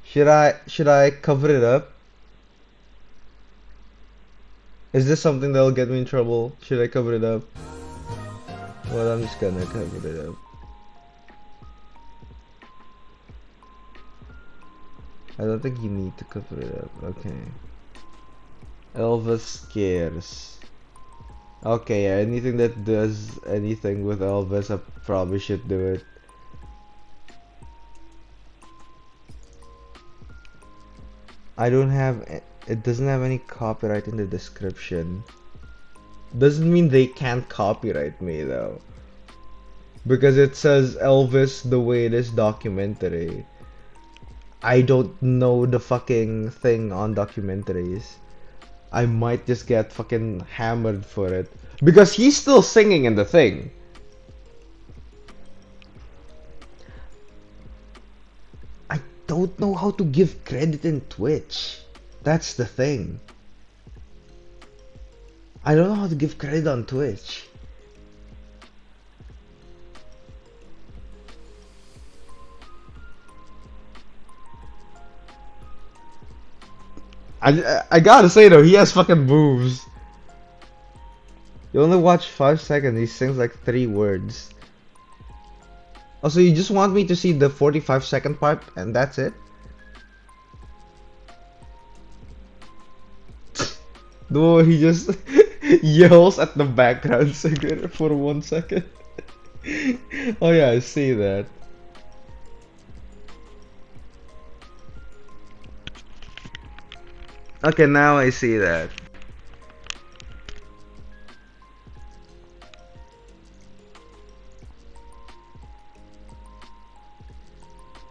Should I cover it up? Is this something that'll get me in trouble? Should I cover it up? Well, I'm just gonna cover it up. I don't think you need to cover it up. Okay. Elvis scares. Okay, yeah, anything that does anything with Elvis, I probably should do it. I don't have, it doesn't have any copyright in the description. Doesn't mean they can't copyright me though. Because it says Elvis the way it is documentary. I don't know the fucking thing on documentaries. I might just get fucking hammered for it. Because he's still singing in the thing. I don't know how to give credit in Twitch. That's the thing. I don't know how to give credit on Twitch. I gotta say though, he has fucking moves. You only watch 5 seconds, he sings like 3 words. Also, you just want me to see the 45-second part and that's it? No, he just yells at the background singer for 1 second. Oh yeah, I see that. Okay, now I see that.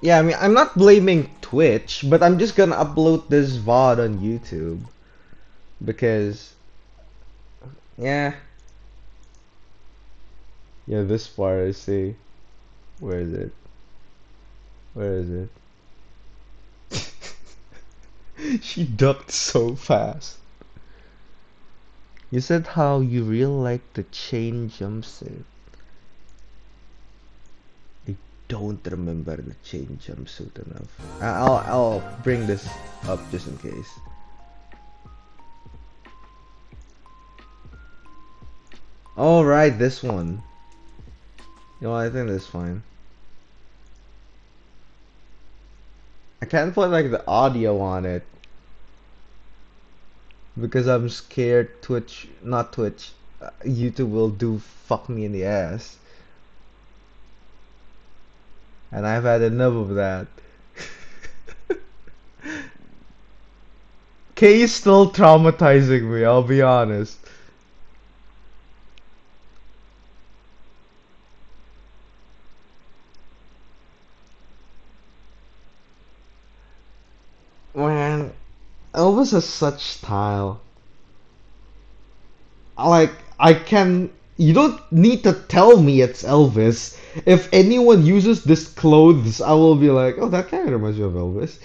Yeah, I mean, I'm not blaming Twitch, but I'm just gonna upload this VOD on YouTube. Because, yeah. Yeah, this part I see. Where is it? Where is it? She ducked so fast. You said how you really like the chain jumpsuit. I don't remember the chain jumpsuit enough. I'll bring this up just in case. All right, this one. You know, I think that's fine. I can't put like the audio on it because I'm scared Twitch, not Twitch, YouTube will do fuck me in the ass. And I've had enough of that. K is still traumatizing me, I'll be honest. Man, Elvis has such style. Like, I can. You don't need to tell me it's Elvis. If anyone uses this clothes, I will be like, oh, that kind of reminds me of Elvis.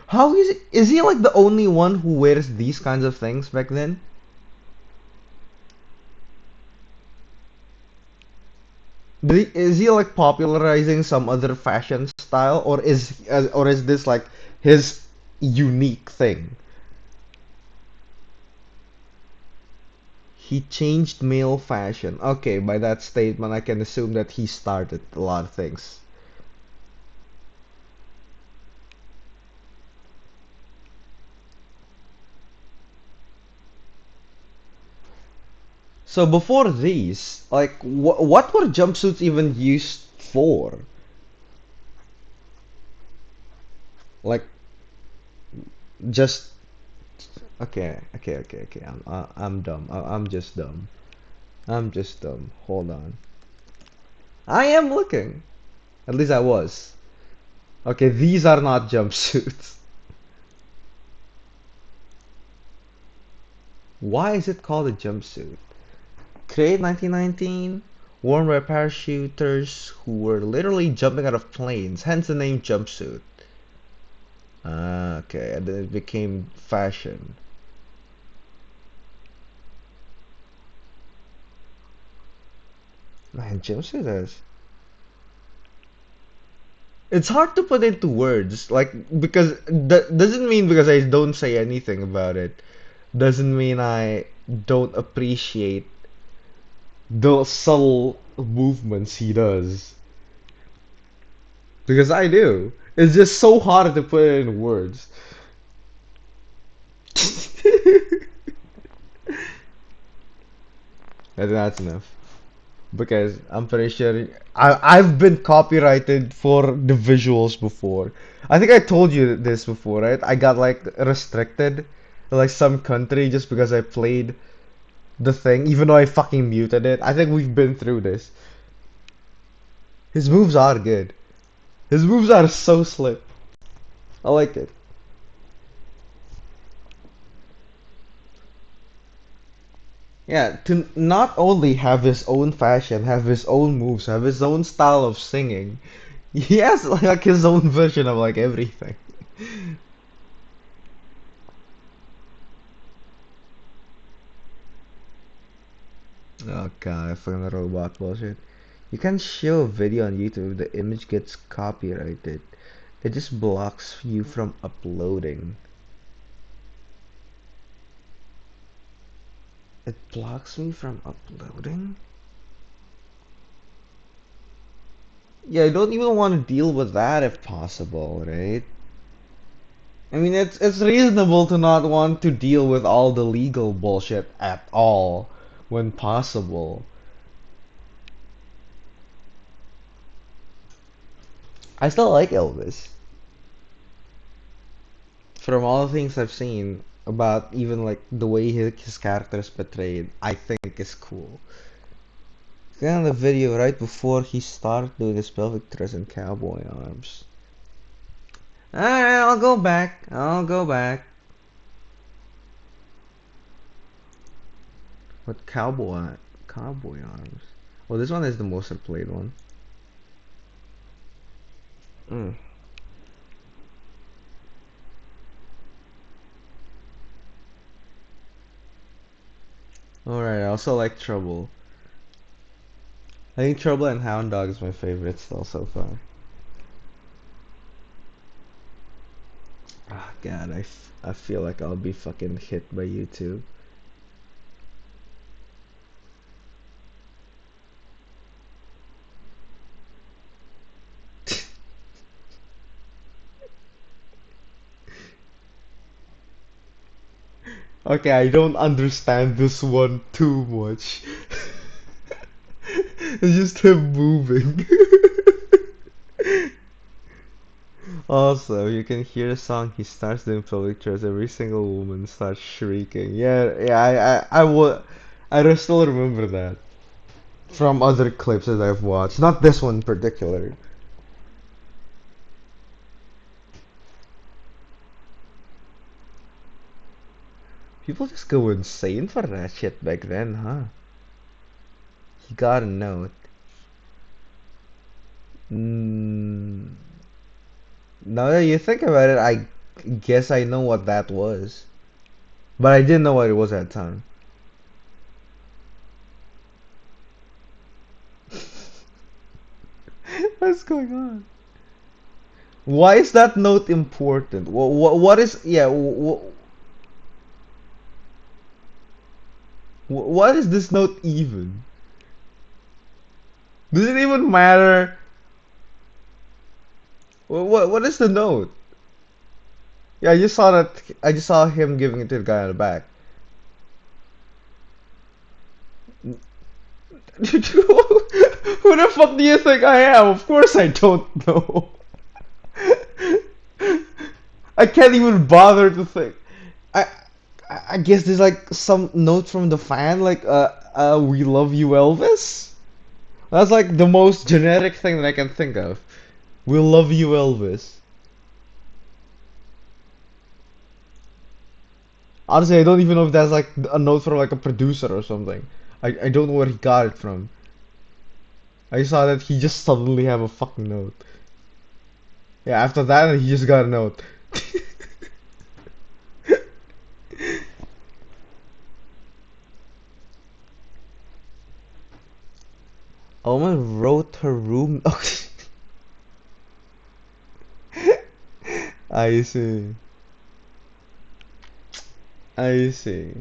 How is he like the only one who wears these kinds of things back then? Is he like popularizing some other fashion style, or is this like his unique thing? He changed male fashion. Okay, by that statement, I can assume that he started a lot of things. So before these, like, what were jumpsuits even used for? Like, just okay. I'm dumb. I'm just dumb. I'm just dumb. Hold on. I am looking. At least I was. Okay, these are not jumpsuits. Why is it called a jumpsuit? Created 1919, worn by parachuters who were literally jumping out of planes, hence the name jumpsuit. Ah, okay, and then it became fashion. Man, jumpsuit is. It's hard to put into words, like, because that doesn't mean because I don't say anything about it, doesn't mean I don't appreciate the subtle movements he does. Because I do. It's just so hard to put it in words. And that's enough. Because I'm pretty sure I've been copyrighted for the visuals before. I think I told you this before, right? I got like restricted in like some country just because I played the thing, even though I fucking muted it. I think we've been through this. His moves are good. His moves are so slick. I like it. Yeah, to not only have his own fashion, have his own moves, have his own style of singing, he has like his own version of like everything. Oh god, fucking robot bullshit. You can show a video on YouTube if the image gets copyrighted. It just blocks you from uploading. It blocks me from uploading? Yeah, I don't even want to deal with that if possible, right? I mean, it's reasonable to not want to deal with all the legal bullshit at all when possible. I still like Elvis. From all the things I've seen about even like the way his character is portrayed, I think is cool. Kind of the video right before he started doing his pelvic thrust and cowboy arms. Alright, I'll go back. I'll go back. What cowboy arms? Well, this one is the most played one. Mm. Alright, I also like Trouble. I think Trouble and Hound Dog is my favorite still so far. Ah, God, I feel like I'll be fucking hit by YouTube. Okay, I don't understand this one too much. It's just him moving. Also, you can hear the song he starts doing public church. Every single woman starts shrieking. Yeah. I still remember that from other clips that I've watched. Not this one in particular. People just go insane for that shit back then, huh? You got a note. Mm, now that you think about it, I guess I know what that was. But I didn't know what it was at the time. What's going on? Why is that note important? What is, yeah, what is this note even? Does it even matter? What is the note? Yeah, I just saw that. I just saw him giving it to the guy on the back. Who the fuck do you think I am? Of course I don't know. I can't even bother to think. I I guess there's like some note from the fan, like we love you, Elvis. That's like the most generic thing that I can think of. We love you, Elvis. Honestly, I don't even know if that's like a note from like a producer or something. I don't know where he got it from. I saw that he just suddenly have a fucking note. Yeah, after that he just got a note. Owen wrote her room. I see. I see.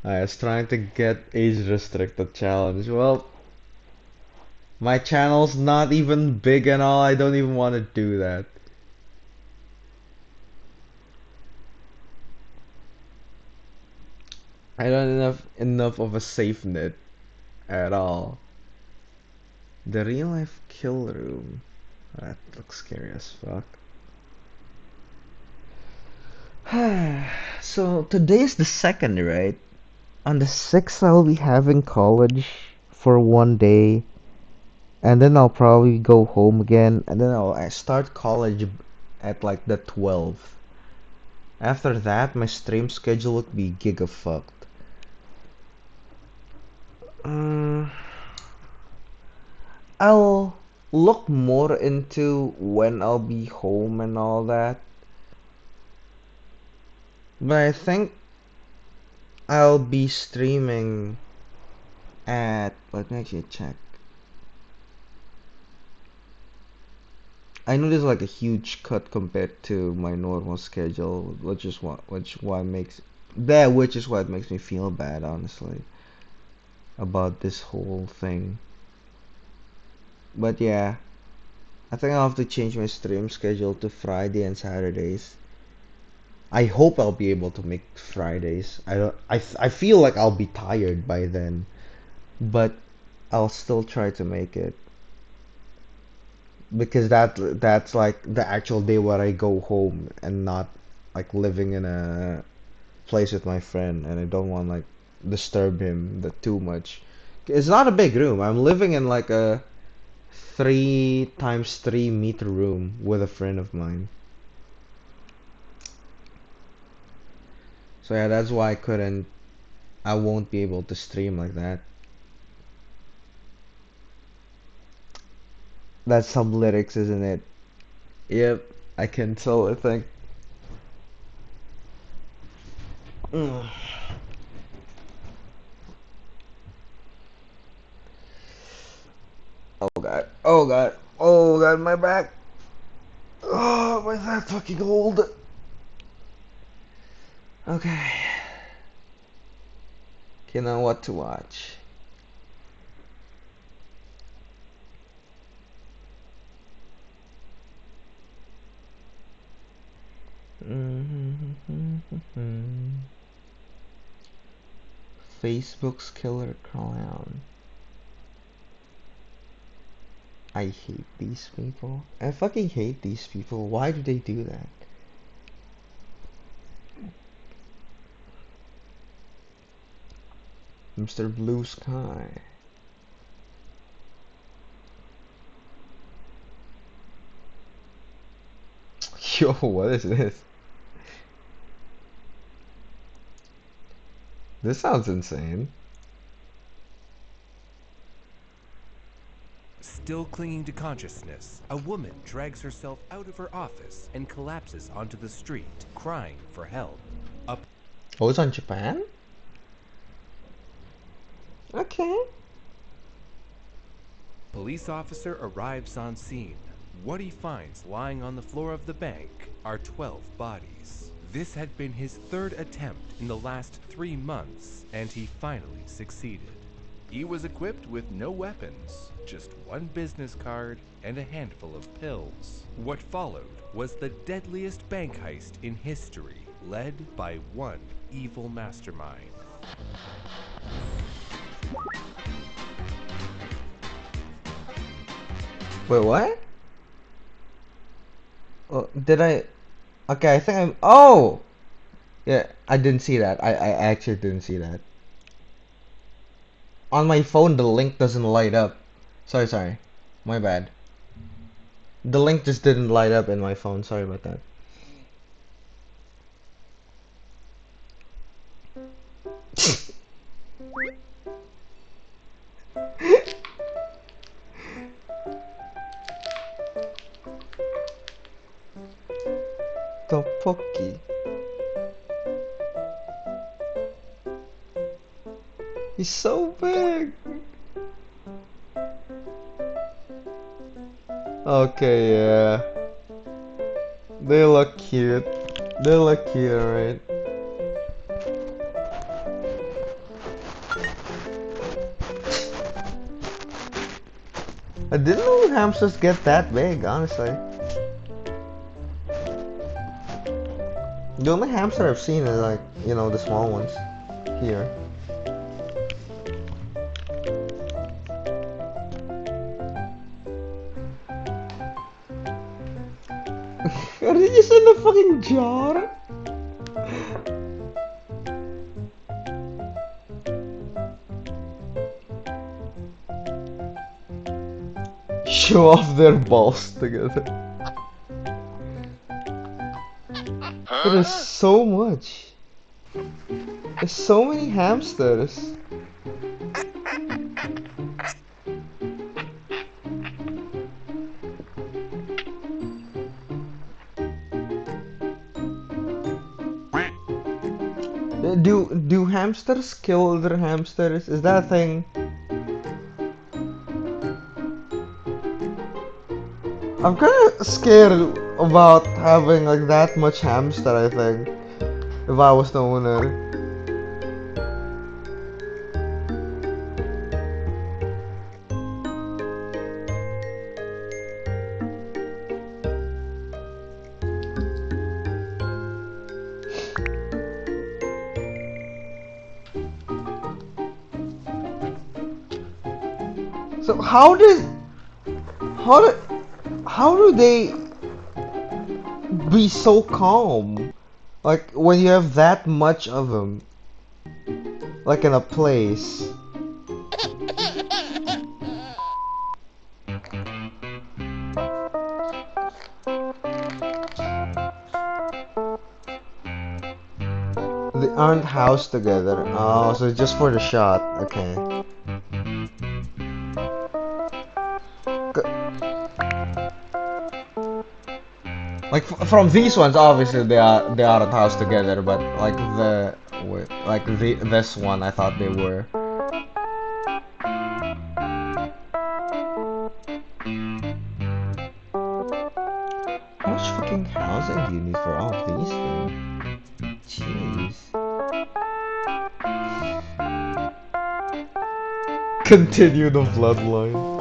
I was trying to get age restricted challenge. Well, my channel's not even big and all. I don't even want to do that. I don't have enough of a safe net at all. The real life kill room. That looks scary as fuck. So today's the second, right? On the 6th, I'll be having college for one day, and then I'll probably go home again, and then I start college at like the 12th. After that, my stream schedule would be giga fucked. Mm, I'll look more into when I'll be home and all that, but I think I'll be streaming at, let me actually check. I know there's like a huge cut compared to my normal schedule, which is what makes me feel bad, honestly, about this whole thing. But yeah, I think I'll have to change my stream schedule to Friday and Saturdays. I hope I'll be able to make Fridays. I feel like I'll be tired by then, but I'll still try to make it because that's like the actual day where I go home and not like living in a place with my friend, and I don't want like disturb him too much. It's not a big room. I'm living in like a 3 x 3 meter room with a friend of mine. So yeah, that's why I won't be able to stream like that. That's some lyrics, isn't it? Yep, I can tell, I think. Mm. Oh god, oh god, oh god, my back. Oh, my back fucking old. Okay. You know what to watch. Facebook's killer clown. I hate these people. I fucking hate these people. Why do they do that? Mr. Blue Sky. Yo, what is this? This sounds insane. Still clinging to consciousness, a woman drags herself out of her office and collapses onto the street, crying for help. A Oh, it's on Japan? Okay. police officer arrives on scene. What he finds lying on the floor of the bank are 12 bodies. This had been his third attempt in the last 3 months, and he finally succeeded. He was equipped with no weapons, just one business card and a handful of pills. What followed was the deadliest bank heist in history, led by one evil mastermind. Wait, what? Oh, did I? Okay, I think I'm. Oh! Yeah, I didn't see that. I actually didn't see that. On my phone, the link doesn't light up. Sorry. My bad. The link just didn't light up in my phone. Sorry about that. Tteokbokki. He's so big. Okay, yeah. They look cute. They look cute, right? I didn't know hamsters get that big, honestly. The only hamster I've seen is like, the small ones here. Are they just in the fucking jar? Show off their balls together. There is so much. There's so many hamsters. Do hamsters kill other hamsters? Is that a thing? I'm kind of scared about having like that much hamster, I think, if I was the owner. So how do how do they be so calm? Like when you have that much of them, like in a place. They aren't housed together. Oh, so just for the shot. Okay. Like from these ones, obviously they aren't housed together, but like this one, I thought they were. How much fucking housing do you need for all of these things? Jeez. Continue the bloodline.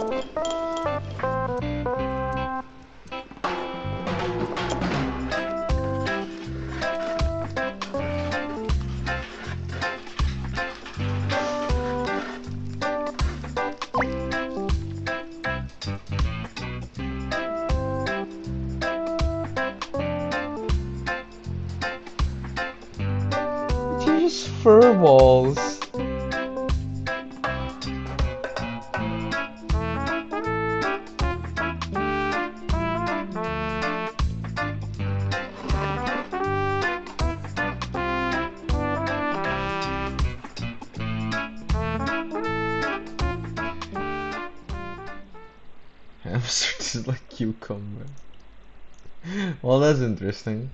They're just fur balls. Mustard is like cucumber. Well, that's interesting.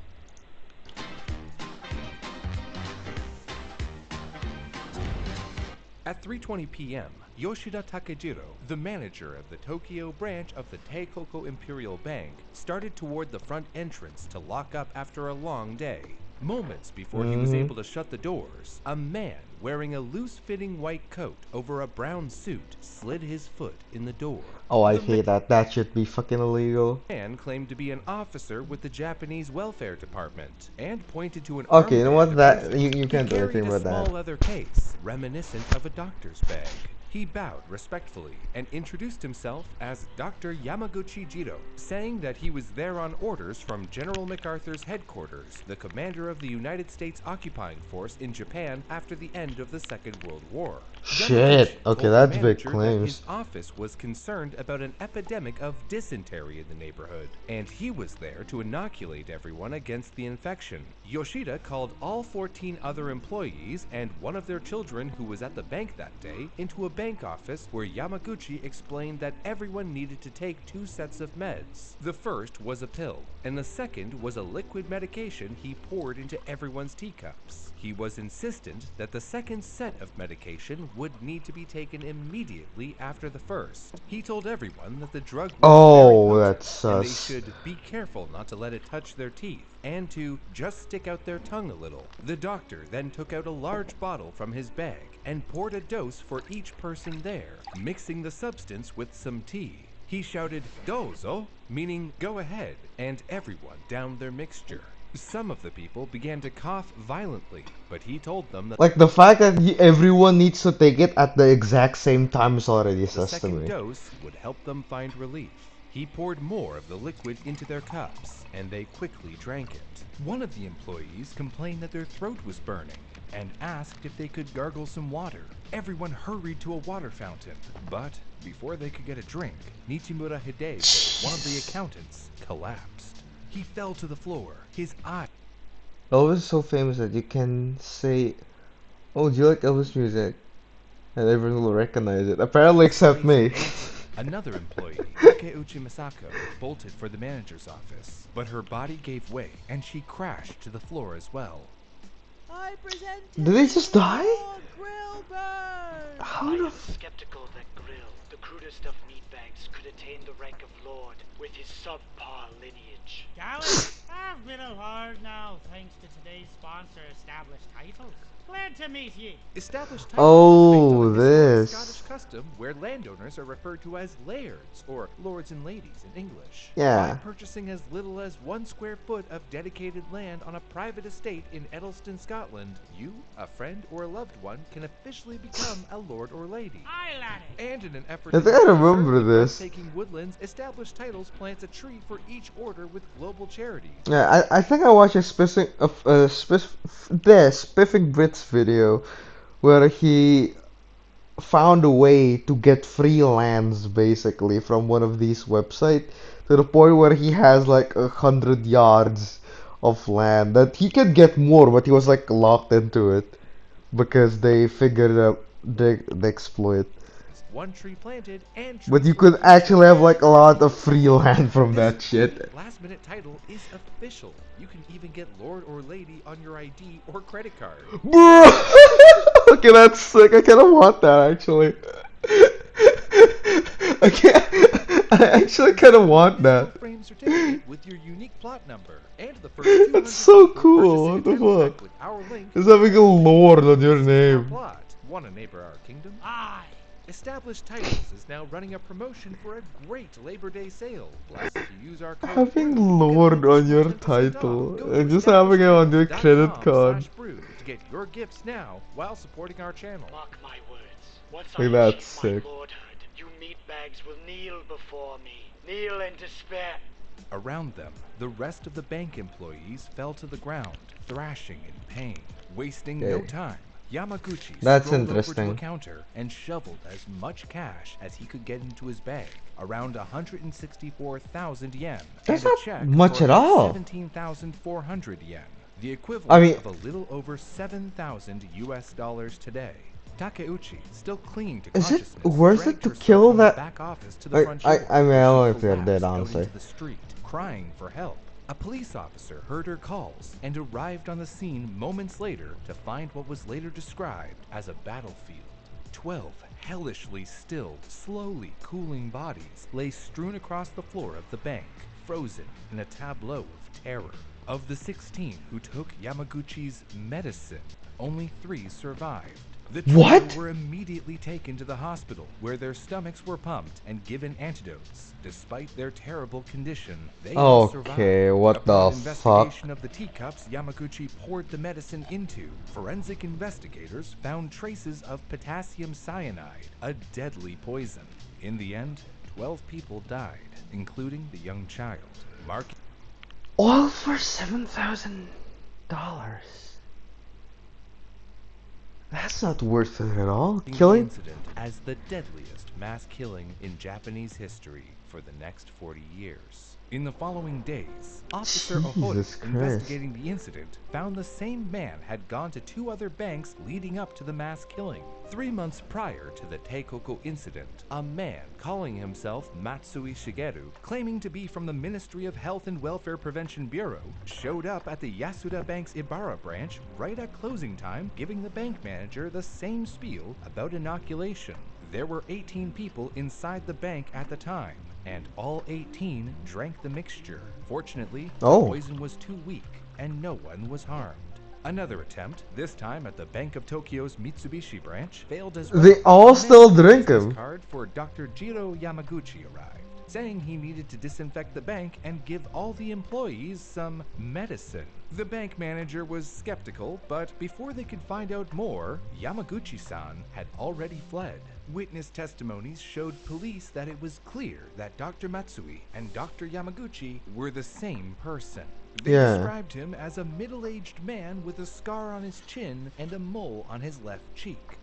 At 3:20 p.m., Yoshida Takejiro, the manager of the Tokyo branch of the Teikoko Imperial Bank, started toward the front entrance to lock up after a long day. Moments before he was able to shut the doors, a man wearing a loose-fitting white coat over a brown suit slid his foot in the door. Oh, I The hate that. That should be fucking illegal. man claimed to be an officer with the Japanese Welfare Department and pointed to an Okay, you know what? armband That opposite. you He can't do carried anything a about small that. leather case, reminiscent of a doctor's bag. He bowed respectfully and introduced himself as Dr. Yamaguchi Jiro, saying that he was there on orders from General MacArthur's headquarters, the commander of the United States occupying force in Japan after the end of the Second World War. Shit. Yamaguchi Okay, told the that's big manager that claims. his office was concerned about an epidemic of dysentery in the neighborhood, and he was there to inoculate everyone against the infection. Yoshida called all 14 other employees and one of their children who was at the bank that day into a bank office where Yamaguchi explained that everyone needed to take 2 sets of meds. The first was a pill, and the second was a liquid medication he poured into everyone's teacups. He was insistent that the second set of medication would need to be taken immediately after the first. He told everyone that the drug was Oh, very that's potent, and they sus. should be careful not to let it touch their teeth, and to just stick out their tongue a little. The doctor then took out a large bottle from his bag and poured a dose for each person there, mixing the substance with some tea. He shouted, "Dozo," meaning go ahead, and everyone downed their mixture. Some of the people began to cough violently, but he told them that Like the fact that everyone needs to take it at the exact same time is already the sus to second me. dose would help them find relief. He poured more of the liquid into their cups, and they quickly drank it. One of the employees complained that their throat was burning and asked if they could gargle some water. Everyone hurried to a water fountain, but before they could get a drink, Nichimura Hideko, one of the accountants, collapsed. He fell to the floor, his eyes Elvis is so famous that you can say, "Oh, do you like Elvis music?" and everyone will recognize it. Apparently, except me. Another employee, Takeuchi Misako, bolted for the manager's office, but her body gave way and she crashed to the floor as well. I present Did they just die? Lord Grillburn! How I the am skeptical that Grill, the crudest of meatbags, could attain the rank of Lord with his subpar lineage. Golly, I've been hard now thanks to today's sponsor, Established Titles. Glad to meet ye. Established titles Oh, is based on a historic this. Scottish custom where landowners are referred to as lairds, or lords and ladies in English. Yeah. By purchasing as little as 1 square foot of dedicated land on a private estate in Edelston, Scotland, you, a friend, or a loved one can officially become a lord or lady. Aye, laddie. And in an effort I to think I preserve remember the this. breathtaking woodlands, Established Titles plants a tree for each order with global charities. Yeah, I think I watched a Spiffing Brits video where he found a way to get free lands basically from one of these websites to the point where he has like 100 yards of land that he could get more, but he was like locked into it because they figured out the exploit. 1 tree planted and But trees you for could the actually have like a future. lot of free land from that shit. Last minute title is official. You can even get Lord or Lady on your ID or credit card. Bro! Okay, that's sick. I kind of want that actually. I actually kind of want Physical that. frame certificate with your unique plot number and the first 200 That's so people cool. purchasing What the a title fuck? pack with our link Is having a lord on your our name. plot. Want to neighbor our kingdom? Aye. Established Titles is now running a promotion for a great Labor Day sale. Plus, if you use our code Having BREW, lord get an on your additional 10% off. title Go to and just having it on your credit card. establishedtitles.com/brew to get your gifts now while supporting our channel. Mark my words. Once Hey, I that's achieve sick. my lordhood, you meatbags will kneel before me. Kneel in despair. Around them, the rest of the bank employees fell to the ground, thrashing in pain. Wasting no Okay. time, Yamaguchi That's strolled over to interesting. a counter and shoveled as much cash as he could get into his bag, around 164,000 yen. That's and a not check much for at about all. 17,400 yen, the equivalent I mean- of a little over 7,000 US dollars today. Takeuchi, still clinging to Is it consciousness, worth dragged it to herself kill from the that? back office to the front door, I mean, I where don't know she if you're dead, collapsed out honestly. into the street, crying for help. A police officer heard her calls and arrived on the scene moments later to find what was later described as a battlefield. 12 hellishly still, slowly cooling bodies lay strewn across the floor of the bank, frozen in a tableau of terror. Of the 16 who took Yamaguchi's medicine, only 3 survived. The trio What? were immediately taken to the hospital, where their stomachs were pumped and given antidotes. Despite their terrible condition, they all survived. Okay, what Upon the investigation fuck? of the teacups Yamaguchi poured the medicine into, forensic investigators found traces of potassium cyanide, a deadly poison. In the end, 12 people died, including the young child. Mark All for $7,000. That's not worth it at all. the Killing? incident as the deadliest mass killing in Japanese history for the next 40 years. In the following days, Officer Ohori, Jesus Christ. investigating the incident, found the same man had gone to 2 other banks leading up to the mass killing. 3 months prior to the Teikoko incident, a man calling himself Matsui Shigeru, claiming to be from the Ministry of Health and Welfare Prevention Bureau, showed up at the Yasuda Bank's Ibara branch right at closing time, giving the bank manager the same spiel about inoculation. There were 18 people inside the bank at the time, and all 18 drank the mixture. Fortunately, the Oh. poison was too weak, and no one was harmed. Another attempt, this time at the Bank of Tokyo's Mitsubishi branch, failed as well. They all A man still with a drink business him. card for Dr. Jiro Yamaguchi arrived, saying he needed to disinfect the bank and give all the employees some medicine. The bank manager was skeptical, but before they could find out more, Yamaguchi-san had already fled. Witness testimonies showed police that it was clear that Dr. Matsui and Dr. Yamaguchi were the same person. They Yeah. described him as a middle-aged man with a scar on his chin and a mole on his left cheek.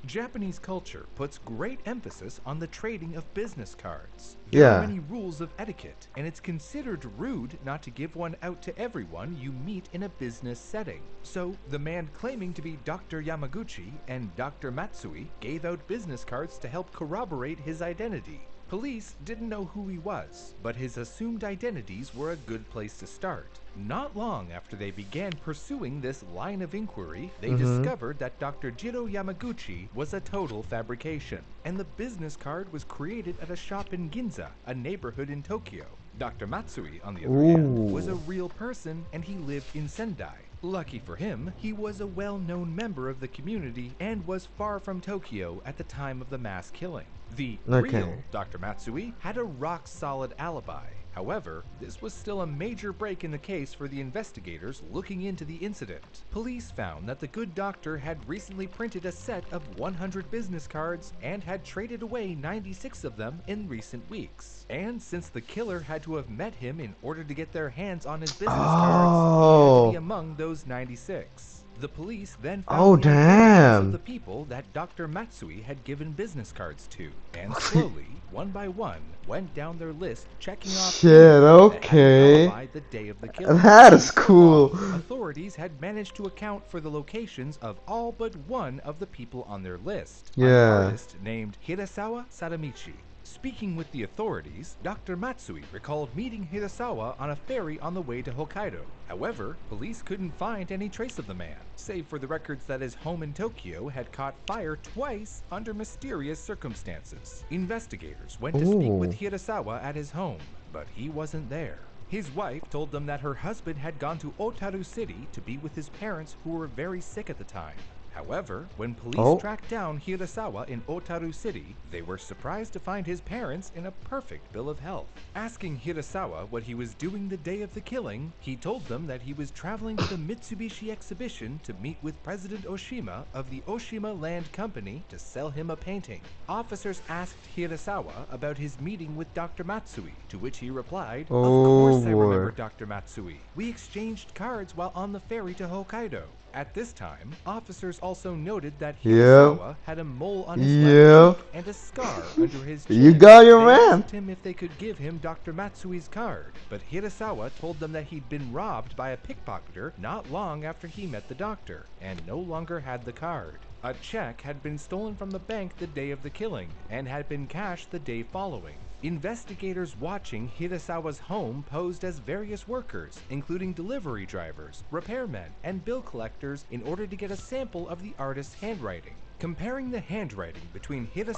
Japanese culture puts great emphasis on the trading of business cards. There are Yeah. many rules of etiquette, and it's considered rude not to give one out to everyone you meet in a business setting. So, the man claiming to be Dr. Yamaguchi and Dr. Matsui gave out business cards to help corroborate his identity. Police didn't know who he was, but his assumed identities were a good place to start. Not long after they began pursuing this line of inquiry, they discovered that Dr. Jiro Yamaguchi was a total fabrication, and the business card was created at a shop in Ginza, a neighborhood in Tokyo. Dr. Matsui, on the other hand, was a real person, and he lived in Sendai. Lucky for him, he was a well-known member of the community and was far from Tokyo at the time of the mass killing. The Okay. real Dr. Matsui had a rock-solid alibi. However, this was still a major break in the case for the investigators looking into the incident. Police found that the good doctor had recently printed a set of 100 business cards and had traded away 96 of them in recent weeks. And since the killer had to have met him in order to get their hands on his business cards, he had to be among those 96. The police then found Oh, the identities damn. of the people that Dr. Matsui had given business cards to, and slowly, one by one, went down their list, checking off Shit, anyone that had an okay. alibi the day of the killing. That is Before cool. long, authorities had managed to account for the locations of all but one of the people on their list, an Yeah. artist named Hirasawa Sadamichi. Speaking with the authorities, Dr. Matsui recalled meeting Hirasawa on a ferry on the way to Hokkaido. However, police couldn't find any trace of the man, save for the records that his home in Tokyo had caught fire twice under mysterious circumstances. Investigators went to speak with Hirasawa at his home, but he wasn't there. His wife told them that her husband had gone to Otaru City to be with his parents who were very sick at the time. However, when police tracked down Hirasawa in Otaru City, they were surprised to find his parents in a perfect bill of health. Asking Hirasawa what he was doing the day of the killing, he told them that he was traveling to the Mitsubishi exhibition to meet with President Oshima of the Oshima Land Company to sell him a painting. Officers asked Hirasawa about his meeting with Dr. Matsui, to which he replied, "Of course I remember Dr. Matsui. We exchanged cards while on the ferry to Hokkaido." At this time, officers also noted that Yep. Hirasawa had a mole on his left Yep. cheek and a scar under his chin. You got your They man. asked him if they could give him Dr. Matsui's card, but Hirasawa told them that he'd been robbed by a pickpocketer not long after he met the doctor, and no longer had the card. A check had been stolen from the bank the day of the killing, and had been cashed the day following. Investigators watching Hirasawa's home posed as various workers, including delivery drivers, repairmen, and bill collectors, in order to get a sample of the artist's handwriting. Comparing the handwriting between Hirasawa's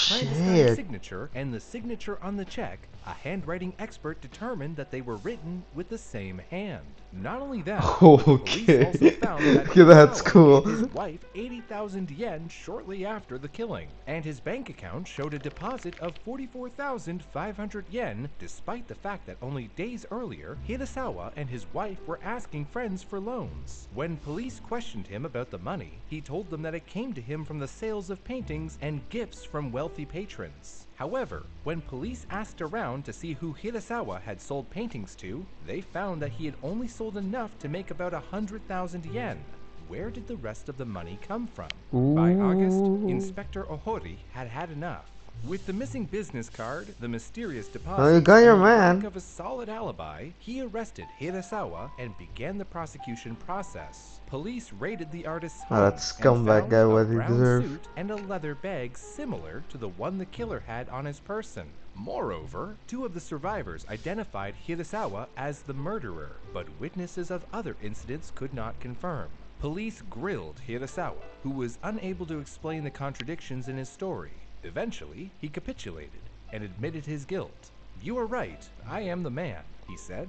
clandestine shit. signature and the signature on the check, a handwriting expert determined that they were written with the same hand. Not only that, but the police Okay. also found that Okay, that's Hirasawa cool. gave his wife 80,000 yen shortly after the killing, and his bank account showed a deposit of 44,500 yen, despite the fact that only days earlier, Hirasawa and his wife were asking friends for loans. When police questioned him about the money, he told them that it came to him from the sales of paintings and gifts from wealthy patrons. However, when police asked around to see who Hirasawa had sold paintings to, they found that he had only sold enough to make about 100,000 yen. Where did the rest of the money come from? By August, Inspector Ohori had had enough. With the missing business card, the mysterious deposit, you got your and the lack man. of a solid alibi, he arrested Hirasawa and began the prosecution process. Police raided the artist's home that and scumbag found got a what he brown deserved. suit and a leather bag similar to the one the killer had on his person. Moreover, two of the survivors identified Hirasawa as the murderer, but witnesses of other incidents could not confirm. Police grilled Hirasawa, who was unable to explain the contradictions in his story. Eventually, he capitulated and admitted his guilt. "You are right, I am the man," he said.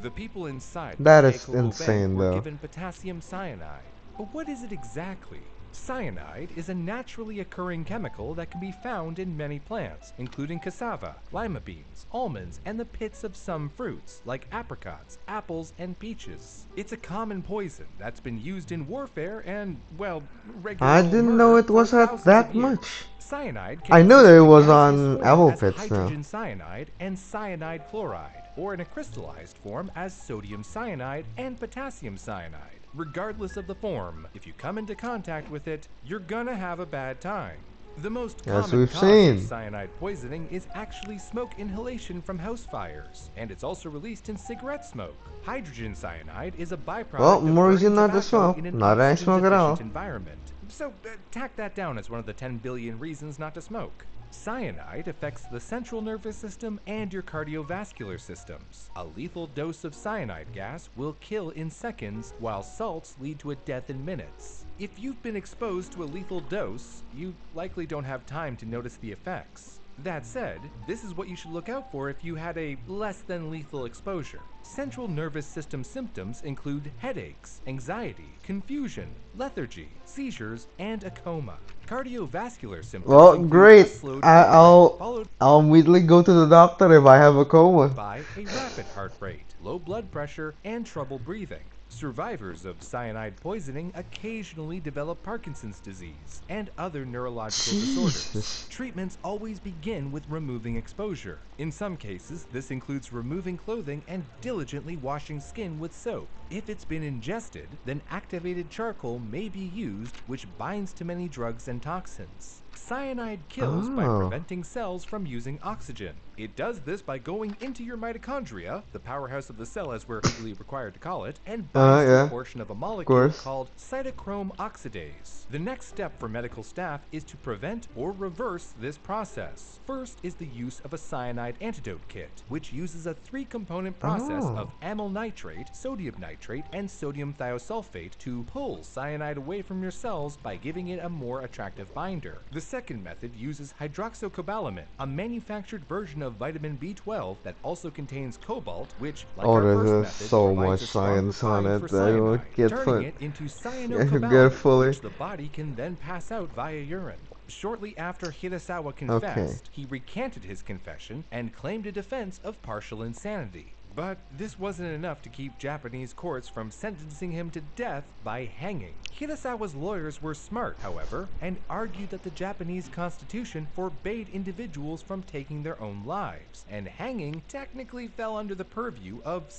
The people inside That the is Keikoku bank insane, were though. given potassium cyanide. But what is it exactly? Cyanide is a naturally occurring chemical that can be found in many plants, including cassava, lima beans, almonds, and the pits of some fruits, like apricots, apples, and peaches. It's a common poison that's been used in warfare and, well, regular I old didn't know murder it was for at thousands that of years. much. Cyanide I can know exist that it in a was gaseous on form apple as pits, though. hydrogen cyanide and cyanide chloride, or in a crystallized form as sodium cyanide and potassium cyanide. Regardless of the form, if you come into contact with it, you're gonna have a bad time. The most As common we've cause seen. of cyanide poisoning is actually smoke inhalation from house fires, and it's also released in cigarette smoke. Hydrogen cyanide is a byproduct Well, of more reason burning not to tobacco smoke. in an Not I smoke at all. oxygen-deficient environment. So, tack that down as one of the 10 billion reasons not to smoke. Cyanide affects the central nervous system and your cardiovascular systems. A lethal dose of cyanide gas will kill in seconds, while salts lead to a death in minutes. If you've been exposed to a lethal dose, you likely don't have time to notice the effects. That said, this is what you should look out for if you had a less than lethal exposure. Central nervous system symptoms include headaches, anxiety, confusion, lethargy, seizures, and a coma. Cardiovascular symptoms Well, include great. a slowed I- heart rate, I'll followed I'll immediately go to the doctor if I have a coma. by a rapid heart rate, low blood pressure, and trouble breathing. Survivors of cyanide poisoning occasionally develop Parkinson's disease and other neurological disorders. Jesus. Treatments always begin with removing exposure. In some cases, this includes removing clothing and diligently washing skin with soap. If it's been ingested, then activated charcoal may be used, which binds to many drugs and toxins. Cyanide kills by Oh. preventing cells from using oxygen. It does this by going into your mitochondria, the powerhouse of the cell as we're legally required to call it, and binds to yeah. a portion of a molecule course. called cytochrome oxidase. The next step for medical staff is to prevent or reverse this process. First is the use of a cyanide antidote kit, which uses a 3-component process Oh. of amyl nitrate, sodium nitrate, and sodium thiosulfate to pull cyanide away from your cells by giving it a more attractive binder. The second method uses hydroxycobalamin, a manufactured version of vitamin B12 that also contains cobalt, which, like Oh, our there's first a- method, so provides much a stronger science on bind it for that I will cyanide, get turning fun- it into get cyanocobalamin, fully. which the body can then pass out via urine. Shortly after Hirasawa confessed, he recanted his confession and claimed a defense of partial insanity. But this wasn't enough to keep Japanese courts from sentencing him to death by hanging. Hirasawa's lawyers were smart, however, and argued that the Japanese constitution forbade individuals from taking their own lives, and hanging technically fell under the purview of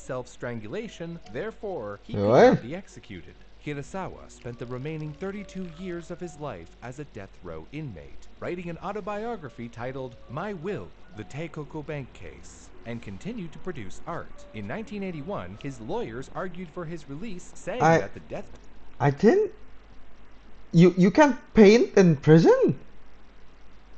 self-strangulation, therefore he could What? not be executed. Hirasawa spent the remaining 32 years of his life as a death row inmate, writing an autobiography titled My Will, The Teikoko Bank Case, and continued to produce art. In 1981, his lawyers argued for his release, saying I that the death I didn't. You can't paint in prison?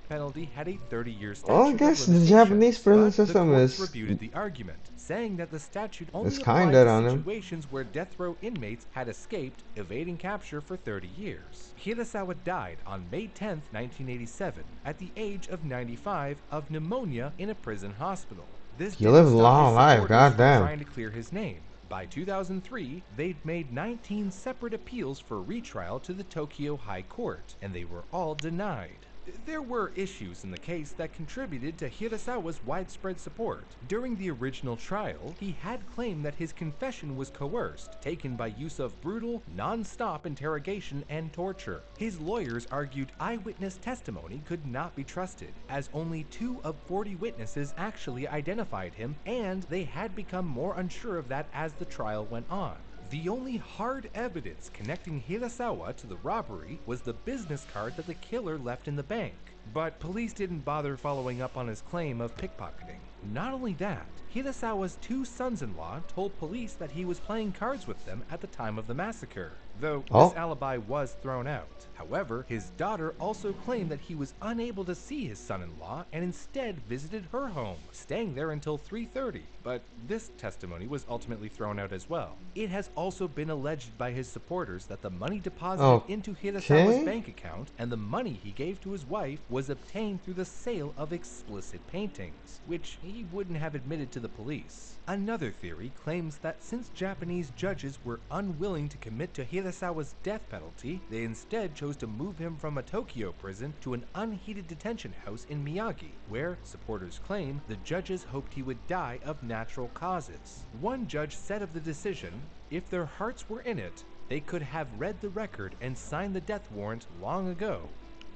penalty had a 30-year Well, I statute guess of the Japanese limitations, prison but the system courts is refuted the argument, saying that the statute it's only kinda applied to on him. situations where death row inmates had escaped, evading capture for 30 years. Hirasawa died on May 10, 1987, at the age of 95 of pneumonia in a prison hospital. This He didn't lived a stop long his life, supporters from goddamn. trying to clear his name. By 2003, they'd made 19 separate appeals for retrial to the Tokyo High Court, and they were all denied. There were issues in the case that contributed to Hirasawa's widespread support. During the original trial, he had claimed that his confession was coerced, taken by use of brutal, non-stop interrogation and torture. His lawyers argued eyewitness testimony could not be trusted, as only 2 of 40 witnesses actually identified him, and they had become more unsure of that as the trial went on. The only hard evidence connecting Hirasawa to the robbery was the business card that the killer left in the bank. But police didn't bother following up on his claim of pickpocketing. Not only that, Hirasawa's 2 sons-in-law told police that he was playing cards with them at the time of the massacre, though Oh. this alibi was thrown out. However, his daughter also claimed that he was unable to see his son-in-law and instead visited her home, staying there until 3:30. But this testimony was ultimately thrown out as well. It has also been alleged by his supporters that the money deposited into Hirasawa's Okay. bank account and the money he gave to his wife was obtained through the sale of explicit paintings, which he wouldn't have admitted to the police. Another theory claims that since Japanese judges were unwilling to commit to Hirasawa's death penalty, they instead chose to move him from a Tokyo prison to an unheated detention house in Miyagi, where, supporters claim, the judges hoped he would die of natural causes. One judge said of the decision, if their hearts were in it, they could have read the record and signed the death warrant long ago.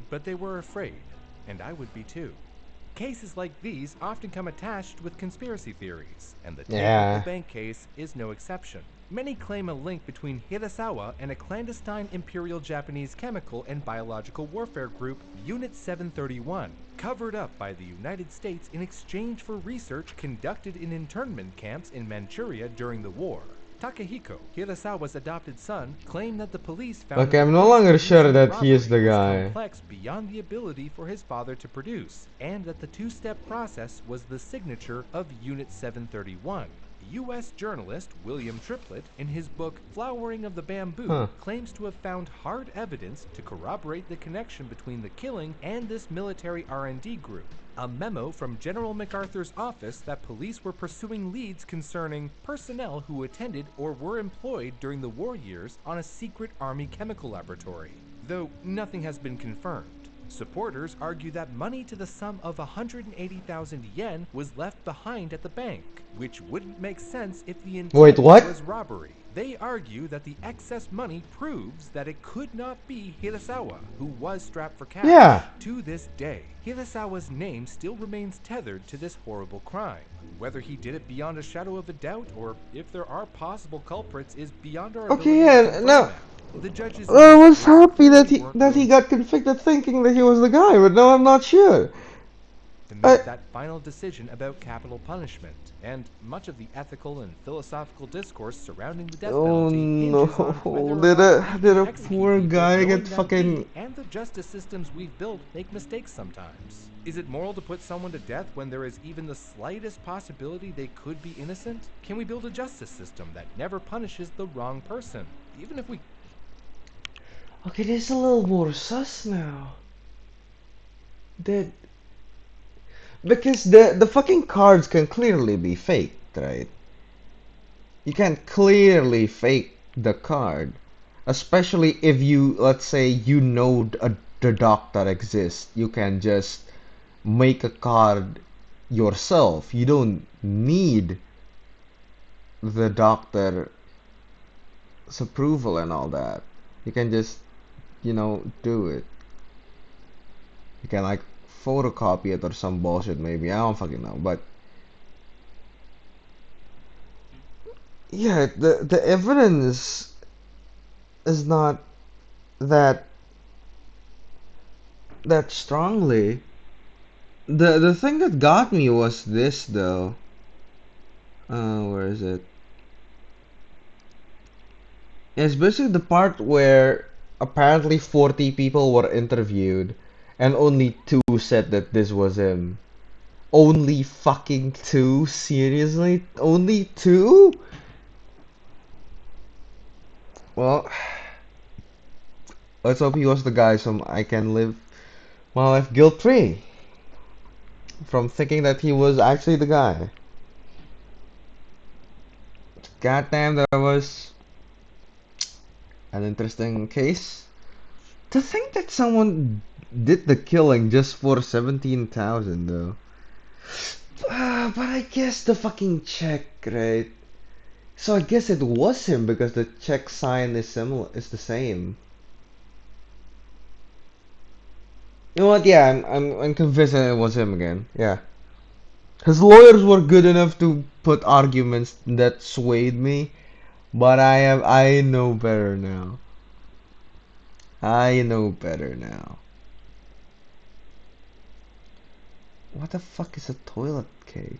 But they were afraid, and I would be too. Cases like these often come attached with conspiracy theories, and the Yeah. Teikoko Bank case is no exception. Many claim a link between Hirasawa and a clandestine Imperial Japanese chemical and biological warfare group, Unit 731, covered up by the United States in exchange for research conducted in internment camps in Manchuria during the war. Takehiko, Hirasawa's adopted son, claimed that the police found Okay, that I'm the no case longer used sure in the that he is the robbery was guy. complex beyond the ability for his father to produce, and that the 2-step process was the signature of Unit 731. U.S. journalist William Triplett, in his book Flowering of the Bamboo, claims to have found hard evidence to corroborate the connection between the killing and this military R&D group. A memo from General MacArthur's office that police were pursuing leads concerning personnel who attended or were employed during the war years on a secret Army chemical laboratory, though nothing has been confirmed. Supporters argue that money to the sum of 180,000 yen was left behind at the bank, which wouldn't make sense if the Wait, intent what? was robbery. They argue that the excess money proves that it could not be Hirasawa, who was strapped for cash. Yeah. To this day, Hirasawa's name still remains tethered to this horrible crime. Whether he did it beyond a shadow of a doubt, or if there are possible culprits, is beyond our ability Okay, to yeah, confirm no. now. The judges I was clearly happy that he weren't that he willing got convicted thinking that he was the guy, but now I'm not sure. to I- make that final decision about capital punishment, and much of the ethical and philosophical discourse surrounding the death Oh penalty hinges on no, whether or did not a we did can a execute poor people guy knowing get that fucking we and the justice systems we've built make mistakes sometimes. Is it moral to put someone to death when there is even the slightest possibility they could be innocent? Can we build a justice system that never punishes the wrong person, even if we Okay, this is a little more sus now. That because the fucking cards can clearly be faked, right? You can clearly fake the card, especially if you, let's say, you know the doctor exists. You can just make a card yourself. You don't need the doctor's approval and all that. You can just, do it. You can like photocopy it or some bullshit maybe. I don't fucking know, but yeah, the evidence is not that that strongly. The thing that got me was this though. Where is it? It's basically the part where apparently 40 people were interviewed and only 2 said that this was him. Only fucking 2? Seriously? Only 2? Well, let's hope he was the guy so I can live my life guilt-free from thinking that he was actually the guy. Goddamn, that was an interesting case. To think that someone did the killing just for 17,000 though. But I guess the fucking check, right? So I guess it was him because the check sign is similar, is the same. You know what? Yeah, I'm convinced that it was him again. Yeah. His lawyers were good enough to put arguments that swayed me, but I know better now. I know better now. What the fuck is a toilet cake?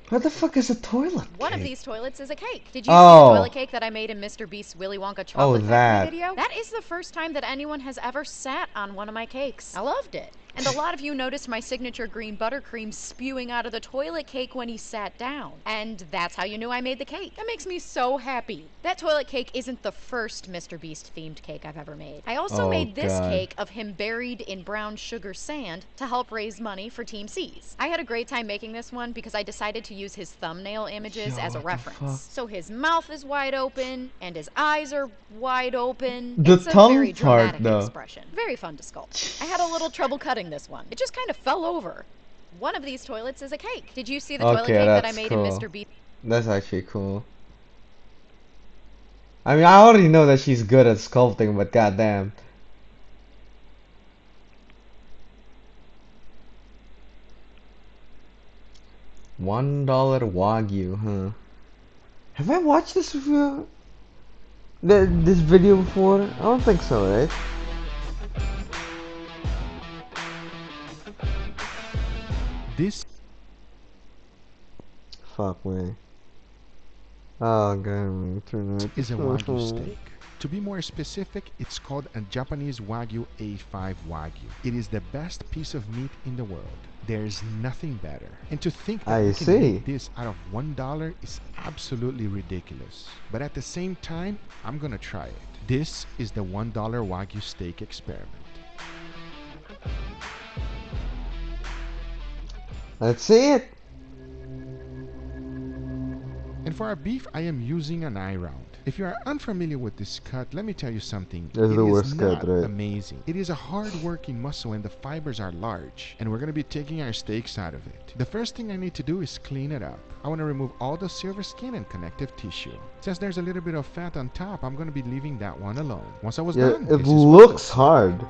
What the fuck is a toilet cake? One of these toilets is a cake. Did you see Oh. the toilet cake that I made in Mr. Beast's Willy Wonka Chocolate that. Factory video? That is the first time that anyone has ever sat on one of my cakes. I loved it. And a lot of you noticed my signature green buttercream spewing out of the toilet cake when he sat down. And that's how you knew I made the cake. That makes me so happy. That toilet cake isn't the first Mr. Beast themed cake I've ever made. I also Oh, made this God. cake of him buried in brown sugar sand to help raise money for Team C's. I had a great time making this one because I decided to use his thumbnail images Yo, as a what the reference. fuck? So his mouth is wide open and his eyes are wide open. The It's a tongue very part, dramatic though. expression. Very fun to sculpt. I had a little trouble cutting this one. It just kind of fell over. One of these toilets is a cake. Did you see the toilet Okay, cake that I that's made cool. in Mr. Beast? That's actually cool. I mean, I already know that she's good at sculpting, but goddamn. $1 Wagyu, huh? Have I watched this video before? I don't think so, right? This Fuck me. Oh god, turn it. is a Wagyu steak. To be more specific, it's called a Japanese Wagyu A5 Wagyu. It is the best piece of meat in the world. There's nothing better. And to think that I we can see. make this out of $1 is absolutely ridiculous. But at the same time, I'm gonna try it. This is the $1 Wagyu steak experiment. Let's see it. And for our beef, I am using an eye round. If you are unfamiliar with this cut, let me tell you something. That's It the is worst cut, not right? amazing. It is a hard-working muscle and the fibers are large. And we're going to be taking our steaks out of it. The first thing I need to do is clean it up. I want to remove all the silver skin and connective tissue. Since there's a little bit of fat on top, I'm going to be leaving that one alone. Once I was Yeah, done, it this is what looks like. hard.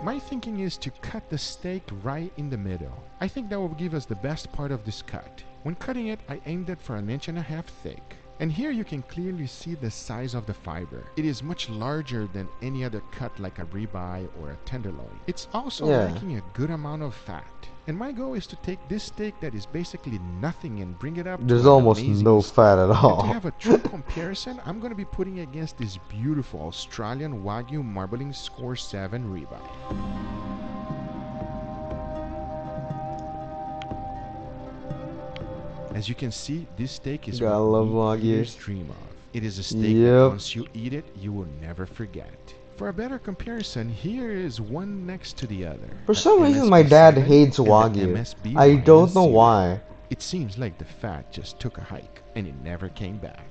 My thinking is to cut the steak right in the middle. I think that will give us the best part of this cut. When cutting it, I aimed it for 1.5 inches thick. And here you can clearly see the size of the fiber. It is much larger than any other cut like a ribeye or a tenderloin. It's also Yeah. lacking a good amount of fat. And my goal is to take this steak that is basically nothing and bring it up to There's an almost amazing no steak. fat at And to all. have a true comparison, I'm going to be putting it against this beautiful Australian Wagyu Marbling Score 7 ribeye. As you can see, this steak is Gotta what love meat Wagyu. eaters dream of. It is a steak that Yep. once you eat it, you will never forget. For a better comparison, here is one next to the other. For An some reason, my dad MSB7 hates and the Wagyu. MSB I don't know -0. why. It seems like the fat just took a hike and it never came back.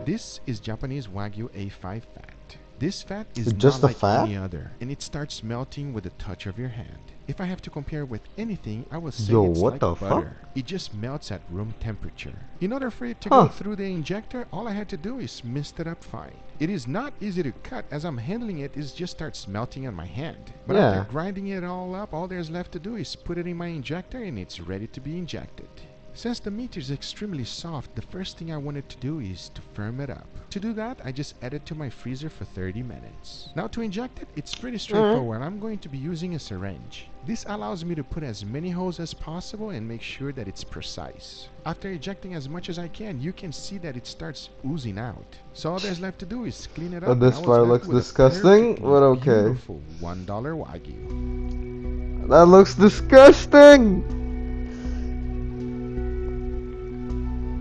This is Japanese Wagyu A5 fat. This fat is Just not the like fat? any other, and it starts melting with the touch of your hand. If I have to compare with anything, I would say Yo, it's what like the fuck? butter. It just melts at room temperature. In order for it to Huh. go through the injector, all I had to do is mist it up fine. It is not easy to cut. As I'm handling it, it just starts melting on my hand. But Yeah. after grinding it all up, all there's left to do is put it in my injector and it's ready to be injected. Since the meat is extremely soft, the first thing I wanted to do is to firm it up. To do that, I just add it to my freezer for 30 minutes. Now to inject it, it's pretty straightforward. I'm going to be using a syringe. This allows me to put as many holes as possible and make sure that it's precise. After ejecting as much as I can, you can see that it starts oozing out. So all there's left to do is clean it up. and This I was part left looks with a disgusting, perfectly but okay. Beautiful $1 Wagyu. That looks disgusting!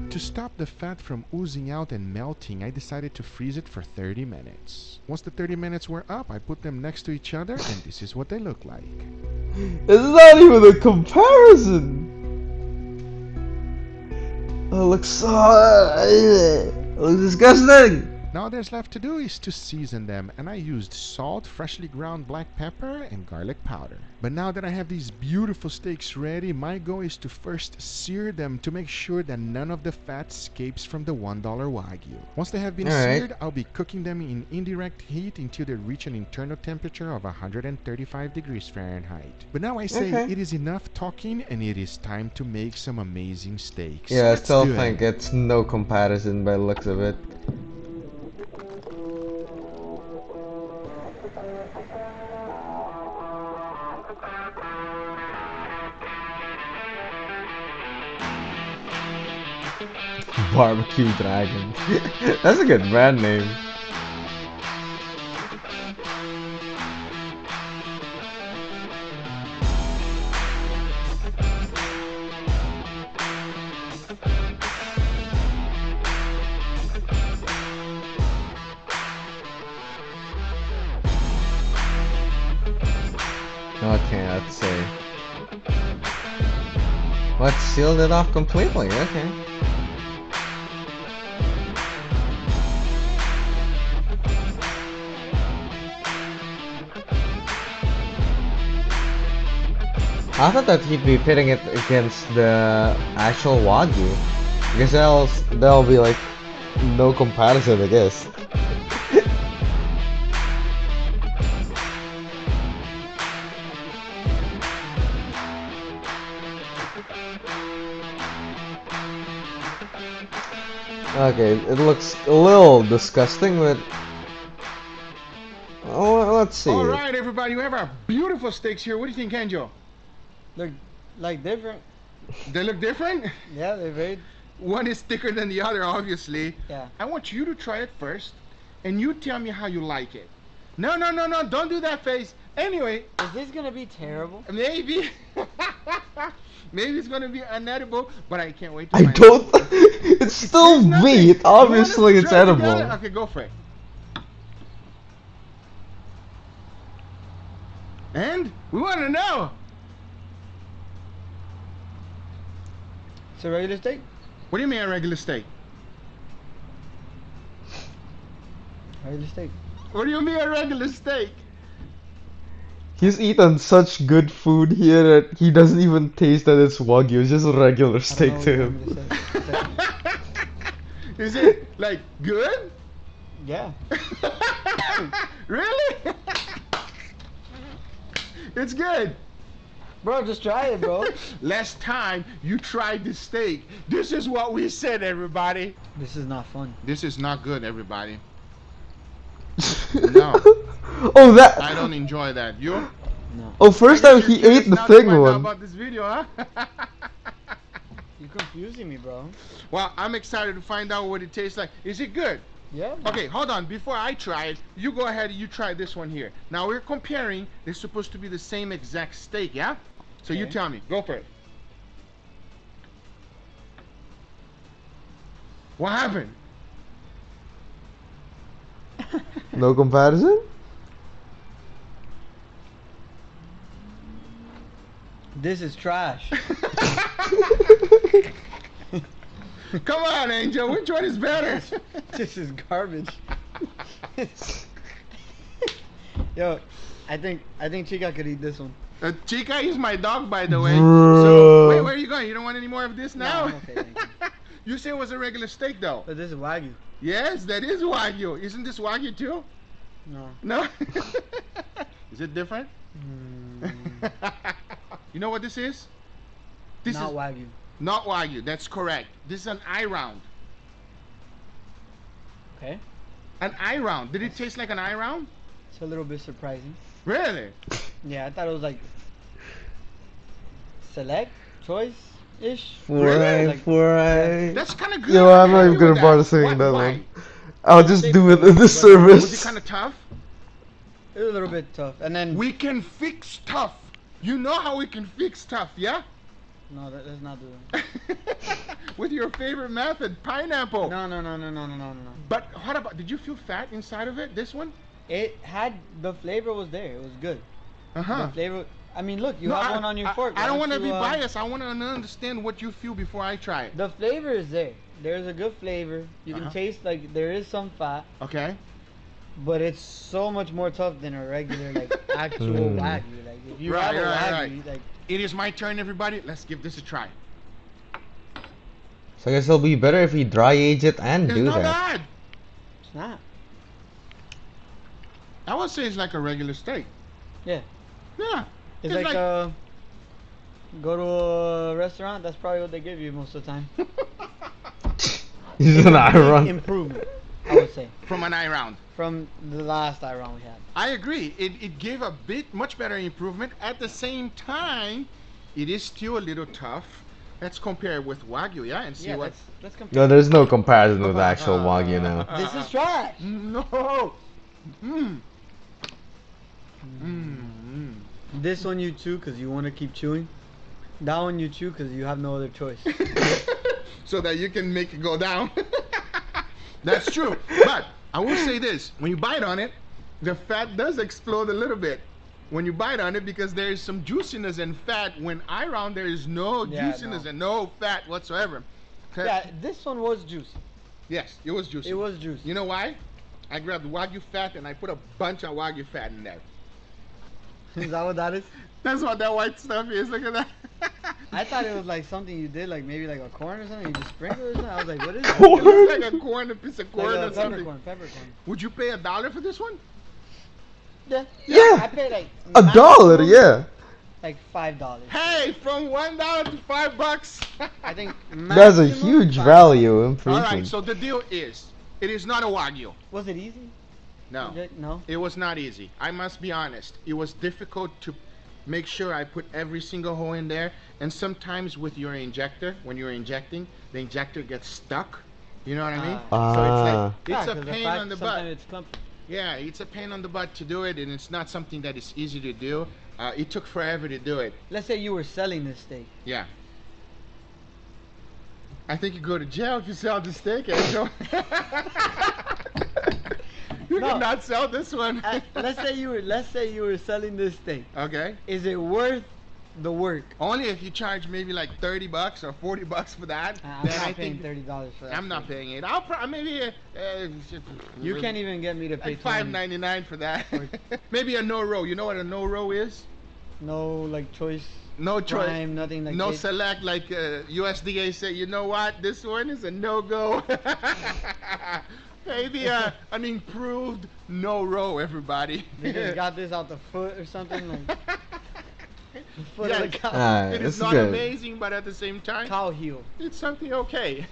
To stop the fat from oozing out and melting, I decided to freeze it for 30 minutes. Once the 30 minutes were up, I put them next to each other, and this is what they look like. It's not even a comparison! It looks so... it looks disgusting! Now there's left to do is to season them, and I used salt, freshly ground black pepper, and garlic powder. But now that I have these beautiful steaks ready, my goal is to first sear them to make sure that none of the fat escapes from the $1 Wagyu. Once they have been Alright. seared, I'll be cooking them in indirect heat until they reach an internal temperature of 135 degrees Fahrenheit. But now I say Okay. it is enough talking, and it is time to make some amazing steaks. Yeah, I Let's still do it. think it's no comparison by the looks of it. Barbecue Dragon. That's a good brand name. Okay, let's see. What, sealed it off completely? Okay. I thought that he'd be pitting it against the actual Wagyu. Because that'll be like no comparison, I guess. Okay, it looks a little disgusting, but oh, let's see. All right, everybody, we have our beautiful steaks here. What do you think, Angel? Look like different. They look different? Yeah, they're very. One is thicker than the other, obviously. Yeah. I want you to try it first, and you tell me how you like it. No, don't do that face. Anyway, Is this gonna be terrible? maybe, maybe it's gonna be unedible, but I can't wait to I find don't. out. It's still There's nothing. meat. You wanna Obviously, it's try it edible. together? Okay, go for it. And we want to know. It's a regular steak. What do you mean a regular steak? Regular steak. What do you mean a regular steak? He's eaten such good food here that he doesn't even taste that it's Wagyu. It's just a regular steak I to don't know him. what you want me to say. Is it like good? Yeah. Really? It's good. Bro, just try it, bro. Last time you tried the steak, this is what we said, everybody. This is not fun. This is not good, everybody. No, Oh, that. I don't enjoy that. You? No. Oh, first I time guess he you're curious ate the now to thing find out one. about this video, huh? You're confusing me, bro. Well, I'm excited to find out what it tastes like. Is it good? Yeah. Okay, hold on. Before I try it, you go ahead and you try this one here. Now we're comparing. They're supposed to be the same exact steak, yeah? So you Okay. tell me. Go for it. What happened? No comparison? This is trash. Come on, Angel. Which one is better? This is garbage. Yo, I think Chica could eat this one. Chica is my dog, by the way. Bruh. So, wait, where are you going? You don't want any more of this now? I'm okay, thank you. You said it was a regular steak, though. But this is Wagyu. Yes, that is Wagyu. Isn't this Wagyu, too? No. No? Is it different? Mm, You know what this is? This not is Wagyu. not Wagyu. That's correct. This is an eye round. Okay. An eye round. Did it taste like an eye round? It's a little bit surprising. Really? Yeah, I thought it was like select choice-ish. Four-eye, four-eye. That's kind of good. Yo, I'm not happy even gonna with bother that. saying that Why? one. I'll just They do it put- in the Was it service. kind of tough? It was a little bit tough. And then We can fix tough. You know how we can fix tough, yeah? no, let's not do that. With your favorite method, pineapple. No. But what about, did you feel fat inside of it, this one? It had the flavor was there. It was good. Uh-huh. The flavor. I mean, look, you No, have one on your fork. I Why don't don't want to you, be biased. I want to understand what you feel before I try it. The flavor is there. There's a good flavor. You Uh-huh. can taste like there is some fat, Okay? but it's so much more tough than a regular like actual Mm. Wagyu. Like if you Right, have a right, Wagyu, right. like It is my turn, everybody. Let's give this a try. So I guess it'll be better if we dry age it and It's do not that. bad. it's not. I would say it's like a regular steak. Yeah. Yeah. It's like go to a restaurant. That's probably what they give you most of the time. He's an eye Big round. improvement, I would say, From an eye round. from the last eye round we had. I agree. It gave a bit much better improvement. At the same time, it is still a little tough. Let's compare it with Wagyu, yeah, and see Yeah, what. let's compare. No, there's no comparison with actual Wagyu now. This is trash. No. Mm. Mm. This one you chew because you want to keep chewing. That one you chew because you have no other choice. So that you can make it go down. That's true. But I will say this: when you bite on it, the fat does explode a little bit. When you bite on it, because there is some juiciness and fat. When eye round, there is no Yeah, juiciness no. and no fat whatsoever. Yeah, this one was juicy. Yes, it was juicy. It was juicy. You know why? I grabbed Wagyu fat and I put a bunch of Wagyu fat in there. Is that what that is? That's what that white stuff is. Look at that. I thought it was like something you did, like maybe like a corn or something. You just sprinkle it or something. I was like, what is that? It looks like a corn, a piece of corn Like or a something. peppercorn. Would you pay $1 for this one? Yeah. Yeah. I paid like $1, yeah. like $5. Hey, from $1 to $5. I think That's a maximum huge $5. value All improvement. right, so the deal is, it is not a Wagyu. Was it easy? No, No. it was not easy. I must be honest. It was difficult to make sure I put every single hole in there. And sometimes with your injector, when you're injecting, the injector gets stuck. You know what I mean? Ah. So it's Yeah, like, it's 'cause a the pain fact on the sometimes butt. It's clumpy. Yeah, it's a pain on the butt to do it, and it's not something that is easy to do. It took forever to do it. Let's say you were selling this steak. Yeah. I think you go to jail if you sell the steak, Angel. You No. cannot sell this one. Let's say you were selling this steak. Okay. Is it worth the work? Only if you charge maybe like $30 or $40 for that. I'm then I not paying think $30 for that. I'm not steak. paying it. I'll maybe You can't even get me to pay like $20. $5.99 for that. Or- Maybe a no row. You know what a no row is? No like choice. No choice. Prime, nothing like No this. select, like USDA say, you know what, this one is a no-go. Maybe an improved no row, everybody. They just got this out the foot or something like the foot of the Yes. cow. Alright, It this is is not good. amazing, but at the same time, Cow heel. it's something okay.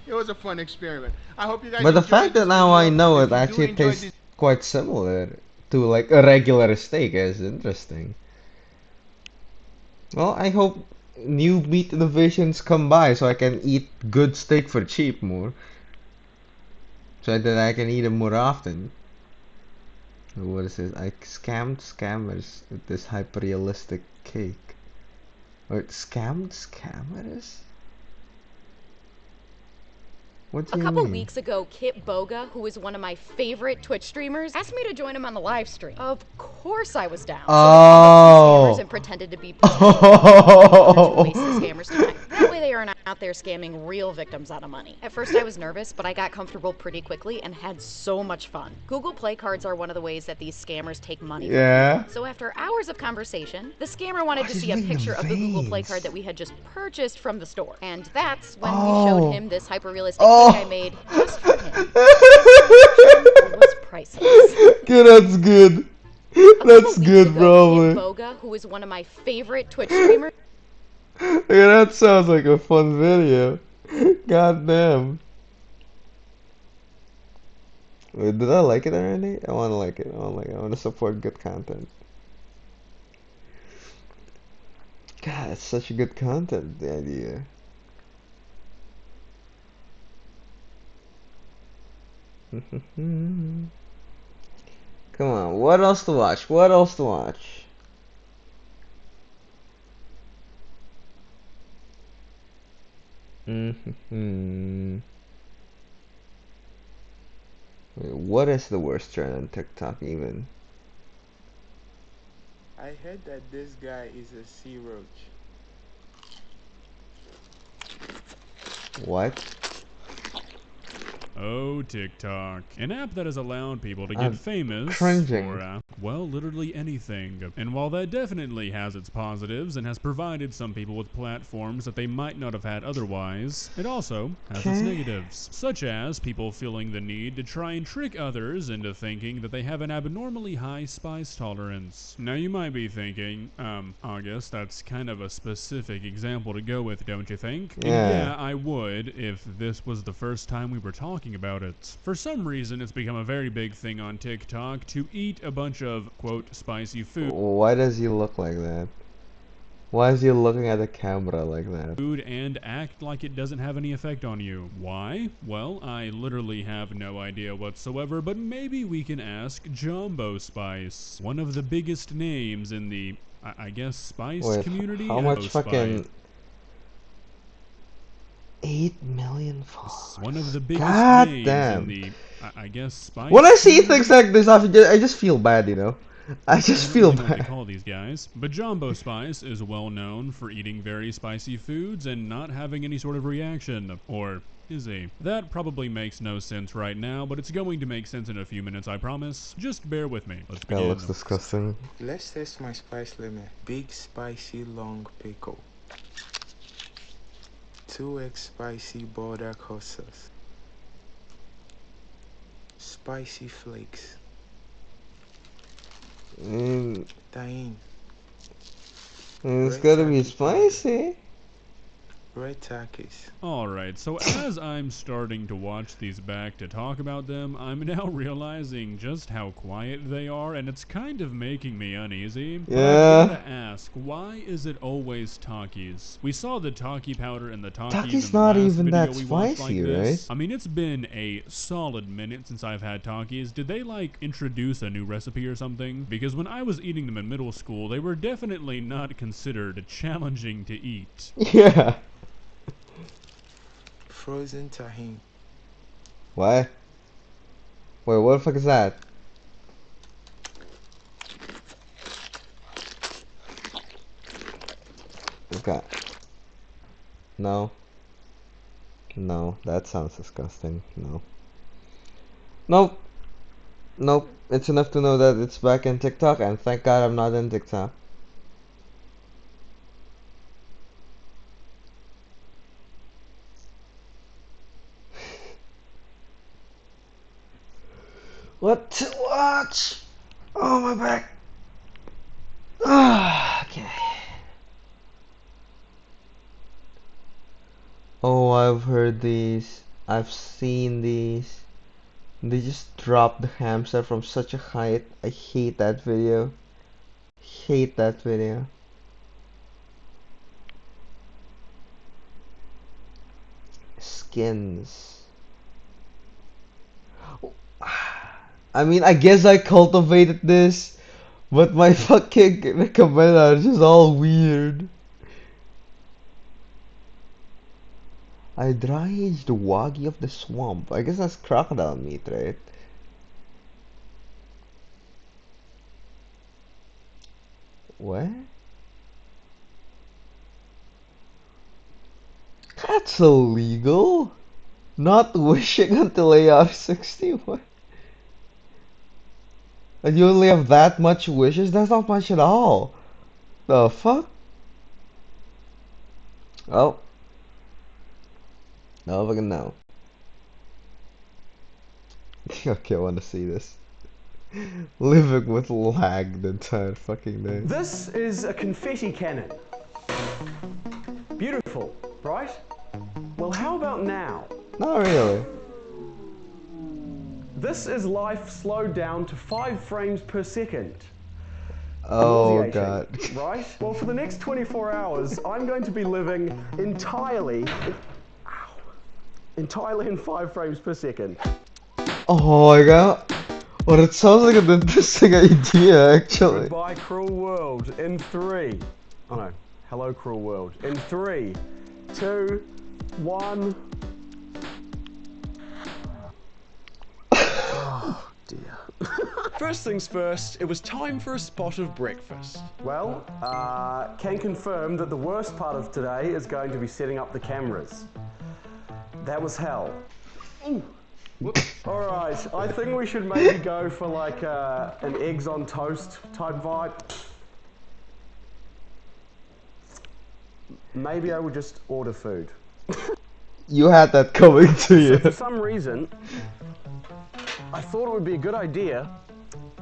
It was a fun experiment. I hope you guys But the enjoyed fact this that now I video. know If it you do actually enjoy tastes this- quite similar to like a regular steak is interesting. Well, I hope new meat innovations come by so I can eat good steak for cheap more. So that I can eat it more often. What is this? I scammed scammers with this hyper-realistic cake. Or scammed scammers? What do A you couple mean? weeks ago, Kit Boga, who is one of my favorite Twitch streamers, asked me to join him on the live stream. Of course I was down. So we called up some scammers Oh. and pretended to be potential to waste the scammers' time. That way they aren't out there scamming real victims out of money. At first I was nervous, but I got comfortable pretty quickly and had so much fun. Google Play cards are one of the ways that these scammers take money from Yeah. people. So after hours of conversation, the scammer wanted to she's see a making picture of the Google Play veins. card that we had just purchased from the store. And that's when we Oh. showed him this hyper-realistic Oh. cake I made just for him. It was priceless. Okay, that's good. A couple That's weeks good, ago, me and probably. Boga, who is one of my favorite Twitch streamers, Yeah, that sounds like a fun video. God damn. Wait, did I like it already? I want to like it. I want to like it. I want to support good content. God, it's such a good content, the idea. Come on, what else to watch? What else to watch? Wait, what is the worst trend on TikTok even? I heard that this guy is a sea roach. What? Oh, TikTok. An app that has allowed people to get I'm famous cringing. for, well, literally anything. And while that definitely has its positives and has provided some people with platforms that they might not have had otherwise, it also has its Okay. negatives, such as people feeling the need to try and trick others into thinking that they have an abnormally high spice tolerance. Now you might be thinking, August, that's kind of a specific example to go with, don't you think? And Yeah. I would if this was the first time we were talking about it. For some reason, it's become a very big thing on TikTok to eat a bunch of, quote, spicy Why does he look like that? Why is he looking at the camera like that? food and act like it doesn't have any effect on you. Why? Well, I literally have no idea whatsoever, but maybe we can ask Jumbo Spice, one of the biggest names in the, I guess, spice Wait, community. how much Jumbo fucking Spice. 8 million followers? One of the biggest God names damn. in the, I guess, spice When I see community. things like this, I just feel bad, you know? I just I feel don't really know what to bad. call these guys, but Jumbo Spice is well known for eating very spicy foods and not having any sort of reaction. Or is he? That probably makes no sense right now, but it's going to make sense in a few minutes, I promise. Just bear with me. Let's That begin. looks disgusting. Let's test my spice limit. Big spicy long pickle. 2x spicy border sauce. Spicy flakes. Mm, Tahine. it's Red gotta be turkey powder. spicy. Red turkeys. Alright, so as I'm starting to watch these back to talk about them, I'm now realizing just how quiet they are, and it's kind of making me uneasy. But Yeah. I've gotta ask, why is it always Takis? We saw the Taki powder and the Takis Taki's in the not last even video that we watched spicy, like this. right? I mean, it's been a solid minute since I've had Takis. Did they, like, introduce a new recipe or something? Because when I was eating them in middle school, they were definitely not considered challenging to eat. Yeah. Frozen tahine. What? Wait, what the fuck is that? Okay. No. No, that sounds disgusting. No. Nope. Nope. It's enough to know that it's back in TikTok, and thank God I'm not in TikTok. What to watch? Oh, my back. Ah, okay. Oh, I've heard these. I've seen these. They just dropped the hamster from such a height. I hate that video. Hate that video. Skins. I mean, I guess I cultivated this, but my fucking recommenders is all weird. I dry aged the wagyu of the swamp. I guess that's crocodile meat, right? What? That's illegal. Not wishing until AR 61. And you only have that much wishes? That's not much at all. The fuck? Oh. No fucking no. Okay, I wanna see this. Living with lag the entire fucking day. This is a confetti cannon. Beautiful, right? Well, how about now? Not really. This is life slowed down to 5 frames per second. Oh Nauseating, god. right? Well, for the next 24 hours, I'm going to be living entirely in 5 frames per second. Oh my god. Well, it sounds like an interesting idea, actually. Goodbye, cruel world. In 3. Oh no. Hello, cruel world. In 3, 2, 1. Oh dear. First things first, it was time for a spot of breakfast. Well, can confirm that the worst part of today is going to be setting up the cameras. That was hell. Ooh. Alright, I think we should maybe go for like an eggs on toast type vibe. Maybe I would just order food. You had that coming to you. So for some reason, I thought it would be a good idea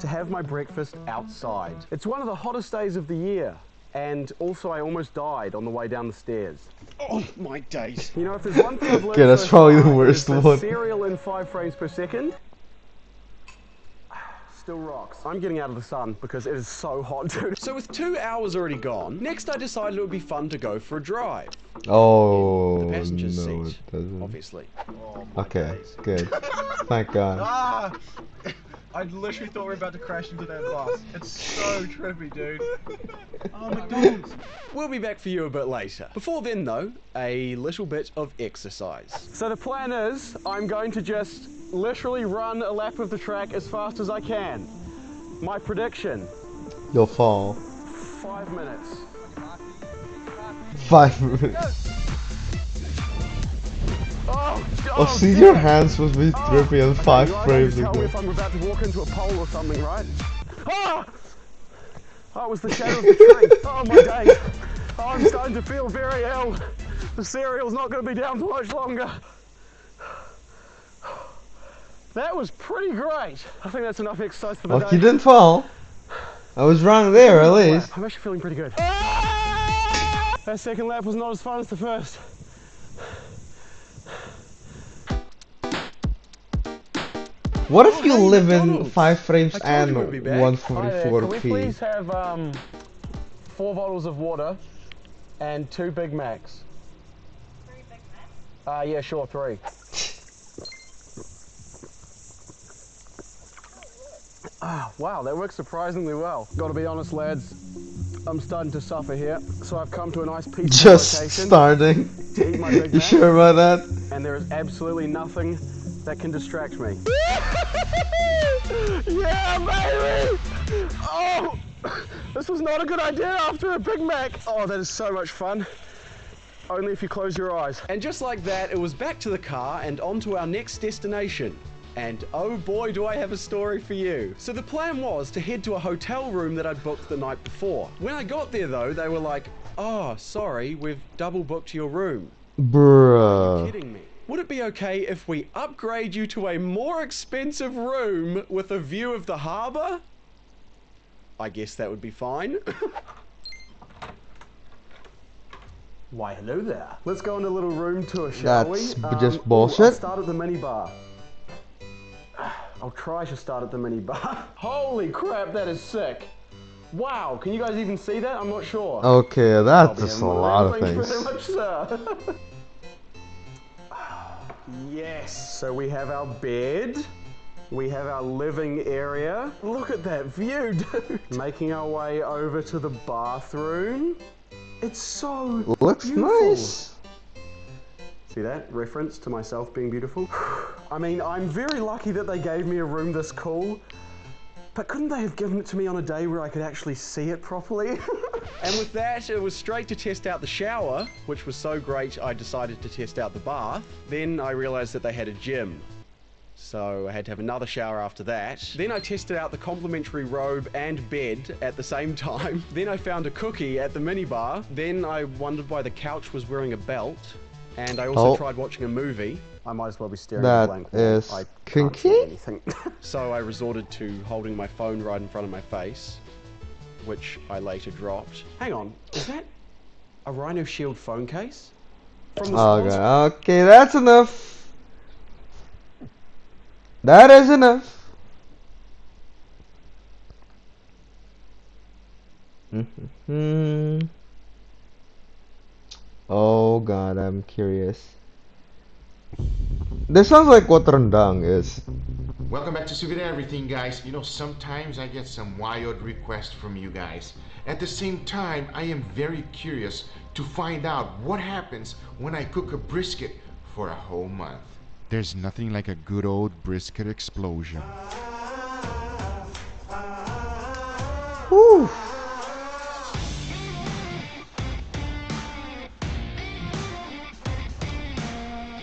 to have my breakfast outside. It's one of the hottest days of the year, and also I almost died on the way down the stairs. Oh my days. You know, if there's one thing I've learned Okay, that's so probably the far, worst is one. cereal in 5 frames per second still rocks. I'm getting out of the sun because it is so hot, dude. So with 2 hours already gone, next I decided it would be fun to go for a drive. Oh, In the passenger's no, seat, it doesn't. obviously. Okay, good. Thank God. Ah! I literally thought we were about to crash into that bus. It's so trippy, dude. Oh, McDonald's. We'll be back for you a bit later. Before then though, a little bit of exercise. So the plan is, I'm going to just literally run a lap of the track as fast as I can. My prediction, You'll fall. 5 minutes. 5 minutes. Oh, see, your hands must be trippy on 5 frames Tell me ago. if I'm about to walk into a pole or something, right? Ah! Oh, it was the shadow of the tree. Oh my days. Oh, I'm starting to feel very ill. The cereal's not going to be down for much longer. That was pretty great. I think that's enough exercise for the Well, day. you didn't fall. I was wrong there, at least. I'm actually feeling pretty good. That second lap was not as fun as the first. What if you hey, live in McDonald's. 5 frames I told you we'd be and back. Hi there. Can we 144p? please have 4 bottles of water and 2 Big Macs? 3 Big Macs? Yeah, sure, 3. Wow, that works surprisingly well. Gotta be honest, lads, I'm starting to suffer here, so I've come to a nice peaceful Just location starting. to eat my Big You Mac, sure about that? and there is absolutely nothing that can distract me. Yeah, baby! Oh, this was not a good idea after a Big Mac. Oh, that is so much fun. Only if you close your eyes. And just like that, it was back to the car and on to our next destination. And oh boy, do I have a story for you. So the plan was to head to a hotel room that I'd booked the night before. When I got there though, they were like, oh, sorry, we've double booked your room. Bruh. Kidding me. Would it be okay if we upgrade you to a more expensive room with a view of the harbour? I guess that would be fine. Why, hello there. Let's go on a little room tour, shall we? That's just I'll bullshit. start at the minibar. I'll try to start at the minibar. Holy crap, that is sick. Wow, can you guys even see that? I'm not sure. Okay, that's just a lot of Thank you things. very much, sir. Yes, so we have our bed. We have our living area. Look at that view, dude. Making our way over to the bathroom. It's so Looks beautiful. nice. See that? Reference to myself being beautiful. I mean, I'm very lucky that they gave me a room this cool, but couldn't they have given it to me on a day where I could actually see it properly? And with that, it was straight to test out the shower, which was so great I decided to test out the bath. Then I realized that they had a gym, so I had to have another shower after that. Then I tested out the complimentary robe and bed at the same time. Then I found a cookie at the minibar. Then I wondered why the couch was wearing a belt. And I also tried watching a movie. I might as well be staring at a blank wall. That is I kinky? can't see anything. So I resorted to holding my phone right in front of my face, which I later dropped. Hang on, is that a Rhino Shield phone case? From the Oh sponsor? god, okay, that's enough. That is enough. Oh god, I'm curious. This sounds like what rendang is. Welcome back to Souvenir Everything, guys. You know, sometimes I get some wild requests from you guys. At the same time, I am very curious to find out what happens when I cook a brisket for a whole month. There's nothing like a good old brisket explosion. Whew.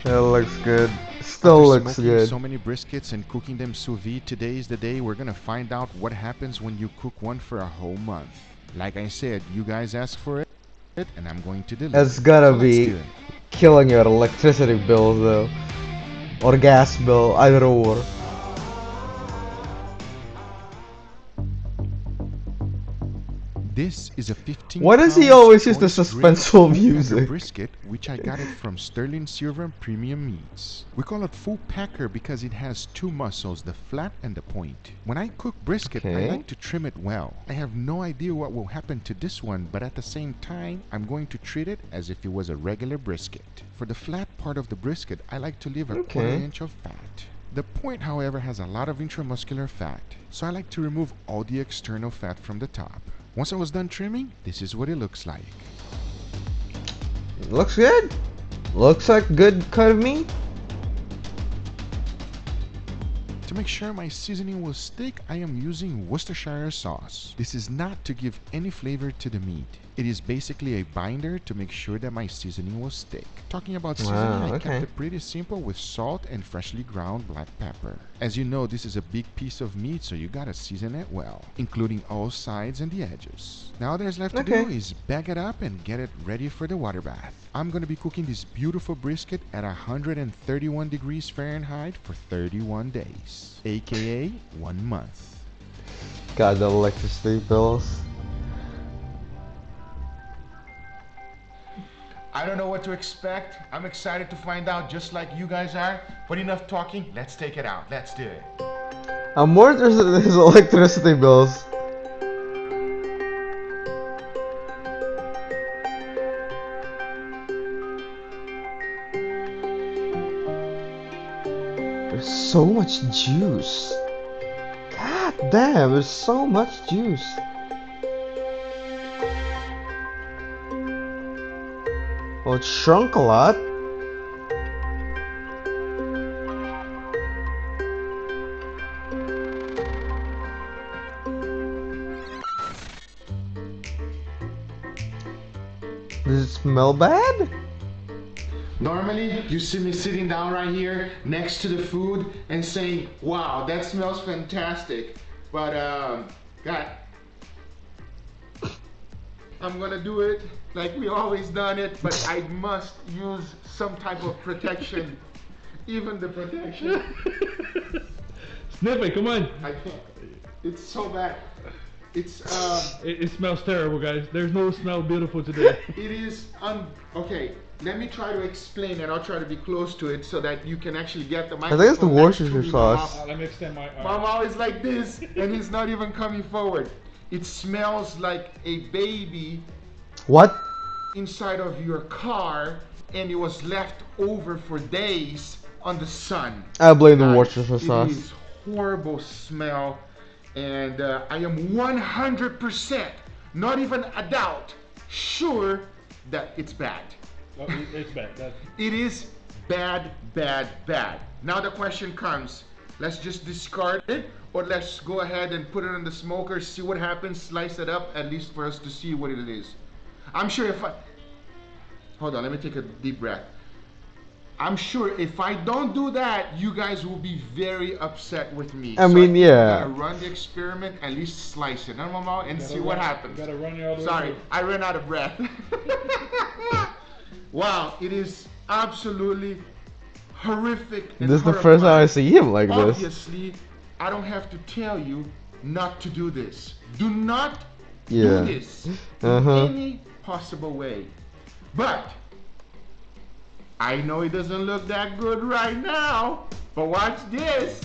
That looks good. Still After looks smoking good. so many briskets and cooking them sous vide, today is the day we're gonna find out what happens when you cook one for a whole month. Like I said, you guys asked for it, and I'm going to deliver. It's gotta So let's be do it. killing your electricity bills though. Or gas bill, either or. This is a 15. Why does he always use the suspenseful music? Brisket, which I got it from Sterling Silver Premium Meats. We call it full packer because it has two muscles, the flat and the point. When I cook brisket, I Okay. like to trim it well. I have no idea what will happen to this one, but at the same time, I'm going to treat it as if it was a regular brisket. For the flat part of the brisket, I like to leave a quarter inch of fat. The point, however, has a lot of intramuscular fat, so I like to remove all the external fat from the top. Once I was done trimming, this is what it looks like. Looks good. Looks like good cut of meat. To make sure my seasoning will stick, I am using Worcestershire sauce. This is not to give any flavor to the meat. It is basically a binder to make sure that my seasoning will stick. Talking about seasoning, I kept it pretty simple with salt and freshly ground black pepper. As you know, this is a big piece of meat, so you gotta season it well, including all sides and the edges. Now all there's left to do is bag it up and get it ready for the water bath. I'm gonna be cooking this beautiful brisket at 131 degrees Fahrenheit for 31 days, aka 1 month. God, the electricity bills. I don't know what to expect. I'm excited to find out just like you guys are. But enough talking, let's take it out. Let's do it. I'm more interested in his electricity bills. There's so much juice. God damn, there's so much juice. Well, it shrunk a lot. Does it smell bad? Normally, you see me sitting down right here next to the food and saying, wow, that smells fantastic. But, God, I'm gonna do it like we always done it, but I must use some type of protection. Even the protection. Sniff it, come on. I can't. It's so bad. It's, It smells terrible, guys. There's no smell beautiful today. it is, okay, let me try to explain and I'll try to be close to it so that you can actually get the I microphone. think it's the next to Worcestershire me, sauce. Mama. Let me extend my arm. Mama is like this and he's not even coming forward. It smells like a baby What? inside of your car and it was left over for days on the sun. I blame the Guys, Worcestershire sauce. It is horrible smell and I am 100%, not even a doubt, sure that it's bad. Oh, it's bad. It is bad, bad, bad. Now the question comes, Let's just discard it, or let's go ahead and put it in the smoker, see what happens, slice it up, at least for us to see what it is. I'm sure if I... Hold on, let me take a deep breath. I'm sure if I don't do that, you guys will be very upset with me. I mean, think yeah. I'm gonna run the experiment, at least slice it, Mama, and see what happens. Gotta run your other Sorry, way. I ran out of breath. Wow, it is absolutely horrific. And This is the first time I see him like this. Obviously, I don't have to tell you not to do this. Do not Yeah. do this in any possible way. But I know it doesn't look that good right now, but watch this.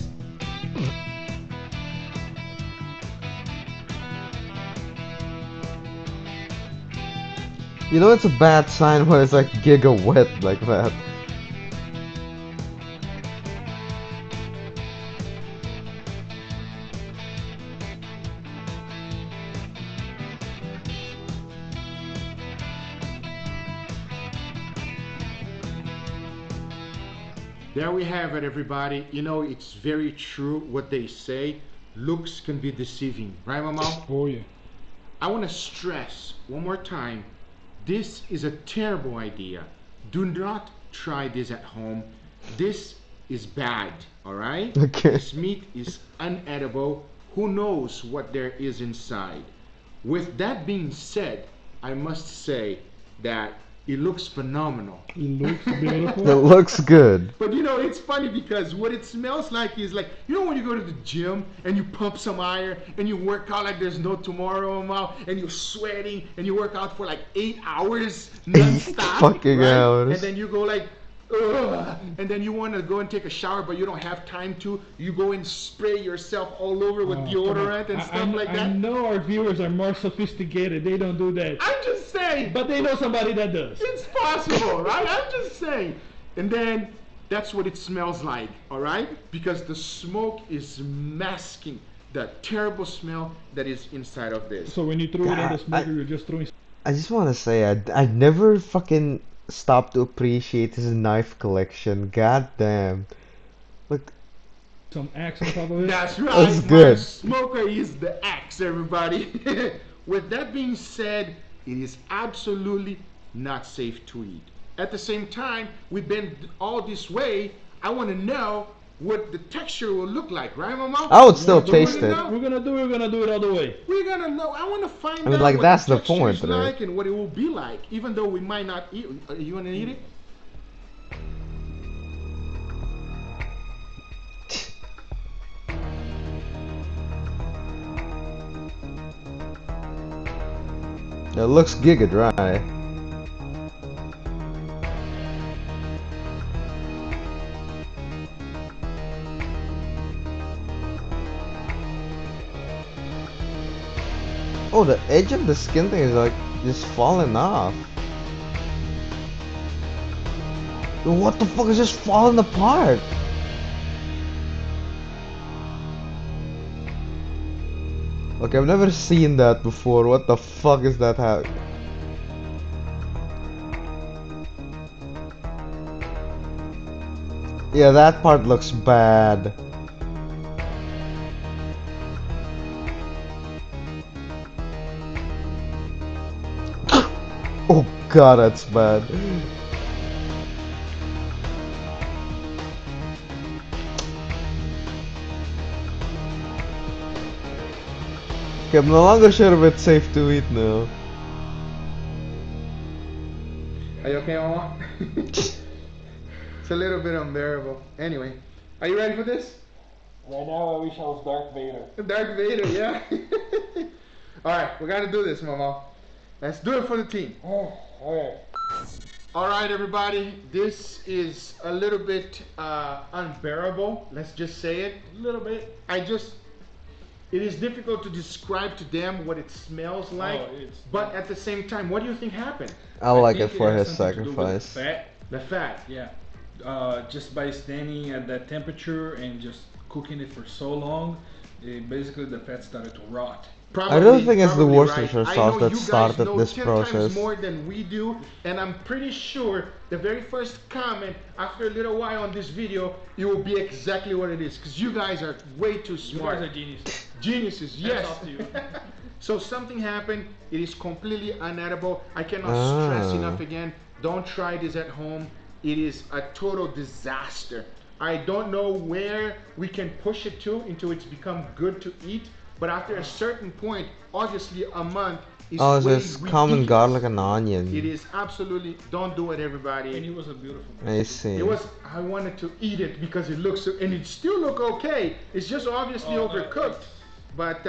You know it's a bad sign when it's like giga wet like that. There we have it, everybody. You know, it's very true what they say. Looks can be deceiving, right, Mama? Oh, yeah. I want to stress one more time, this is a terrible idea. Do not try this at home. This is bad, all right? Okay. This meat is unedible. Who knows what there is inside? With that being said, I must say that it looks phenomenal. It looks beautiful. It looks good. But you know, it's funny because what it smells like is like, you know when you go to the gym and you pump some iron and you work out like there's no tomorrow, and you're sweating and you work out for like 8 hours non-stop, Fucking right? hours. And then you go like, ugh, and then you want to go and take a shower but you don't have time to. You go and spray yourself all over with deodorant and stuff like that. I know our viewers are more sophisticated. They don't do that. I'm just saying. But they know somebody that does. It's possible, right? I'm just saying. And then that's what it smells like, all right? Because the smoke is masking the terrible smell that is inside of this. So when you throw it in the smoker, you're just throwing. I just want to say, I never fucking stopped to appreciate his knife collection. God damn. Look. Some axe on top of it. That's right. That's good. My smoker is the axe, everybody. With that being said, it is absolutely not safe to eat. At the same time, we've been all this way. I want to know what the texture will look like, right, Mama? I would still taste it. We're gonna do it all the way. We're gonna know. I want to find I mean, out like, what that's the the point, texture is right? like and what it will be like, even though we might not eat. You want to eat it? It looks giga dry. Oh, the edge of the skin thing is like just falling off. What the fuck is just falling apart? Okay, I've never seen that before. What the fuck is that happening? Yeah, that part looks bad. Oh god, that's bad. Okay, I'm no longer sure if it's safe to eat now. Are you okay, Mama? It's a little bit unbearable. Anyway, are you ready for this? Right now, I wish I was Darth Vader. Darth Vader, yeah. Alright, we gotta do this, Mama. Let's do it for the team. Oh, alright. Alright, everybody. This is a little bit unbearable. Let's just say it. A little bit. It is difficult to describe to them what it smells like. But at the same time, what do you think happened? I like it think for has his something to do with sacrifice. Fat. The fat. Yeah. Just by standing at that temperature and just cooking it for so long, basically the fat started to rot. I don't think it's the probably Worcestershire right. I sauce know that you guys started know this 10 process. times more than we do, and I'm pretty sure the very first comment after a little while on this video, it will be exactly what it is, because you guys are way too smart. You guys are geniuses. Geniuses, yes. Hats off to you. So something happened. It is completely unedible. I cannot stress enough again. Don't try this at home. It is a total disaster. I don't know where we can push it to until it's become good to eat. But after a certain point, obviously a month is Oh, way just common ridiculous. garlic and onion. It is absolutely, don't do it, everybody. And it was a beautiful. I see. It was, I wanted to eat it because it looks, and it still look okay. It's just obviously overcooked. But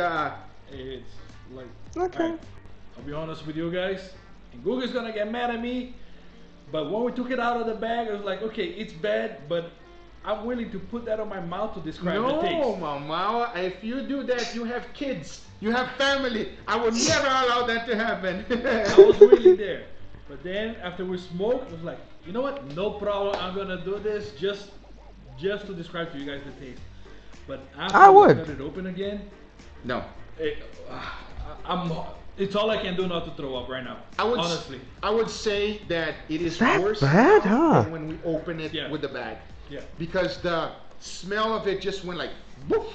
it's like, okay. Right, I'll be honest with you guys, and Google's gonna get mad at me, but when we took it out of the bag, I was like, okay, it's bad, but I'm willing to put that on my mouth to describe the taste. no, Mama, if you do that, you have kids, you have family. I will never allow that to happen. I was really there. But then after we smoked, I was like, you know what? No problem. I'm gonna do this just to describe to you guys the taste. But after we cut it open again, no. It's all I can do not to throw up right now. Honestly. I would say that it is That worse bad, now huh? than when we open it with the bag. Yeah. Because the smell of it just went like woof,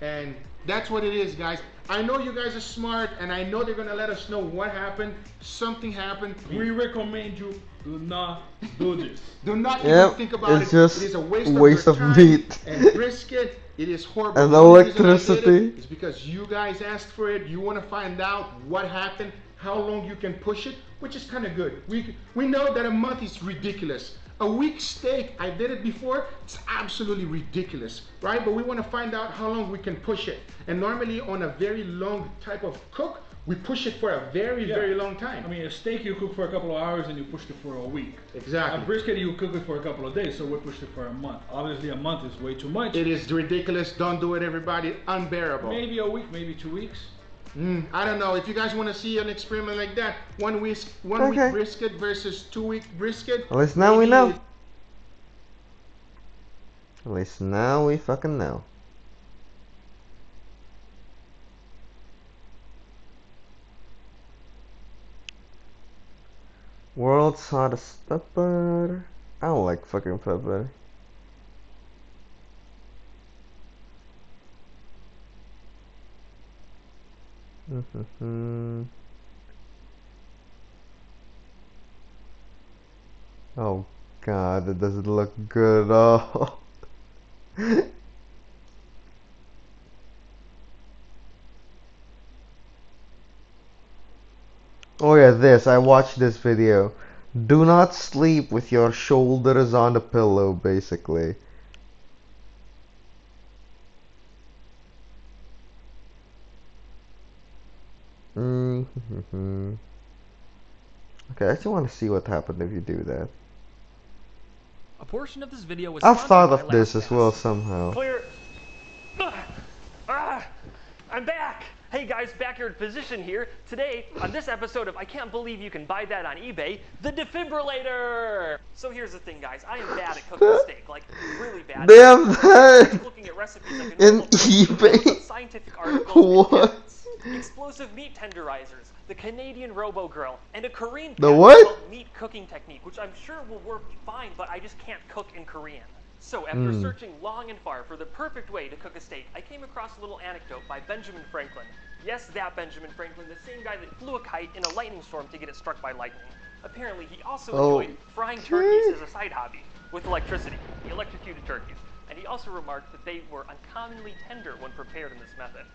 and that's what it is, guys. I know you guys are smart, and I know they're gonna let us know what happened. Something happened. We recommend you do not do this. Do not even think about it's it. just It is a waste of your time meat. and brisket. It is horrible. And The only reason I did electricity. it is because you guys asked for it. You want to find out what happened, how long you can push it, which is kind of good. We know that a month is ridiculous. A week steak, I did it before, it's absolutely ridiculous, right? But we want to find out how long we can push it. And normally on a very long type of cook, we push it for a very, very long time. I mean, a steak you cook for a couple of hours and you pushed it for a week. Exactly. A brisket you cook it for a couple of days, so we pushed it for a month. Obviously, a month is way too much. It is ridiculous. Don't do it, everybody. Unbearable. Maybe a week, maybe 2 weeks. I don't know. If you guys want to see an experiment like that, one week brisket versus 2 week brisket. At least now we know. At least now we fucking know. World's hottest pepper. I don't like fucking pepper. Oh god, it doesn't look good at all. Oh yeah, this. I watched this video. Do not sleep with your shoulders on the pillow, basically. Okay, I actually want to see what happened if you do that. A portion of this video was I've sponsored thought by of this as LastPass. well somehow. Clear. I'm back. Hey guys, backyard physician here. Today, on this episode of I Can't Believe You Can Buy That on eBay, the defibrillator. So here's the thing, guys. I am bad at cooking steak, like really bad. They have that looking at recipes like in eBay. scientific articles. What? Explosive meat tenderizers, the Canadian Robo Grill, and a Korean The patent what? called meat cooking technique, which I'm sure will work fine, but I just can't cook in Korean. So after searching long and far for the perfect way to cook a steak, I came across a little anecdote by Benjamin Franklin. Yes, that Benjamin Franklin, the same guy that flew a kite in a lightning storm to get it struck by lightning. Apparently, he also enjoyed frying turkeys as a side hobby with electricity. He electrocuted turkeys. And he also remarked that they were uncommonly tender when prepared in this method.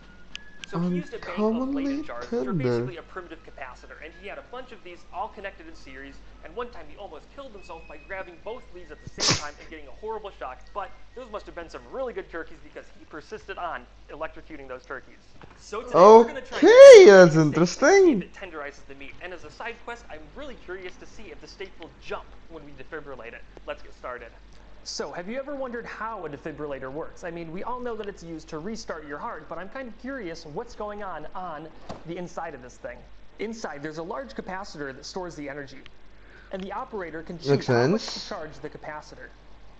So he used a bank of Leyden jars, which are basically a primitive capacitor, and he had a bunch of these all connected in series, and one time he almost killed himself by grabbing both leads at the same time and getting a horrible shock, but those must have been some really good turkeys because he persisted on electrocuting those turkeys. So today we're going to try that's interesting. that tenderizes the meat, and as a side quest, I'm really curious to see if the steak will jump when we defibrillate it. Let's get started. So, have you ever wondered how a defibrillator works? I mean, we all know that it's used to restart your heart, but I'm kind of curious what's going on the inside of this thing. Inside, there's a large capacitor that stores the energy, and the operator can choose how much to charge the capacitor.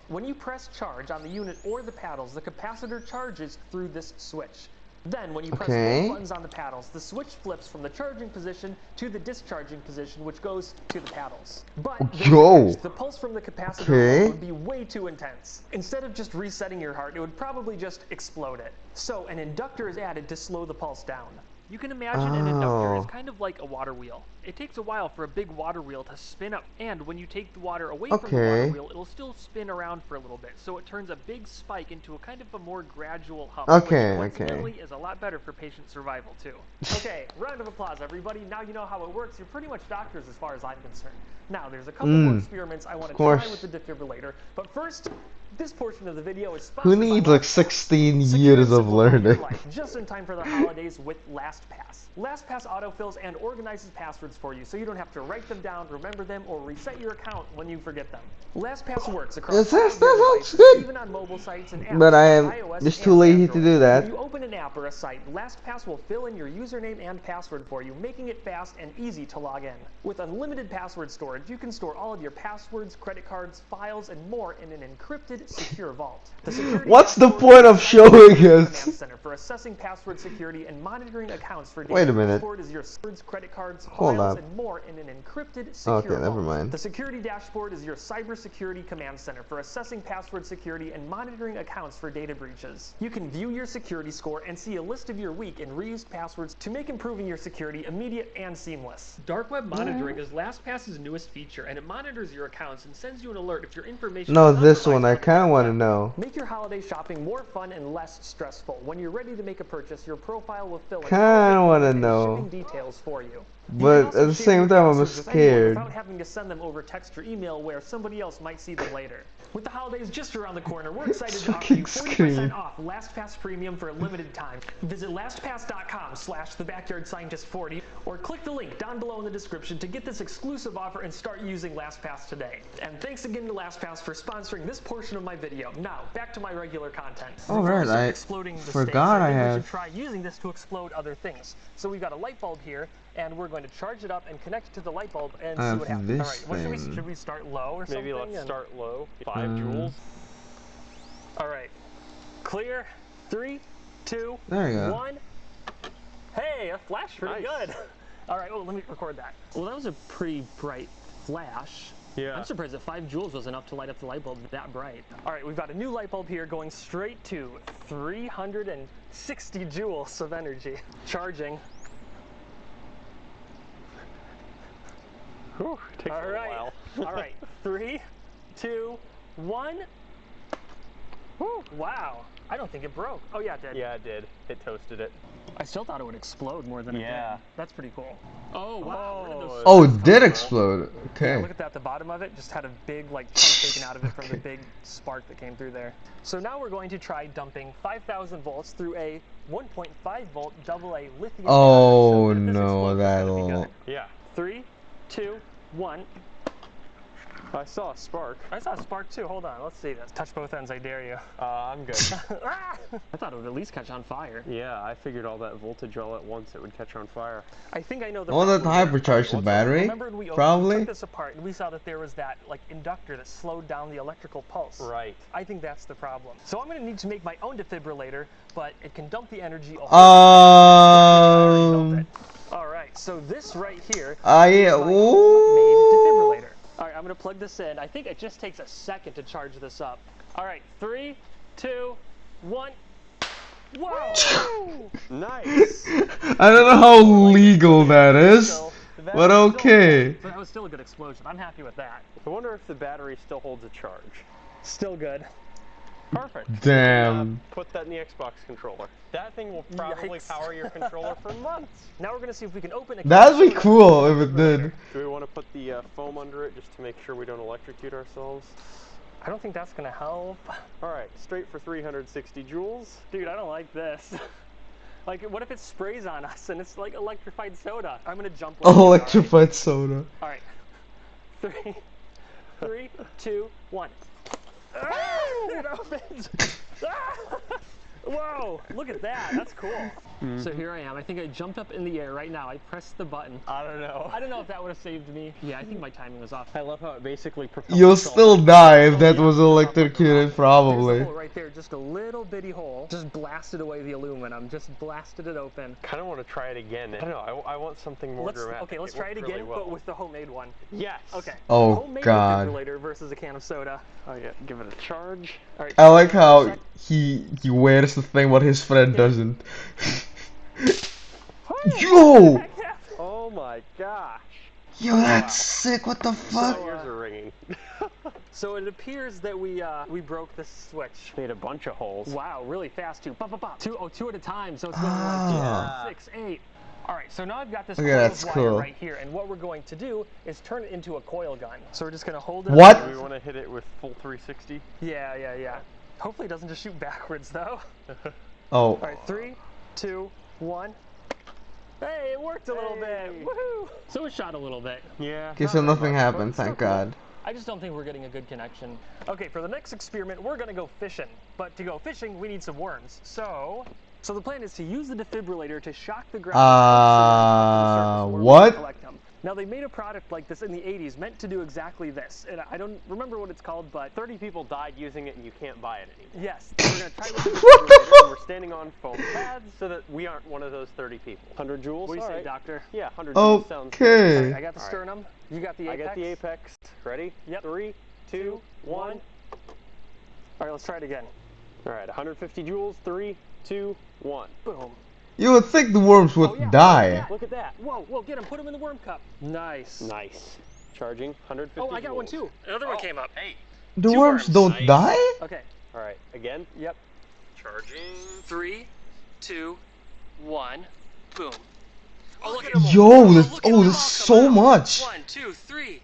When you press charge on the unit or the paddles, the capacitor charges through this switch. Then, when you press Okay. both buttons on the paddles, the switch flips from the charging position to the discharging position, which goes to the paddles. But there's a Yo. catch. The pulse from the capacitor Okay. alone would be way too intense. Instead of just resetting your heart, it would probably just explode it. So an inductor is added to slow the pulse down. You can imagine an inductor Oh. is kind of like a water wheel. It takes a while for a big water wheel to spin up, and when you take the water away from the water Okay. wheel, it'll still spin around for a little bit, so it turns a big spike into a kind of a more gradual hump, Okay, which okay. coincidentally is a lot better for patient survival too. Okay, round of applause everybody. Now you know how it works. You're pretty much doctors as far as I'm concerned. Now there's a couple more experiments I want to try with the defibrillator, but first, this portion of the video is sponsored Who by needs like 16 years of learning? just in time for the holidays with LastPass. LastPass autofills and organizes passwords for you, so you don't have to write them down, remember them, or reset your account when you forget them. LastPass works across all of your devices, good. even on mobile sites and apps But I on am iOS just and too lazy to Android. do that. When you open an app or a site, LastPass will fill in your username and password for you, making it fast and easy to log in. With unlimited password storage, you can store all of your passwords, credit cards, files, and more in an encrypted, secure vault. The security What's the dashboard point is of the showing command us? center for assessing password security and monitoring accounts for data. Wait a minute. Dashboard is your passwords, credit cards, Hold files, up. and more in an encrypted, secure Okay, vault. never mind. The security dashboard is your cybersecurity command center for assessing password security and monitoring accounts for data breaches. You can view your security score and see a list of your weak and reused passwords to make improving your security immediate and seamless. Dark web monitoring is LastPass's newest feature, and it monitors your accounts and sends you an alert if your information No, is this compromised one I on the kind of dark want to web. know. Make your holiday shopping more fun and less stressful. When you're ready to make a purchase, your profile will fill in Kinda all the wanna payment and know. shipping details for you. You But can also at the share same your time, I'm passwords with anyone scared. without having to send them over text or email where somebody else might see them later. With the holidays just around the corner, we're excited to offer you 40% off LastPass Premium for a limited time. Visit LastPass.com/TheBackyardScientist40 or click the link down below in the description to get this exclusive offer and start using LastPass today. And thanks again to LastPass for sponsoring this portion of my video. Now, back to my regular content. Oh, We're right, also I exploding the forgot stakes. I think we have- should try using this to explode other things. So we've got a light bulb here, and we're going to charge it up and connect it to the light bulb and see what happens. this All right, what thing. should we start low or something? Maybe let's and- start low. 5 joules. All right, clear. 3, 2, There you go. 1. Hey, that flashed pretty good. All right, oh, let me record that. Well, that was a pretty bright flash. Yeah. I'm surprised that 5 joules was enough to light up the light bulb that bright. All right, we've got a new light bulb here going straight to 360 joules of energy. Charging. Whew, takes a little while. All right, 3, 2, 1. Whew, wow, I don't think it broke. Oh yeah, it did. Yeah, it did. It toasted it. I still thought it would explode more than it did. That's pretty cool. Oh wow. Where did those Oh, sparks it come did from? explode. Okay. Look at that, the bottom of it just had a big like chunk taken out of it from the big spark that came through there. So now we're going to try dumping 5,000 volts through a 1.5 volt AA lithium Oh battery. So this no, explosion's gonna be that'll. good. Yeah. 3, 2, 1. I saw a spark. I saw a spark too. Hold on, let's see this. Touch both ends, I dare you. I'm good. I thought it would at least catch on fire. Yeah, I figured all that voltage all at once, it would catch on fire. I think I know the Oh, that problem. hypercharged the battery? Remember when we took Probably. this apart and we saw that there was that like inductor that slowed down the electrical pulse. Right. I think that's the problem. So I'm going to need to make my own defibrillator, but it can dump the energy. All right, so this right here is my homemade defibrillator. All right, I'm going to plug this in. I think it just takes a second to charge this up. All right, 3, 2, 1. Whoa! Nice. I don't know how legal that is, but okay. But that was still a good explosion. I'm happy with that. I wonder if the battery still holds a charge. Still good. Perfect. Damn. Put that in the Xbox controller. That thing will probably Yikes. power your controller for months. Now we're going to see if we can open a That'd be cool if it did. Do we want to put the foam under it just to make sure we don't electrocute ourselves? I don't think that's going to help. All right, straight for 360 joules. Dude, I don't like this. Like, what if it sprays on us and it's like electrified soda? I'm going to jump. Electrified soda. All right. 3, 2, 1. It opens. Whoa, look at that. That's cool. So here I am. I think I jumped up in the air right now. I pressed the button. I don't know. I don't know if that would have saved me. Yeah, I think my timing was off. I love how it basically propels You'll itself still up. die if that was electrocuted, There's a probably. hole right there, just a little bitty hole. Just blasted away the aluminum. Just blasted it open. Kind of want to try it again. I don't know. I want something more dramatic. Okay, let's try it worked again, really well. but with the homemade one. Yes. Okay. Oh, homemade God. defibrillator versus a can of soda. Oh yeah, give it a charge. All right. I like how he wears the thing, but his friend doesn't. Yo! Oh my gosh. Yo, that's sick. What the fuck? My ears are ringing. So it appears that we broke the switch. Made a bunch of holes. Wow, really fast too. Pop, pop, pop. Two at a time. So it's going Ah. like 6, 8. All right, so now I've got this Okay, coil that's of wire cool. right here, and what we're going to do is turn it into a coil gun. So we're just going to hold it. What? Do we want to hit it with full 360? Yeah. Hopefully it doesn't just shoot backwards though. Oh. All right, 3, 2, 1. Hey, it worked a little bit. Woohoo! So it shot a little bit. Yeah. Okay, so nothing happened, thank God. I just don't think we're getting a good connection. Okay, for the next experiment, we're gonna go fishing. But to go fishing, we need some worms. So the plan is to use the defibrillator to shock the ground. What? Collect them. Now they made a product like this in the 80s meant to do exactly this. And I don't remember what it's called, but 30 people died using it and you can't buy it anymore. yes, we're gonna try this. And we're standing on foam pads so that we aren't one of those 30 people. 100 joules? What do you All say, right. doctor? Yeah, 100 joules sounds good. Okay. I got the sternum. You got the I apex. got the apex. Ready? Yep. 3, 2, 1. All right, let's try it again. All right, 150 joules. 3, 2, 1. Boom. You would think the worms would die. Look at that. Whoa, get him. Put him in the worm cup. Nice. Nice. Charging 150 Oh, I got one joules. too. Another one came up. Hey. The worms don't die? Okay. All right, again. Yep. Charging. 3, 2, 1. Boom. Oh, look at Yo, there's so much. 1, 2, 3.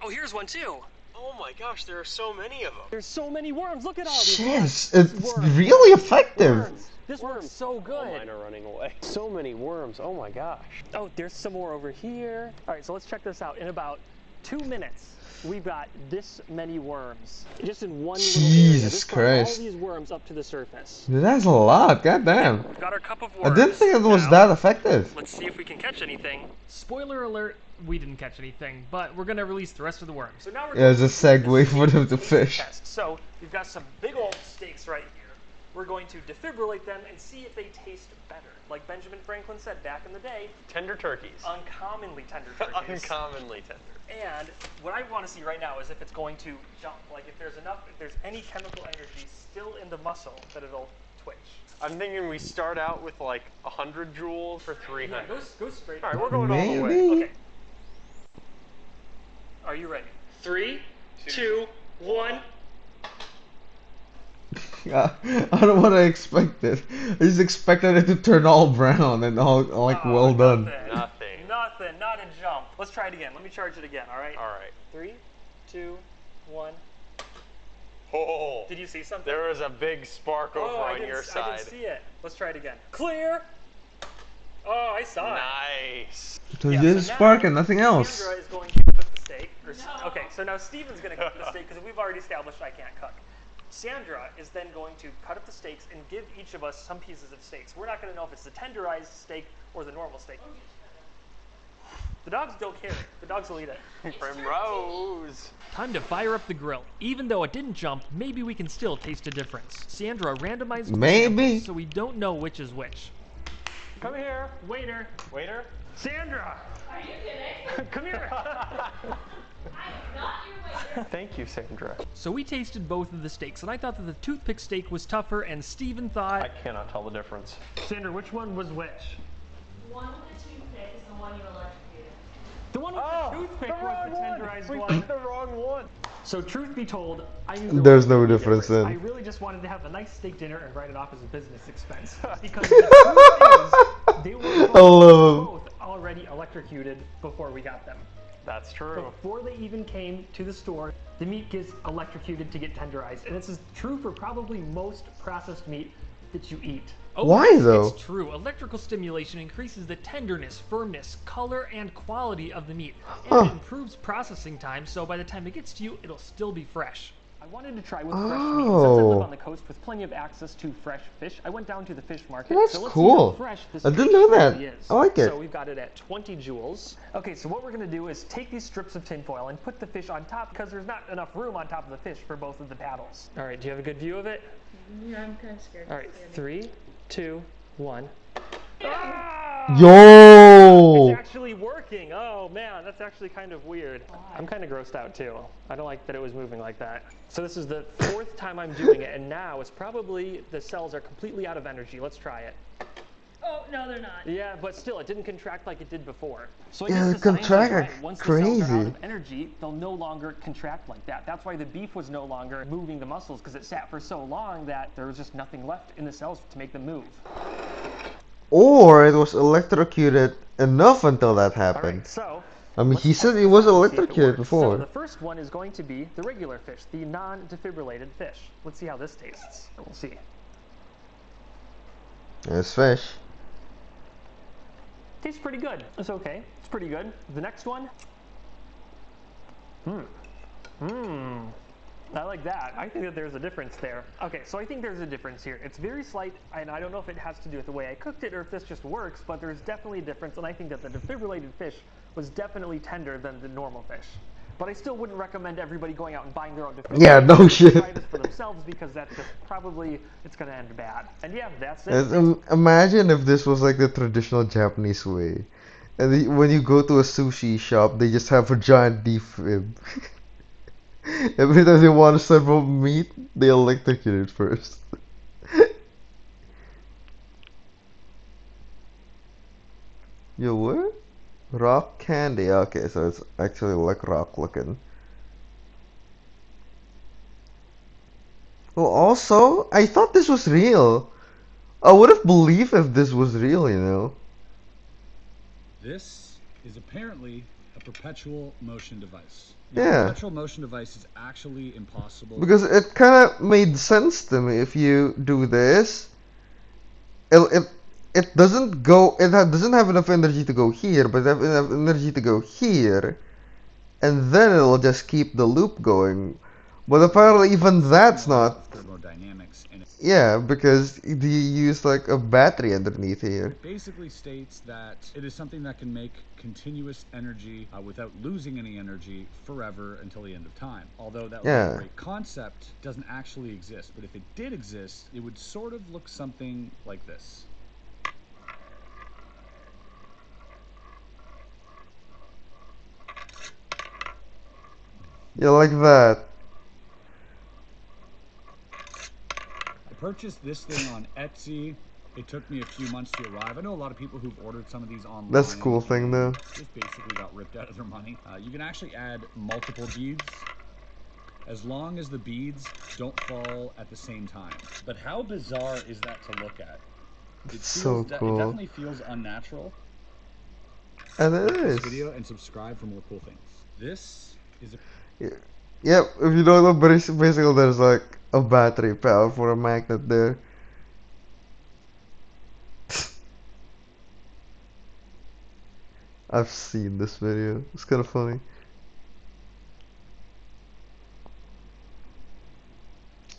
Oh, here's one too. Oh my gosh, there are so many of them. There's so many worms. Look at all these. Shit, it's really effective. This works so good. All mine are running away. So many worms. Oh my gosh. Oh, there's some more over here. All right, so let's check this out. In about 2 minutes, we've got this many worms. Just in one little area. Jesus This brought Christ. all these worms up to the surface. Dude, that's a lot, goddamn. We've got our cup of I worms. didn't think it was Now, that effective. Let's see if we can catch anything. Spoiler alert, we didn't catch anything, but we're gonna release the rest of the worms. So now we're Yeah, it's a segue for them to fish. test. So we've got some big old steaks right here. We're going to defibrillate them and see if they taste better. Like Benjamin Franklin said back in the day, Tender turkeys. uncommonly tender turkeys. Uncommonly tender. And what I want to see right now is if it's going to jump. Like if there's any chemical energy still in the muscle that it'll twitch. I'm thinking we start out with like 100 joules for 300. Yeah, go straight. All right, we're going all the way. Maybe? Okay. Are you ready? 3, 2, 1. I don't know what I expected. I just expected it to turn all brown and all like well done. Nothing. Nothing. Not a jump. Let's try it again. Let me charge it again. All right. All right. 3, 2, 1. Oh. Did you see something? There was a big spark over Oh, on your I side. didn't see it. Let's try it again. Clear. Oh, I saw it. Nice. So just spark and nothing else. Sandra is going to cook the steak. Okay, so now Steven's going to cook the steak because we've already established I can't cook. Sandra is then going to cut up the steaks and give each of us some pieces of steaks. We're not going to know if it's the tenderized steak or the normal steak. The dogs don't care. The dogs will eat it. Primrose. Time to fire up the grill. Even though it didn't jump, maybe we can still taste a difference. Sandra randomized the Maybe. samples, so we don't know which is which. Come here. Waiter. Waiter. Sandra. Are you kidding? Come here. I'm not your waiter. Thank you, Sandra. So we tasted both of the steaks, and I thought that the toothpick steak was tougher, and Steven thought... I cannot tell the difference. Sandra, which one was which? One with the toothpick is the one you electrocuted. The one with the toothpick was the tenderized We one. picked the wrong one. So truth be told, I knew there There's was no difference I then. really just wanted to have a nice steak dinner and write it off as a business expense. Because the truth is, they were both already electrocuted before we got them. That's true. Before they even came to the store, the meat gets electrocuted to get tenderized. And this is true for probably most processed meat that you eat. Why though? It's true. Electrical stimulation increases the tenderness, firmness, color, and quality of the meat. And it improves processing time, so by the time it gets to you, it'll still be fresh. I wanted to try with fresh meat. Since I live on the coast with plenty of access to fresh fish, I went down to the fish market. That's so let's cool. see how fresh this I didn't fish know that. really is. I like it. So we've got it at 20 joules. Okay, so what we're gonna do is take these strips of tinfoil and put the fish on top because there's not enough room on top of the fish for both of the paddles. All right, do you have a good view of it? Yeah, I'm kind of scared. All right, 3, 2, 1. Yo! It's actually working. Oh man, that's actually kind of weird. I'm kind of grossed out too. I don't like that it was moving like that. So this is the 4th time I'm doing it, and now it's probably the cells are completely out of energy. Let's try it. Oh, no, they're not. Yeah, but still, it didn't contract like it did before. So I Yeah, guess they the science is contract right. like Once the cells are out crazy. of energy, they'll no longer contract like that. That's why the beef was no longer moving the muscles, because it sat for so long that there was just nothing left in the cells to make them move. Or it was electrocuted enough until that happened. So I mean, he said it was electrocuted So before. the first one is going to be the regular fish, the non-defibrillated fish. Let's see how this tastes. We'll see. It's fish. Tastes pretty good. It's okay. It's pretty good. The next one. I like that. I think that there's a difference there. Okay, so I think there's a difference here. It's very slight, and I don't know if it has to do with the way I cooked it or if this just works, but there's definitely a difference, and I think that the defibrillated fish was definitely tender than the normal fish. But I still wouldn't recommend everybody going out and buying their own defibrillator. Yeah, no shit. Try this for themselves because that's just probably, it's going to end bad. And yeah, that's it. Imagine if this was like the traditional Japanese way. And when you go to a sushi shop, they just have a giant defib. Every time they want to serve up meat, they electrocute it first. Yo, what? Rock candy. Okay, so it's actually like rock looking. Well, also, I thought this was real. I would have believed if this was real, you know. This is apparently a perpetual motion device. Yeah. A perpetual motion device is actually impossible. Because it kind of made sense to me. If you do this, it doesn't go. Doesn't have enough energy to go here, but it has enough energy to go here, and then it'll just keep the loop going. But apparently, even that's not. Thermodynamics in it. Yeah, because you use like a battery underneath here. It basically states that it is something that can make continuous energy without losing any energy forever until the end of time. Although that Yeah. great concept doesn't actually exist, but if it did exist, it would sort of look something like this. Yeah, like that. I purchased this thing on Etsy. It took me a few months to arrive. I know a lot of people who've ordered some of these online. That's a cool thing, though. Just basically got ripped out of their money. You can actually add multiple beads as long as the beads don't fall at the same time. But how bizarre is that to look at? It's so cool. It definitely feels unnatural. And it Like this is. video and subscribe for more cool things. This is a Yep, if you don't know, basically there's like a battery power for a magnet there. I've seen this video. It's kind of funny.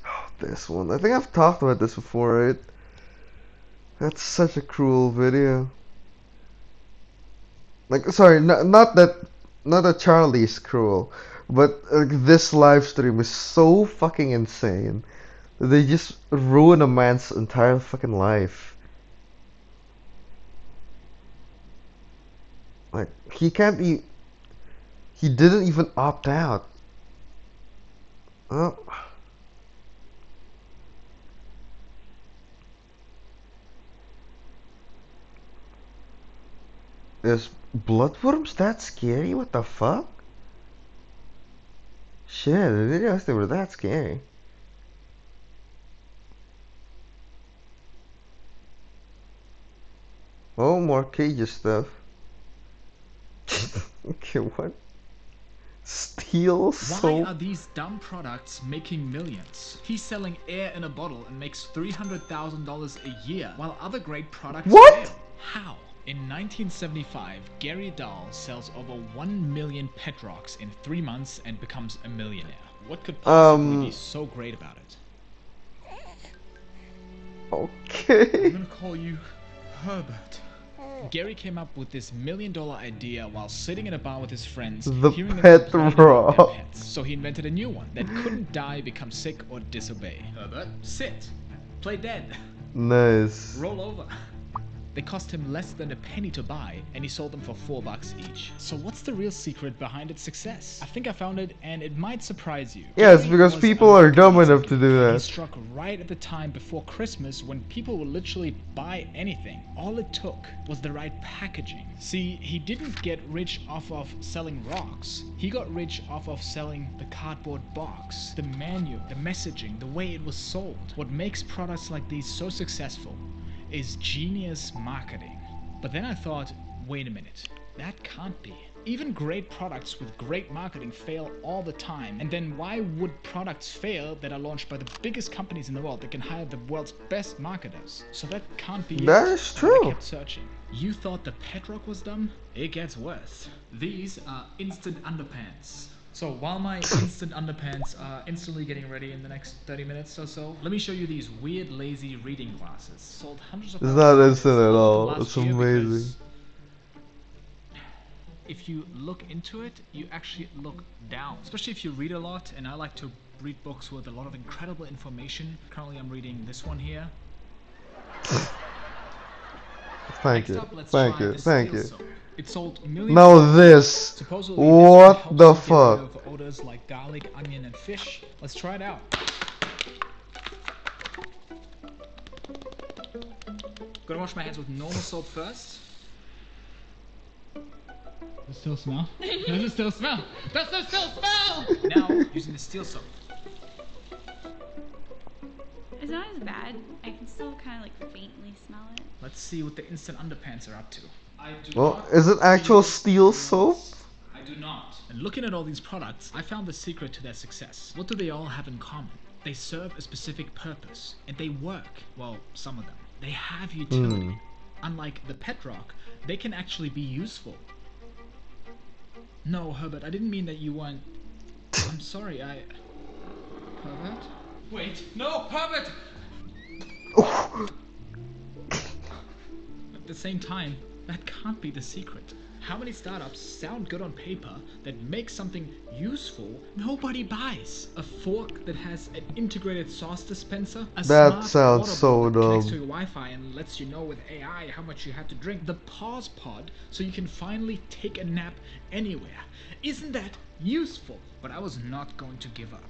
Oh, this one. I think I've talked about this before, right? That's such a cruel video. Like, sorry, not that Charlie's cruel, but this live stream is so fucking insane. They just ruin a man's entire fucking life. Like, he didn't even opt out. Oh. Is bloodworms that scary? What the fuck? Shit, I didn't realize they were that scary. Oh, more cages stuff. Okay, what? Steel soap? Why are these dumb products making millions? He's selling air in a bottle and makes $300,000 a year, while other great products What? fail. How? In 1975, Gary Dahl sells over 1 million pet rocks in 3 months and becomes a millionaire. What could possibly be so great about it? Okay. I'm gonna call you Herbert. Gary came up with this $1 million idea while sitting in a bar with his friends, The hearing them pet complain about their rock. pets. So he invented a new one that couldn't die, become sick, or disobey. Herbert, sit. Play dead. Nice. Roll over. They cost him less than a penny to buy, and he sold them for $4 each. So what's the real secret behind its success? I think I found it, and it might surprise you. Yeah, it's Gary because was people are dumb enough to do He that. struck right at the time before Christmas when people would literally buy anything. All it took was the right packaging. See, he didn't get rich off of selling rocks. He got rich off of selling the cardboard box, the menu, the messaging, the way it was sold. What makes products like these so successful is genius marketing. But then I thought, wait a minute, that can't be. Even great products with great marketing fail all the time. And then why would products fail that are launched by the biggest companies in the world that can hire the world's best marketers? So that can't be That it. is So true. I kept searching. You thought the pet rock was dumb? It gets worse. These are instant underpants. So while my instant underpants are instantly getting ready in the next 30 minutes or so, let me show you these weird lazy reading glasses. Sold hundreds of It's thousands not of instant units at all. last It's year amazing. because if you look into it, you actually look down. Especially if you read a lot, and I like to read books with a lot of incredible information. Currently I'm reading this one here. Thank Next you. up, let's Thank try you. the Thank steel you. soap. It sold millions Now of this. Supposedly, this one What helps the you get rid fuck? of odors like garlic, onion, and fish. Let's try it out. Gonna wash my hands with normal soap first. Does it still smell? Does it still smell? Does it still smell? Now, using the steel soap. It's not as bad. I can still kind of like faintly smell it. Let's see what the instant underpants are up to. I do Well, not is it actual feel steel soap? I do not. And looking at all these products, I found the secret to their success. What do they all have in common? They serve a specific purpose, and they work. Well, some of them. They have utility. Unlike the pet rock, they can actually be useful. No, Herbert, I didn't mean that you weren't... I'm sorry, Herbert? Wait, no, Herbert! At the same time, that can't be the secret. How many startups sound good on paper that make something useful nobody buys? A fork that has an integrated sauce dispenser? A That smart sounds water so bottle that connects dumb. to your Wi-Fi and lets you know with AI how much you have to drink. The pause pod so you can finally take a nap anywhere. Isn't that useful? But I was not going to give up.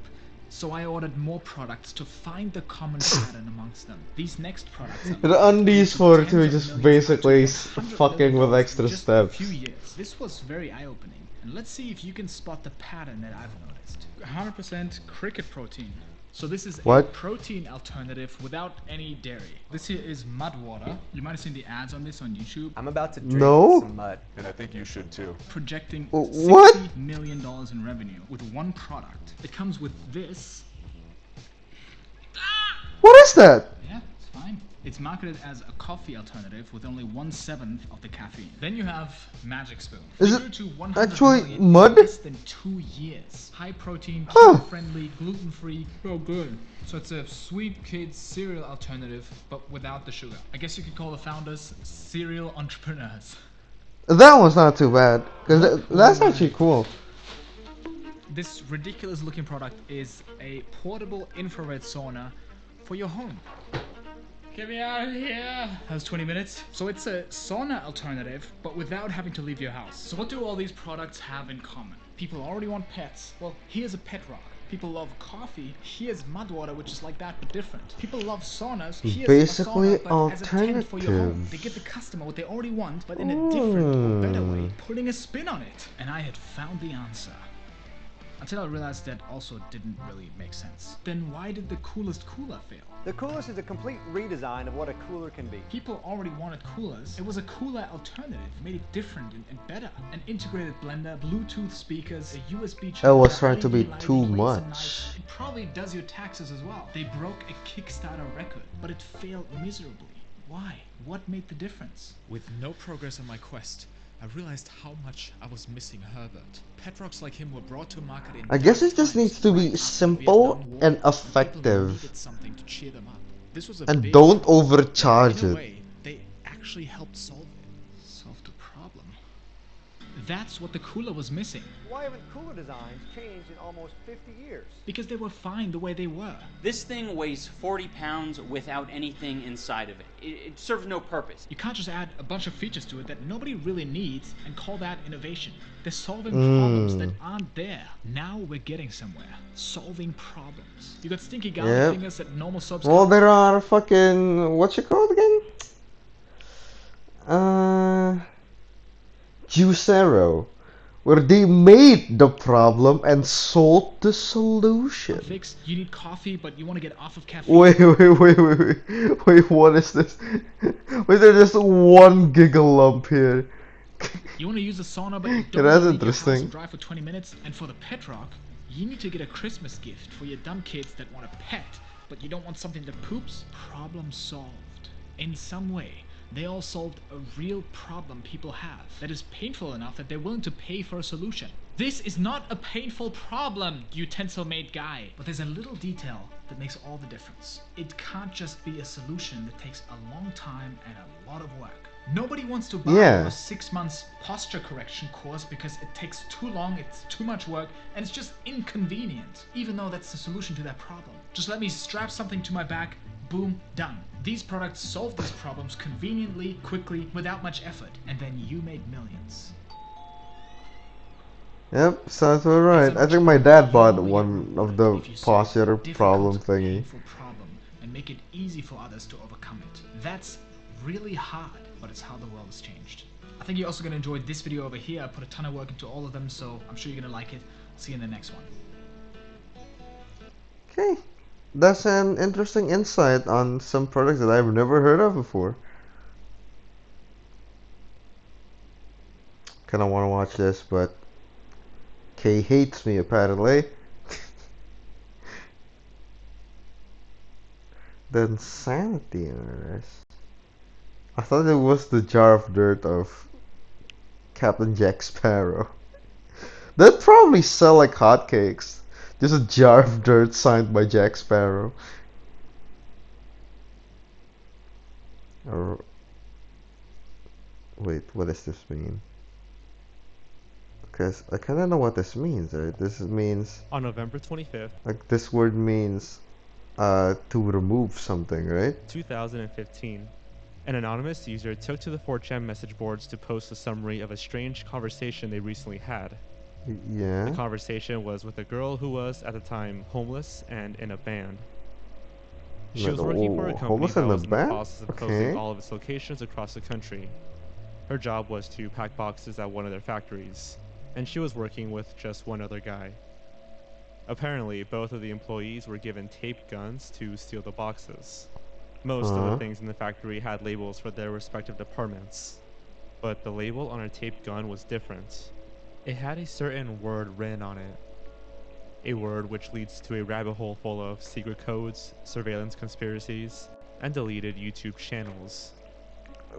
So I ordered more products to find the common pattern amongst them. These next products are The undies for tens to of just millions basically to $100 fucking with million extra in just a few steps. years. This was very eye-opening. And let's see if you can spot the pattern that I've noticed. 100% cricket protein. So this is a What? protein alternative without any dairy. This here is mud water. You might have seen the ads on this on YouTube. I'm about to drink No? some mud. And I think you should too. Projecting What? $60 million in revenue with one product. It comes with this. What is that? Yeah, it's fine. It's marketed as a coffee alternative with only 1/7 of the caffeine. Then you have Magic Spoon. Is They it grew to 100 actually million in mud? less than 2 years. High protein, Huh. keto-friendly, gluten-free. Oh, good. So it's a sweet kids cereal alternative, but without the sugar. I guess you could call the founders cereal entrepreneurs. That one's not too bad. Cause that's actually cool. This ridiculous looking product is a portable infrared sauna for your home. Get me out of here! That was 20 minutes. So it's a sauna alternative, but without having to leave your house. So what do all these products have in common? People already want pets. Well, here's a pet rock. People love coffee. Here's mud water, which is like that but different. People love saunas. Here's Basically a sauna, but as a tent for your home. alternative. They give the customer what they already want, but in a different or better way, putting a spin on it. And I had found the answer. Until I realized that also didn't really make sense. Then why did the coolest cooler fail? The coolest is a complete redesign of what a cooler can be. People already wanted coolers. It was a cooler alternative. Made it different and better. An integrated blender, Bluetooth speakers, a USB charger. It was trying to be LED too lighting, laser much. knives. It probably does your taxes as well. They broke a Kickstarter record, but it failed miserably. Why? What made the difference? With no progress on my quest, I realized how much I was missing Herbert. Pet rocks like him were brought to market in I guess dark it just times, needs to right be after the simple Vietnam War, and when people effective. needed something to cheer them up. This was a And big don't problem. overcharge In a it. way, they actually helped solve it. Solve the problem. That's what the cooler was missing. Why haven't cooler designs changed in almost 50 years? Because they were fine the way they were. This thing weighs 40 pounds without anything inside of it. It serves no purpose. You can't just add a bunch of features to it that nobody really needs and call that innovation. They're solving problems that aren't there. Now we're getting somewhere. Solving problems. You got stinky garlic Yep. fingers that normal subs Well, can't. there are fucking what you call it again? Juicero, where they made the problem and sold the solution. Fix. You need coffee, but you want to get off of caffeine. Wait, what is this? Wait, there's just one giggle lump here. You want to use a sauna, but you That's don't want to leave your house interesting. and drive for 20 minutes. And for the pet rock, you need to get a Christmas gift for your dumb kids that want a pet, but you don't want something that poops. Problem solved. In some way, they all solved a real problem people have that is painful enough that they're willing to pay for a solution. This is not a painful problem, utensil-made guy. But there's a little detail that makes all the difference. It can't just be a solution that takes a long time and a lot of work. Nobody wants to buy a 6 months posture correction course because it takes too long, it's too much work, and it's just inconvenient, even though that's the solution to that problem. Just let me strap something to my back, boom, done. These products solve these problems conveniently, quickly, without much effort, and then you made millions. Yep, sounds about right. I think my dad bought one of the posture problem thingy. Problem and make it easy for others to overcome it. That's really hard, but it's how the world has changed. I think you're also going to enjoy this video over here. I put a ton of work into all of them, so I'm sure you're going to like it. See you in the next one. Okay, that's an interesting insight on some products that I've never heard of before. Kinda wanna watch this, but Kay hates me apparently. The insanity in this. I thought it was the jar of dirt of Captain Jack Sparrow. That'd probably sell like hotcakes. Just a jar of dirt signed by Jack Sparrow. Or wait, what does this mean? Because I kind of know what this means, right? This means on November 25th, like this word means to remove something, right? 2015. An anonymous user took to the 4chan message boards to post a summary of a strange conversation they recently had. Yeah. The conversation was with a girl who was, at the time, homeless and in a band. She was working for a company that was in the process of closing all of its locations across the country. Her job was to pack boxes at one of their factories, and she was working with just one other guy. Apparently, both of the employees were given taped guns to steal the boxes. Most of the things in the factory had labels for their respective departments, but the label on her taped gun was different. It had a certain word written on it. A word which leads to a rabbit hole full of secret codes, surveillance conspiracies, and deleted YouTube channels.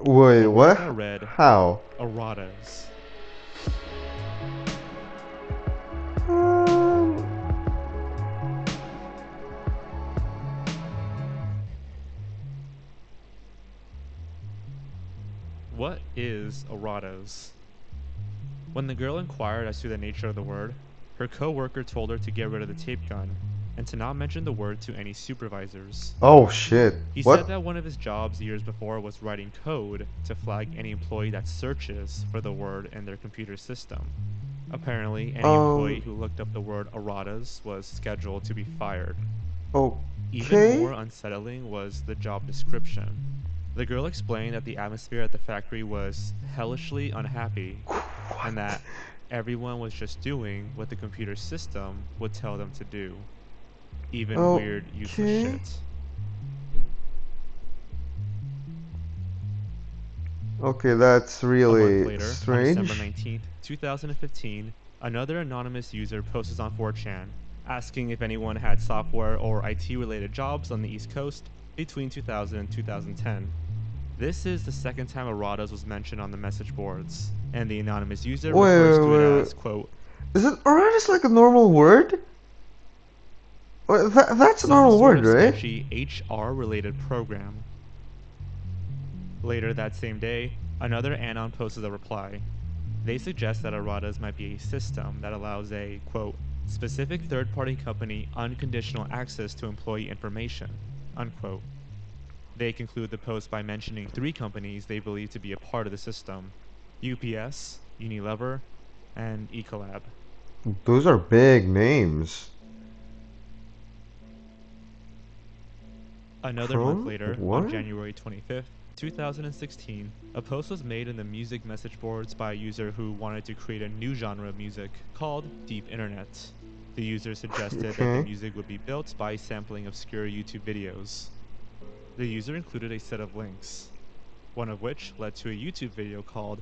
Wait, what? I read, how? Erratas. What is erratas? When the girl inquired as to the nature of the word, her co-worker told her to get rid of the tape gun and to not mention the word to any supervisors. Oh shit. He What? said that one of his jobs years before was writing code to flag any employee that searches for the word in their computer system. Apparently, any employee who looked up the word erratas was scheduled to be fired. Even more unsettling was the job description. The girl explained that the atmosphere at the factory was hellishly unhappy, and that everyone was just doing what the computer system would tell them to do. Even weird, useless shit. Okay, that's really A month later, strange. on December 19th, 2015, another anonymous user posted on 4chan, asking if anyone had software or IT-related jobs on the East Coast between 2000 and 2010. This is the second time erratas was mentioned on the message boards. and the anonymous user Wait, refers to wait, it wait. as, quote, Is it erratus like a normal word? Wait, that's a some normal sort word, of right? sketchy HR-related program. Later that same day, another Anon posted a reply. They suggest that erratas might be a system that allows a, quote, specific third-party company unconditional access to employee information, unquote. They conclude the post by mentioning 3 companies they believe to be a part of the system: UPS, Unilever, and Ecolab. Those are big names. Another month Huh? later, What? on January 25th, 2016, a post was made in the music message boards by a user who wanted to create a new genre of music called Deep Internet. The user suggested that the Okay. music would be built by sampling obscure YouTube videos. The user included a set of links, one of which led to a YouTube video called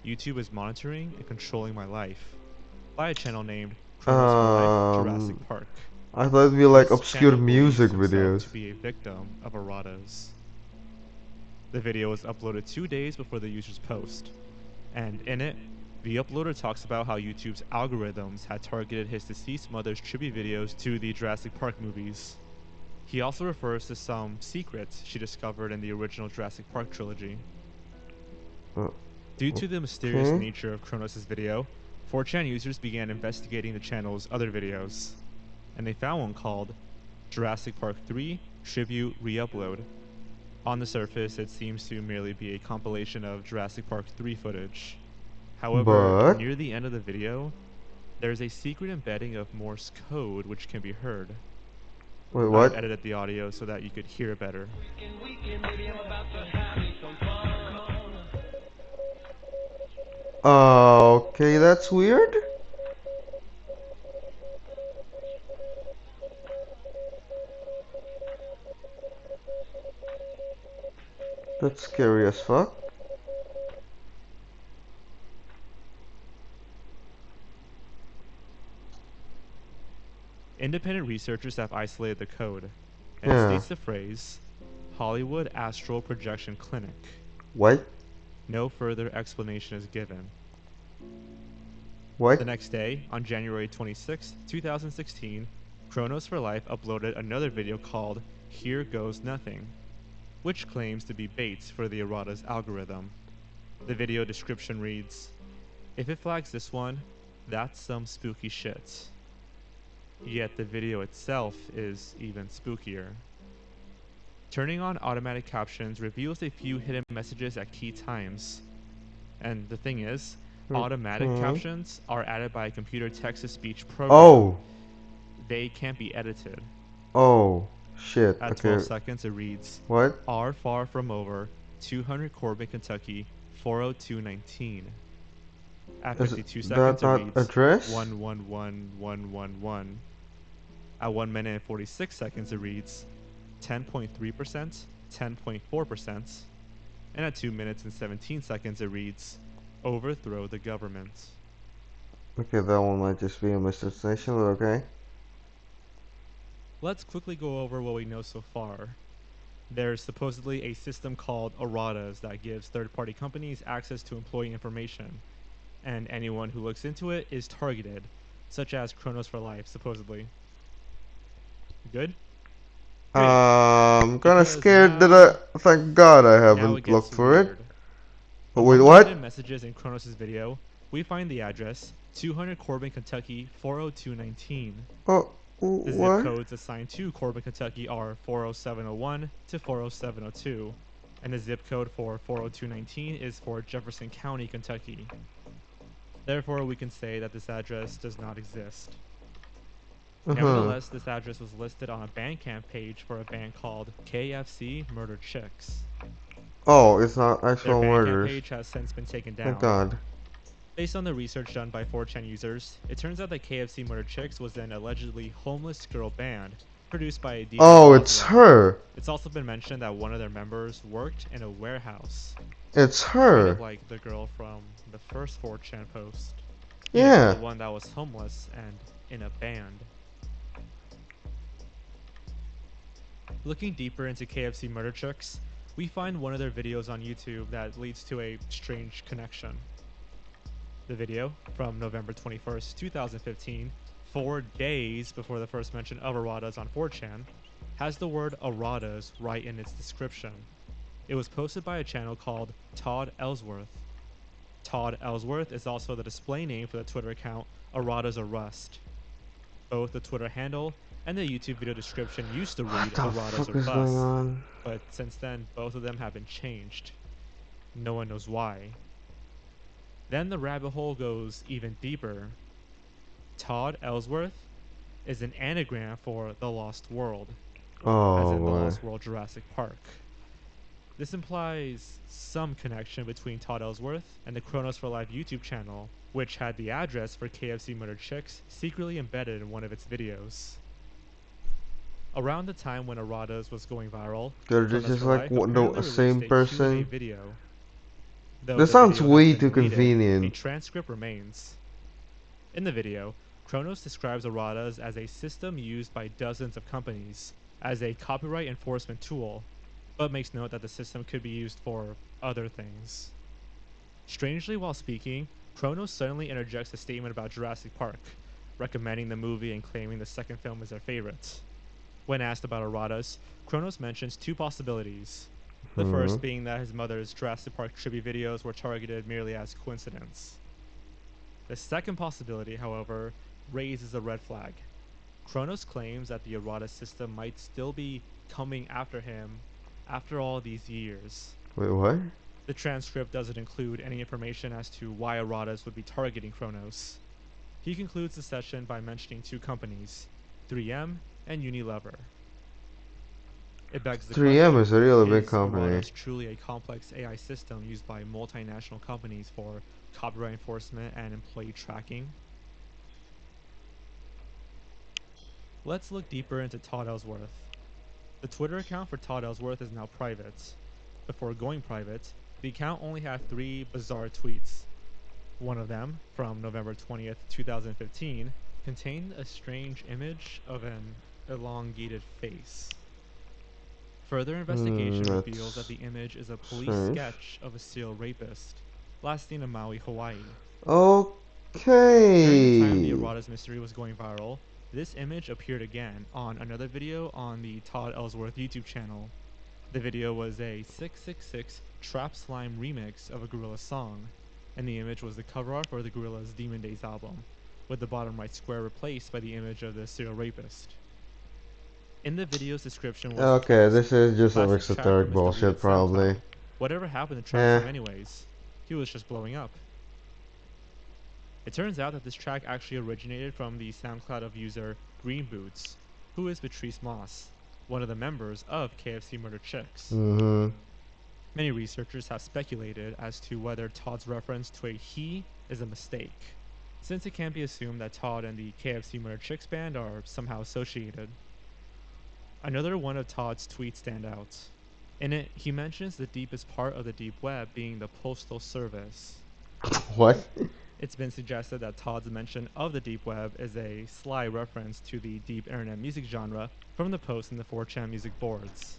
YouTube is Monitoring and Controlling My Life by a channel named Chronos for Life Jurassic Park. I thought it'd be like This obscure channel believes music himself videos. to be a victim of erratas. The video was uploaded 2 days before the user's post, and in it, the uploader talks about how YouTube's algorithms had targeted his deceased mother's tribute videos to the Jurassic Park movies. He also refers to some secrets she discovered in the original Jurassic Park trilogy. Due to the mysterious okay. nature of Kronos' video, 4chan users began investigating the channel's other videos, and they found one called Jurassic Park 3 Tribute Re-Upload. On the surface, it seems to merely be a compilation of Jurassic Park 3 footage. However, But- near the end of the video, there's a secret embedding of Morse code which can be heard. Wait, I've what? edited the audio so that you could hear it better. Okay, that's weird. That's scary as fuck. Independent researchers have isolated the code, and Yeah. it states the phrase, Hollywood Astral Projection Clinic. What? No further explanation is given. What? The next day, on January 26, 2016, Chronos for Life uploaded another video called Here Goes Nothing, which claims to be bait for the errata's algorithm. The video description reads, if it flags this one, that's some spooky shit. Yet the video itself is even spookier. Turning on automatic captions reveals a few hidden messages at key times. And the thing is, automatic Okay. captions are added by a computer text-to-speech program. Oh. They can't be edited. Oh. Shit. At Okay. 12 seconds it reads, What? are far from over, 200 Corbin, Kentucky, 40219. At Is 52 that seconds not it reads, address? 111111. At 1 minute and 46 seconds it reads, 10.3%, 10.4%. And at 2 minutes and 17 seconds it reads, overthrow the government. Okay, that one might just be a mistranslation, but okay. Let's quickly go over what we know so far. There's supposedly a system called erratas that gives third-party companies access to employee information, and anyone who looks into it is targeted, such as Chronos for Life, supposedly. Good? I'm kinda Because scared now- that thank God I Now haven't it looked gets for weird. it. But wait, Among the what? hidden messages in Chronos' video, we find the address 200 Corbin, Kentucky 40219. Oh, The zip what? codes assigned to Corbin, Kentucky are 40701 to 40702, and the zip code for 40219 is for Jefferson County, Kentucky. Therefore, we can say that this address does not exist. Nevertheless, this address was listed on a Bandcamp page for a band called KFC Murder Chicks. Oh, it's not Their actual Bandcamp murders. page has since been taken down. Thank God. Based on the research done by 4chan users, it turns out that KFC Murder Chicks was an allegedly homeless girl band produced by a DJ. Oh, it's her. It's also been mentioned that one of their members worked in a warehouse. It's Kind her. of like the girl from the first 4chan post. Yeah. The one that was homeless and in a band. Looking deeper into KFC Murder Chicks, we find one of their videos on YouTube that leads to a strange connection. The video, from November 21st, 2015, 4 days before the first mention of erratas on 4chan, has the word erratas right in its description. It was posted by a channel called Todd Ellsworth. Todd Ellsworth is also the display name for the Twitter account Erratas Are Rust. Both the Twitter handle and the YouTube video description used to read Erratas Are Bust, but since then both of them have been changed. No one knows why. Then the rabbit hole goes even deeper. Todd Ellsworth is an anagram for The Lost World, as in The Lost World Jurassic Park. This implies some connection between Todd Ellsworth and the Chronos for Life YouTube channel, which had the address for KFC Murdered Chicks secretly embedded in one of its videos. Around the time when Erratas was going viral, they're Chronos just for like Life the same person. Video. Though This the sounds video has way been too deleted, convenient. a transcript remains. In the video, Chronos describes Erratas as a system used by dozens of companies as a copyright enforcement tool, but makes note that the system could be used for other things. Strangely, while speaking, Chronos suddenly interjects a statement about Jurassic Park, recommending the movie and claiming the second film is their favorite. When asked about Erratas, Chronos mentions two possibilities. The first being that his mother's Jurassic Park tribute videos were targeted merely as coincidence. The second possibility, however, raises a red flag. Chronos claims that the errata system might still be coming after him after all these years. Wait, what? The transcript doesn't include any information as to why erratas would be targeting Chronos. He concludes the session by mentioning two companies, 3M and Unilever. It begs the 3M question, is a really big is company. Erratas truly a complex AI system used by multinational companies for copyright enforcement and employee tracking? Let's look deeper into Todd Ellsworth. The Twitter account for Todd Ellsworth is now private. Before going private, the account only had 3 bizarre tweets. One of them, from November 20th, 2015, contained a strange image of an elongated face. Further investigation reveals that the image is a police strange. sketch of a serial rapist, last seen in Maui, Hawaii. Okay. During the time the Erratas mystery was going viral, this image appeared again on another video on the Todd Ellsworth YouTube channel. The video was a 666 Trap Slime remix of a Gorillaz song, and the image was the cover art for the Gorillaz Demon Days album, with the bottom right square replaced by the image of the serial rapist. In the video's description was Okay, this is just some classic track esoteric from his bullshit, deleted probably. SoundCloud. Whatever happened to track him anyways? He was just blowing up. It turns out that this track actually originated from the SoundCloud of user Green Boots, who is Patrice Moss, one of the members of KFC Murdered Chicks. Many researchers have speculated as to whether Todd's reference to a he is a mistake, since it can be assumed that Todd and the KFC Murdered Chicks band are somehow associated. Another one of Todd's tweets stand out. In it, he mentions the deepest part of the deep web being the Postal Service. What? It's been suggested that Todd's mention of the deep web is a sly reference to the deep internet music genre from the posts in the 4chan music boards.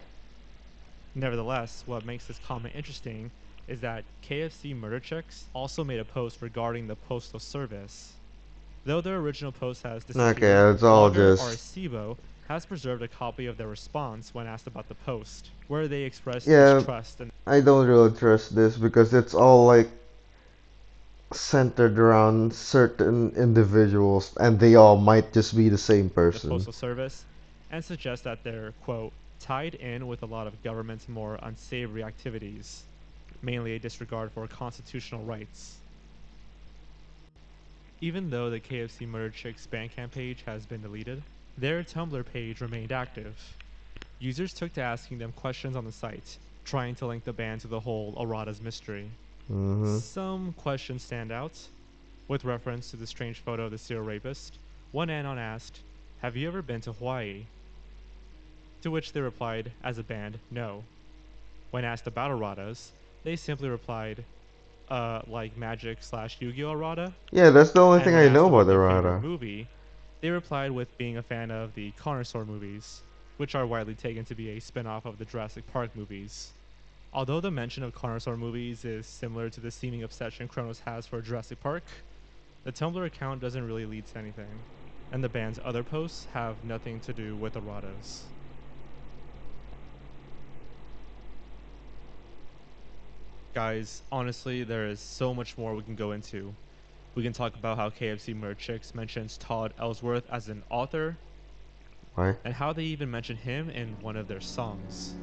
Nevertheless, what makes this comment interesting is that KFC Murder Chicks also made a post regarding the Postal Service. Though their original post has disappeared, Okay, it's all blogger just... Arecibo has preserved a copy of their response when asked about the post, where they expressed Yeah, distrust and I don't really trust this because it's all like centered around certain individuals and they all might just be the same the person. Postal Service, and suggest that they're, quote, tied in with a lot of government's more unsavory activities, mainly a disregard for constitutional rights. Even though the KFC Murdered Chicks Bandcamp page has been deleted, their Tumblr page remained active. Users took to asking them questions on the site, trying to link the band to the whole Erratas mystery. Some questions stand out. With reference to the strange photo of the serial rapist, one anon asked, "Have you ever been to Hawaii?" To which they replied, as a band, no. When asked about erratas, they simply replied, like Magic/Yu-Gi-Oh! Errata? Yeah, that's the only And thing when I asked know about their favorite errata. movie, they replied with being a fan of the Carnosaur movies, which are widely taken to be a spin-off of the Jurassic Park movies. Although the mention of Carnosaur movies is similar to the seeming obsession Kronos has for Jurassic Park, the Tumblr account doesn't really lead to anything, and the band's other posts have nothing to do with erratas. Guys, honestly, there is so much more we can go into. We can talk about how KFC Merchix mentions Todd Ellsworth as an author, right? And how they even mention him in one of their songs.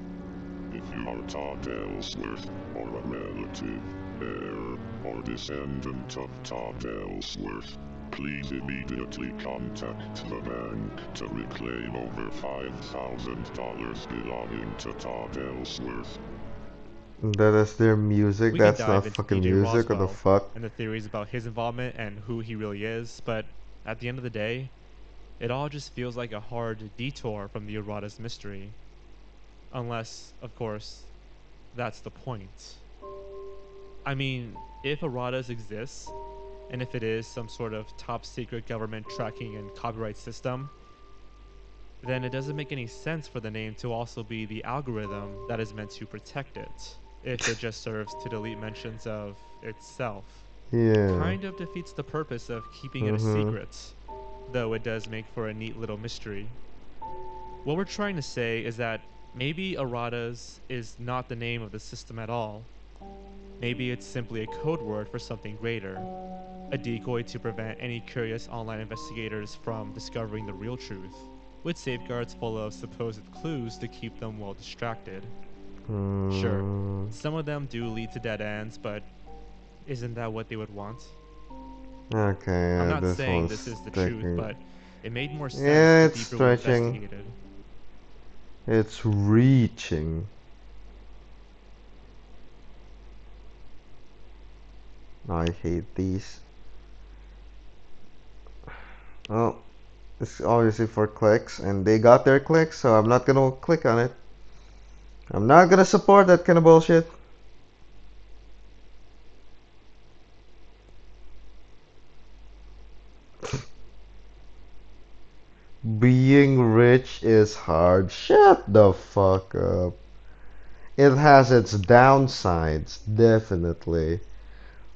If you are Todd Ellsworth, or a relative, heir, or descendant of Todd Ellsworth, please immediately contact the bank to reclaim over $5,000 belonging to Todd Ellsworth. That is their music. We That's can not dive into fucking DJ music. What the Roswell fuck? and the theories about his involvement and who he really is, but at the end of the day, it all just feels like a hard detour from the errata's mystery. Unless, of course, that's the point. I mean, if erratas exists, and if it is some sort of top secret government tracking and copyright system, then it doesn't make any sense for the name to also be the algorithm that is meant to protect it, if it just serves to delete mentions of itself. Yeah. Kind of defeats the purpose of keeping it a secret, though it does make for a neat little mystery. What we're trying to say is that maybe erratas is not the name of the system at all. Maybe it's simply a code word for something greater, a decoy to prevent any curious online investigators from discovering the real truth, with safeguards full of supposed clues to keep them well distracted. Sure, some of them do lead to dead ends, but isn't that what they would want? Okay, I'm not this saying one's this is the sticking. truth, but it made more sense Yeah, the it's deeper we stretching. investigated. It's reaching. I hate these. Well, it's obviously for clicks, and they got their clicks, so I'm not gonna click on it. I'm not gonna support that kind of bullshit. Being rich is hard. Shut the fuck up. It has its downsides, definitely.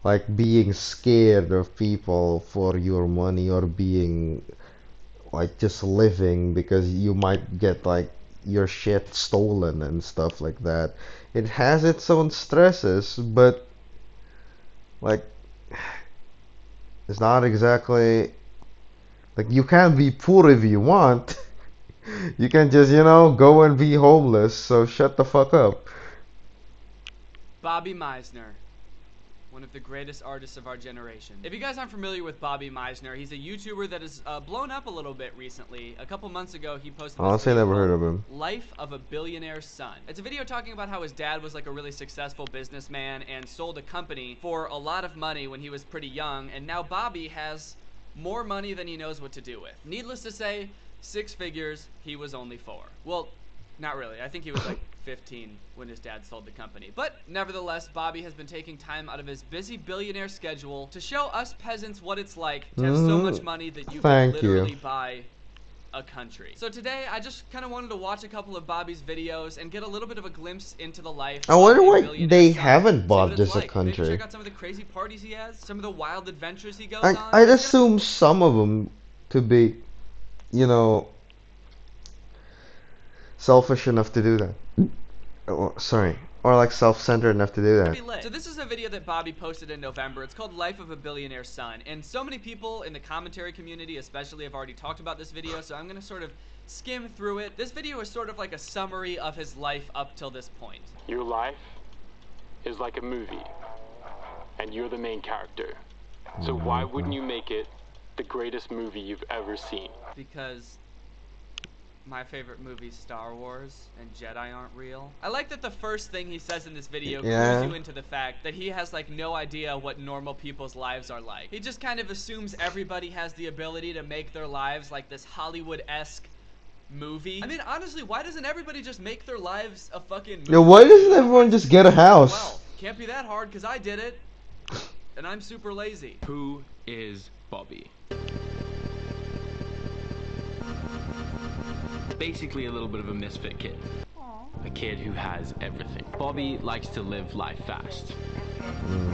Like being scared of people for your money, or being like just living because you might get like your shit stolen and stuff like that. It has its own stresses, but like it's not exactly like you can be poor if you want. You can just, you know, go and be homeless, so shut the fuck up. Bobby Meisner, one of the greatest artists of our generation. If you guys aren't familiar with Bobby Meisner, he's a YouTuber that has blown up a little bit recently. A couple months ago, he posted this Honestly, I video never heard called of him. Life of a Billionaire's Son. It's a video talking about how his dad was like a really successful businessman and sold a company for a lot of money when he was pretty young, and now Bobby has more money than he knows what to do with. Needless to say, 6 figures, he was only 4. Well, not really. I think he was like 15 when his dad sold the company. But nevertheless, Bobby has been taking time out of his busy billionaire schedule to show us peasants what it's like to have so much money that you can literally buy a country. So today, I just kind of wanted to watch a couple of Bobby's videos and get a little bit of a glimpse into the life I wonder of a why billionaire they son. haven't See bought what this it's a like. Maybe country. check out some of the crazy parties he has, some of the wild adventures he goes I, on. I'd assume some of them to be, you know, selfish enough to do that. Oh, sorry. Or like self-centered enough to do that. So this is a video that Bobby posted in November. It's called Life of a Billionaire Son. And so many people in the commentary community especially have already talked about this video, so I'm going to sort of skim through it. This video is sort of like a summary of his life up till this point. Your life is like a movie, and you're the main character. So why wouldn't you make it the greatest movie you've ever seen? Because my favorite movie's Star Wars, and Jedi aren't real. I like that the first thing he says in this video clues you into the fact that he has like no idea what normal people's lives are like. He just kind of assumes everybody has the ability to make their lives like this Hollywood-esque movie. I mean, honestly, why doesn't everybody just make their lives a fucking movie? Yeah, why doesn't everyone just get a house? Well, can't be that hard because I did it, and I'm super lazy. Who is Bobby? Basically a little bit of a misfit kid. A kid who has everything. Bobby likes to live life fast.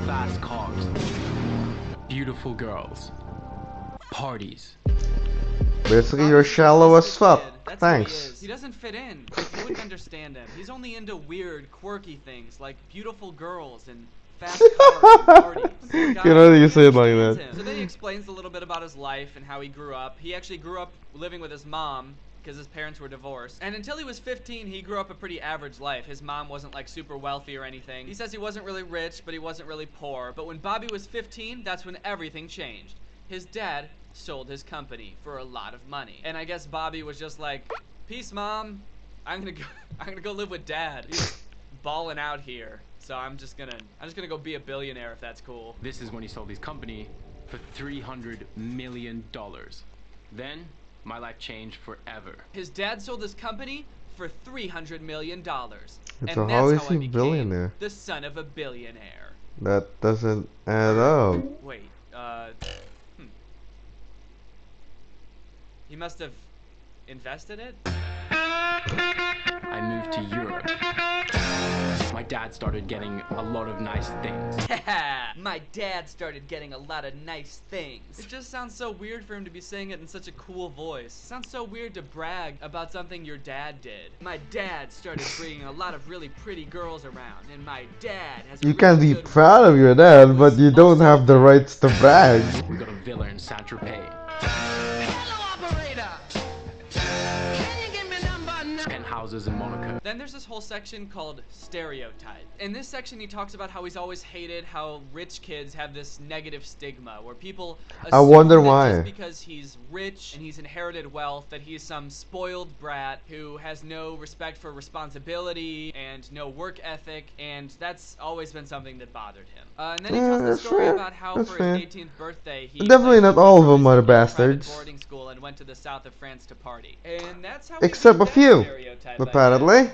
Fast cars, beautiful girls, parties. Basically, you're shallow as fuck. Thanks. He doesn't fit in. Like, you wouldn't understand him. He's only into weird, quirky things like beautiful girls and fast cars and parties. You know you say it like that. So then he explains a little bit about his life and how he grew up. He actually grew up living with his mom because his parents were divorced. And until he was 15, he grew up a pretty average life. His mom wasn't like super wealthy or anything. He says he wasn't really rich, but he wasn't really poor. But when Bobby was 15, that's when everything changed. His dad sold his company for a lot of money. And I guess Bobby was just like, peace, Mom. I'm gonna go live with Dad. He's balling out here. So I'm just gonna go be a billionaire if that's cool. This is when he sold his company for $300 million. Then my life changed forever. His dad sold his company for $300 million. It's a how is he billionaire? The son of a billionaire. That doesn't add up. Wait, He must have invested it? I moved to Europe. My dad started getting a lot of nice things. My dad started getting a lot of nice things. It just sounds so weird for him to be saying it in such a cool voice. It sounds so weird to brag about something your dad did. My dad started bringing a lot of really pretty girls around, and my dad has You can be proud of your dad, but you don't have the rights to brag. We got a villa in Saint-Tropez. Penthouses in Monaco. Then there's this whole section called stereotype. In this section, he talks about how he's always hated how rich kids have this negative stigma, where people I wonder why. just because he's rich and he's inherited wealth, that he's some spoiled brat who has no respect for responsibility and no work ethic, and that's always been something that bothered him. And then he tells the story about how for his 18th birthday, he definitely not all of them are bastards. Boarding school and went to the south of France to party. And that's how Except a few, apparently.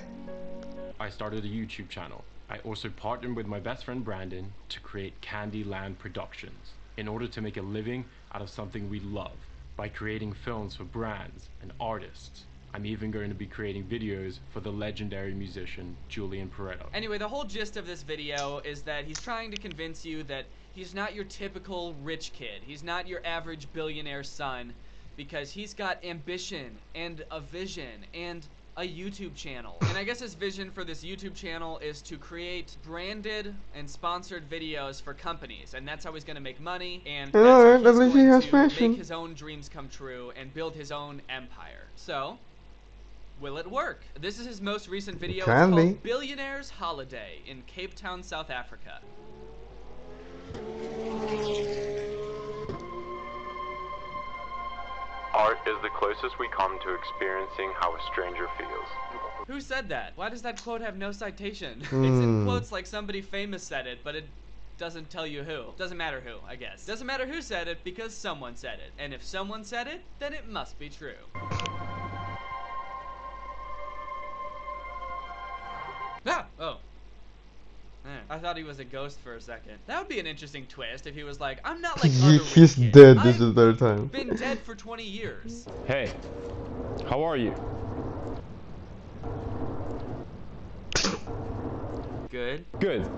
I started a YouTube channel. I also partnered with my best friend Brandon to create Candyland Productions in order to make a living out of something we love by creating films for brands and artists. I'm even going to be creating videos for the legendary musician Julian Pareto. Anyway, the whole gist of this video is that he's trying to convince you that he's not your typical rich kid. He's not your average billionaire son, because he's got ambition and a vision and a YouTube channel. And I guess his vision for this YouTube channel is to create branded and sponsored videos for companies, and that's how he's going to make money, and that's how he's going to make his own dreams come true and build his own empire. So, will it work? This is his most recent video. It's called Billionaire's Holiday in Cape Town, South Africa. Art is the closest we come to experiencing how a stranger feels. Who said that? Why does that quote have no citation? It's in quotes like somebody famous said it, but it doesn't tell you who. Doesn't matter who, I guess. Doesn't matter who said it because someone said it. And if someone said it, then it must be true. Ah! Oh. I thought he was a ghost for a second. That would be an interesting twist if he was like, I'm not like other He's rich dead, kids. this is their time. I've been dead for 20 years. Hey, how are you? Good. Good.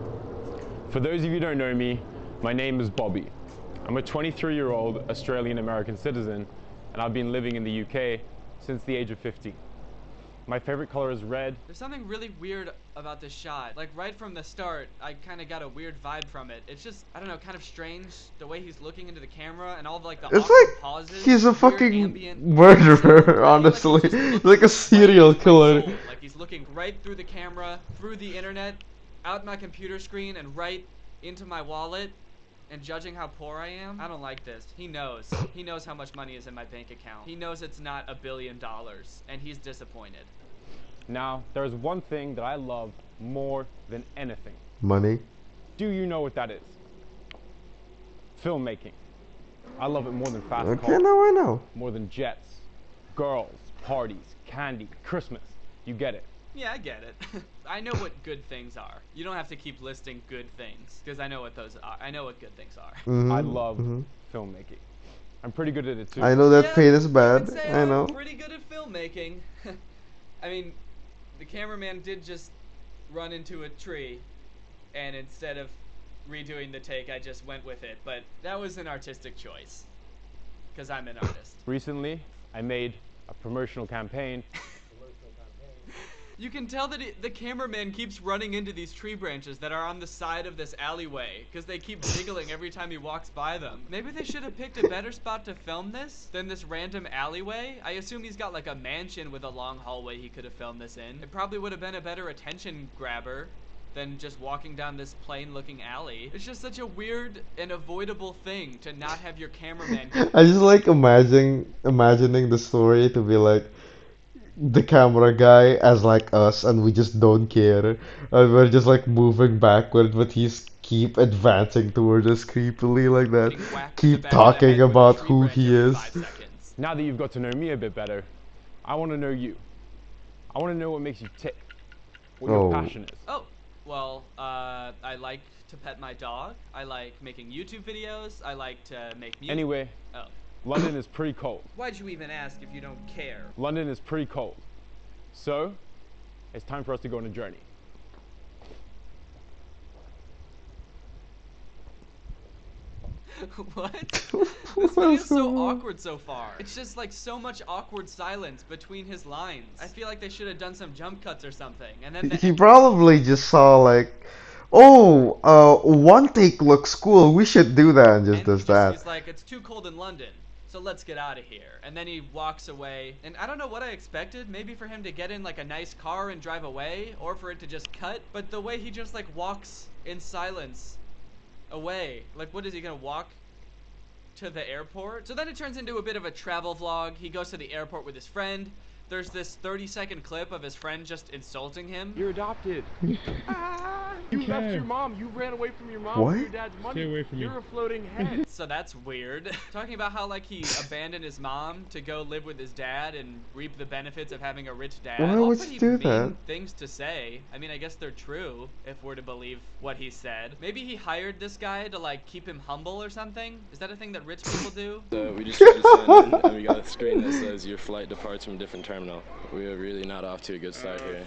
For those of you who don't know me, my name is Bobby. I'm a 23-year-old Australian-American citizen, and I've been living in the UK since the age of 15. My favorite color is red. There's something really weird about this shot. Like right from the start, I kind of got a weird vibe from it. It's just, I don't know, kind of strange the way he's looking into the camera and all of like the awkward pauses. He's a fucking murderer, honestly. Like a serial killer. Like he's looking right through the camera, through the internet, out my computer screen, and right into my wallet. And judging how poor I am, I don't like this. He knows. He knows how much money is in my bank account. He knows it's not $1 billion, and he's disappointed. Now, there's one thing that I love more than anything. Money. Do you know what that is? Filmmaking. I love it more than fast cars. Okay, now I know. More than jets, girls, parties, candy, Christmas. You get it. Yeah, I get it. I know what good things are. You don't have to keep listing good things, because I know what those are. I know what good things are. I love filmmaking. I'm pretty good at it too. I know that pain is bad. I know. I'm pretty good at filmmaking. I mean, The cameraman did just run into a tree, and instead of redoing the take, I just went with it. But that was an artistic choice, because I'm an artist. Recently, I made a promotional campaign. You can tell that the cameraman keeps running into these tree branches that are on the side of this alleyway because they keep jiggling every time he walks by them. Maybe they should have picked a better spot to film this than this random alleyway. I assume he's got like a mansion with a long hallway he could have filmed this in. It probably would have been a better attention grabber than just walking down this plain looking alley. It's just such a weird and avoidable thing to not have your cameraman I just like imagining the story to be like the camera guy as like us, and we just don't care, and we're just like moving backward, but he's keep advancing towards us creepily like that, keep talking about who he is. Now that you've got to know me a bit better, I want to know you. I want to know what makes you tick, what your passion is. Oh, well, I like to pet my dog. I like making YouTube videos. I like to make music. Anyway, London is pretty cold. Why'd you even ask if you don't care? London is pretty cold. So, it's time for us to go on a journey. What? This video's so awkward so far. It's just like so much awkward silence between his lines. I feel like they should have done some jump cuts or something. And then He probably just saw like, oh, one take looks cool, we should do that, and just does that. He's like, it's too cold in London, so let's get out of here. And then he walks away, and I don't know what I expected. Maybe for him to get in like a nice car and drive away, or for it to just cut. But the way he just like walks in silence away, like what is he gonna walk to the airport? So then it turns into a bit of a travel vlog. He goes to the airport with his friend. There's this 30-second clip of his friend just insulting him. You're adopted. You left your mom. You ran away from your mom What? for your dad's money. Stay away from me. You're a floating head. So that's weird. Talking about how like he abandoned his mom to go live with his dad and reap the benefits of having a rich dad. Why All would pretty you do mean that? things to say. I mean, I guess they're true if we're to believe what he said. Maybe he hired this guy to like keep him humble or something. Is that a thing that rich people do? So we just tried to sign in, and we got a screen that says your flight departs from a different terminal. We are really not off to a good start here.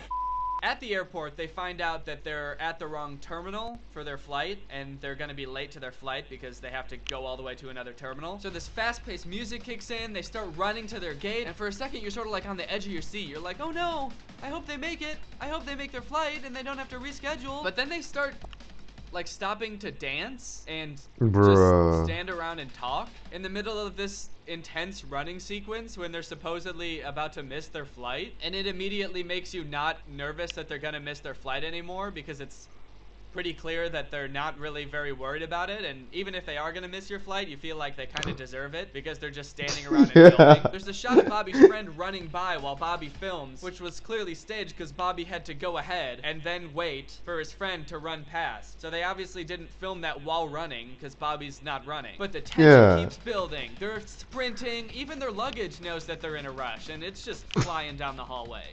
At the airport, they find out that they're at the wrong terminal for their flight, and they're gonna be late to their flight because they have to go all the way to another terminal. So this fast-paced music kicks in, they start running to their gate, and for a second you're sort of like on the edge of your seat. You're like, oh no, I hope they make it. I hope they make their flight and they don't have to reschedule. But then they start like stopping to dance and Bruh. just stand around and talk in the middle of this intense running sequence when they're supposedly about to miss their flight, and it immediately makes you not nervous that they're gonna miss their flight anymore because it's pretty clear that they're not really very worried about it, and even if they are gonna miss your flight, you feel like they kind of deserve it because they're just standing around and filming. There's a shot of Bobby's friend running by while Bobby films, which was clearly staged because Bobby had to go ahead and then wait for his friend to run past. So they obviously didn't film that while running because Bobby's not running. But the tension keeps building. They're sprinting. Even their luggage knows that they're in a rush, and it's just flying down the hallway.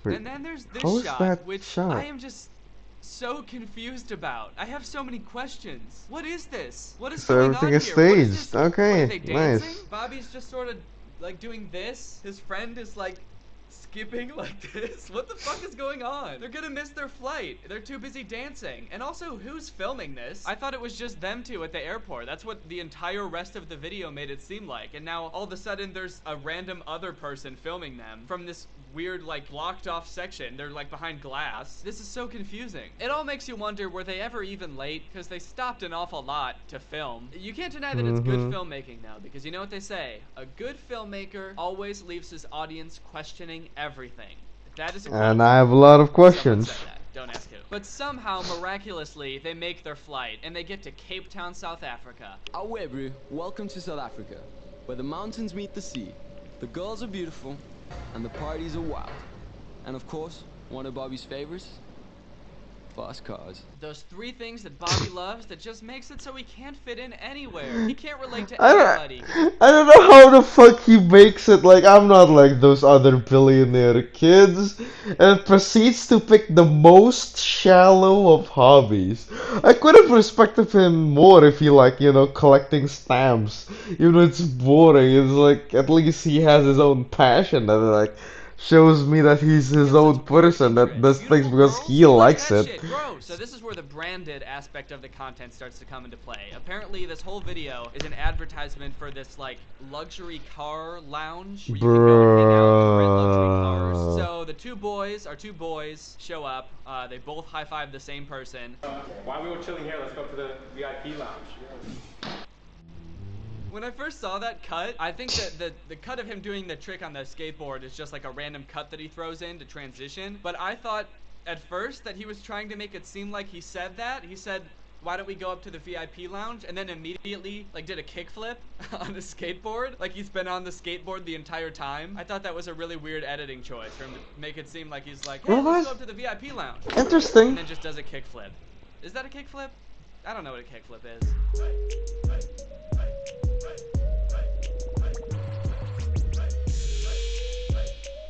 Wait, And then there's this how is shot, that which shot? I am just so confused about. I have so many questions. What is this? What is So going everything on is here? What is staged. this? What, Okay, are they dancing? nice. Bobby's just sort of like doing this. His friend is like skipping like this. What the fuck is going on? They're gonna miss their flight. They're too busy dancing. And also, who's filming this? I thought it was just them two at the airport. That's what the entire rest of the video made it seem like. And now all of a sudden there's a random other person filming them from this weird like blocked off section. They're like behind glass. This is so confusing. It all makes you wonder, were they ever even late? Because they stopped an awful lot to film. You can't deny that it's good filmmaking though, because you know what they say, a good filmmaker always leaves his audience questioning everything. That is a quote. And I have a lot of Someone questions. said that. Don't ask who. But somehow, miraculously, they make their flight and they get to Cape Town, South Africa. However, welcome to South Africa, where the mountains meet the sea, the girls are beautiful, and the parties are wild. And of course, one of Bobby's favorites, Fast cars. Those 3 things that Bobby loves that just makes it so he can't fit in anywhere. He can't relate to anybody. I don't know how the fuck he makes it. Like, I'm not like those other billionaire kids. And proceeds to pick the most shallow of hobbies. I could have respected him more if he, like, you know, collecting stamps. Even though it's boring, it's like, at least he has his own passion that, like, shows me that he's his own person that does things because he likes it. Bro, so this is where the branded aspect of the content starts to come into play. Apparently, this whole video is an advertisement for this like luxury car lounge where you can go hang out and rent luxury cars. So the two boys show up. They both high five the same person. While we were chilling here, let's go to the VIP lounge. When I first saw that cut, I think that the cut of him doing the trick on the skateboard is just like a random cut that he throws in to transition. But I thought at first that he was trying to make it seem like he said that. He said, why don't we go up to the VIP lounge? And then immediately like did a kickflip on the skateboard. Like he's been on the skateboard the entire time. I thought that was a really weird editing choice for him to make it seem like he's like, hey, let's go up to the VIP lounge. Interesting. And then just does a kickflip. Is that a kickflip? I don't know what a kickflip is.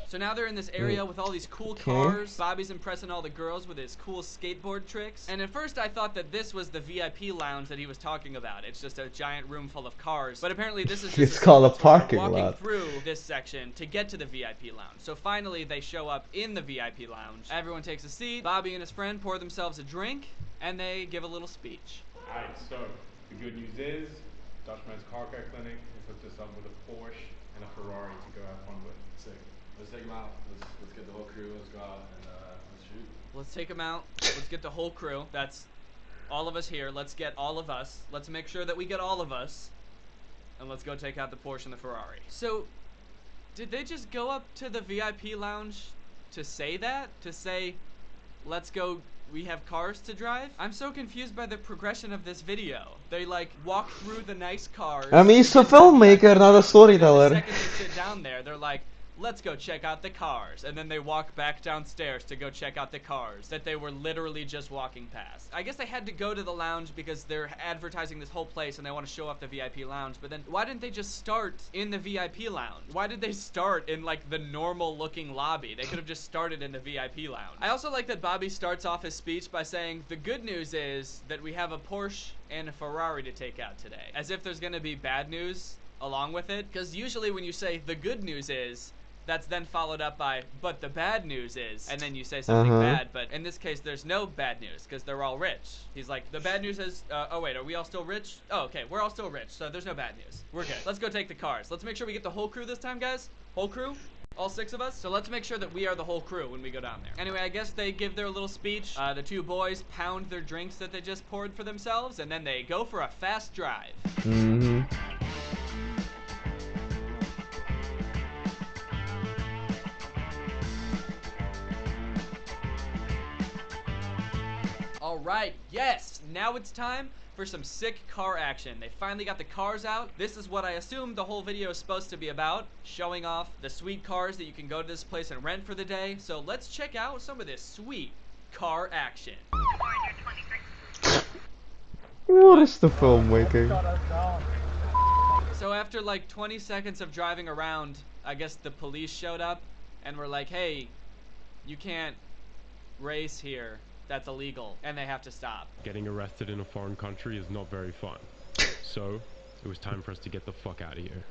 So now they're in this area with all these cool cars. Bobby's impressing all the girls with his cool skateboard tricks. And at first I thought that this was the VIP lounge that he was talking about. It's just a giant room full of cars. But apparently this is just it's called a parking walking lot. Through this section to get to the VIP lounge. So finally they show up in the VIP lounge. Everyone takes a seat. Bobby and his friend pour themselves a drink and they give a little speech. Alright, so the good news is Dutchman's Car Care Clinic has hooked us up with a Porsche and a Ferrari to go have fun with. Sick. Let's take them out. Let's get the whole crew. Let's go out and let's shoot. Let's take them out. Let's get the whole crew. That's all of us here. Let's get all of us. Let's make sure that we get all of us. And let's go take out the Porsche and the Ferrari. So, did they just go up to the VIP lounge to say that? To say, let's go, we have cars to drive? I'm so confused by the progression of this video. They like walk through the nice cars. I mean, he's a filmmaker, not a storyteller. The second they sit down there, they're like, let's go check out the cars. And then they walk back downstairs to go check out the cars that they were literally just walking past. I guess they had to go to the lounge because they're advertising this whole place and they want to show off the VIP lounge. But then why didn't they just start in the VIP lounge? Why did they start in like the normal looking lobby? They could have just started in the VIP lounge. I also like that Bobby starts off his speech by saying, the good news is that we have a Porsche and a Ferrari to take out today. As if there's going to be bad news along with it. Because usually when you say the good news is, that's then followed up by, but the bad news is, and then you say something bad, but in this case, there's no bad news, because they're all rich. He's like, the bad news is, oh wait, are we all still rich? Oh, okay, we're all still rich, so there's no bad news. We're good. Let's go take the cars. Let's make sure we get the whole crew this time, guys. Whole crew? All 6 of us? So let's make sure that we are the whole crew when we go down there. Anyway, I guess they give their little speech. The 2 boys pound their drinks that they just poured for themselves, and then they go for a fast drive. Alright, yes! Now it's time for some sick car action. They finally got the cars out. This is what I assume the whole video is supposed to be about. Showing off the sweet cars that you can go to this place and rent for the day. So let's check out some of this sweet car action. What is the filmmaking? So after like 20 seconds of driving around, I guess the police showed up and were like, hey, you can't race here. That's illegal, and they have to stop. Getting arrested in a foreign country is not very fun. So, it was time for us to get the fuck out of here.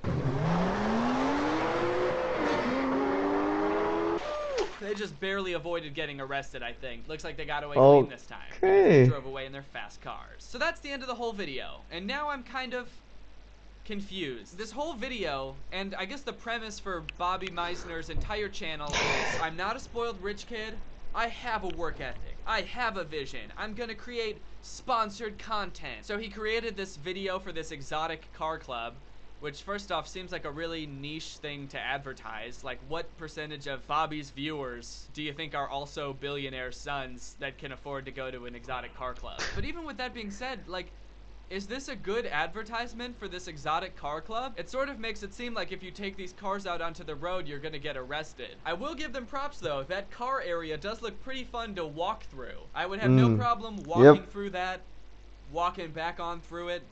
They just barely avoided getting arrested, I think. Looks like they got away clean this time. They drove away in their fast cars. So that's the end of the whole video. And now I'm kind of confused. This whole video, and I guess the premise for Bobby Meisner's entire channel is, I'm not a spoiled rich kid. I have a work ethic. I have a vision. I'm gonna create sponsored content. So he created this video for this exotic car club, which first off seems like a really niche thing to advertise. Like, what percentage of Bobby's viewers do you think are also billionaire sons that can afford to go to an exotic car club? But even with that being said, like, Is this a good advertisement for this exotic car club? It sort of makes it seem like if you take these cars out onto the road, you're gonna get arrested. I will give them props though, that car area does look pretty fun to walk through. I would have no problem walking through that, walking back on through it,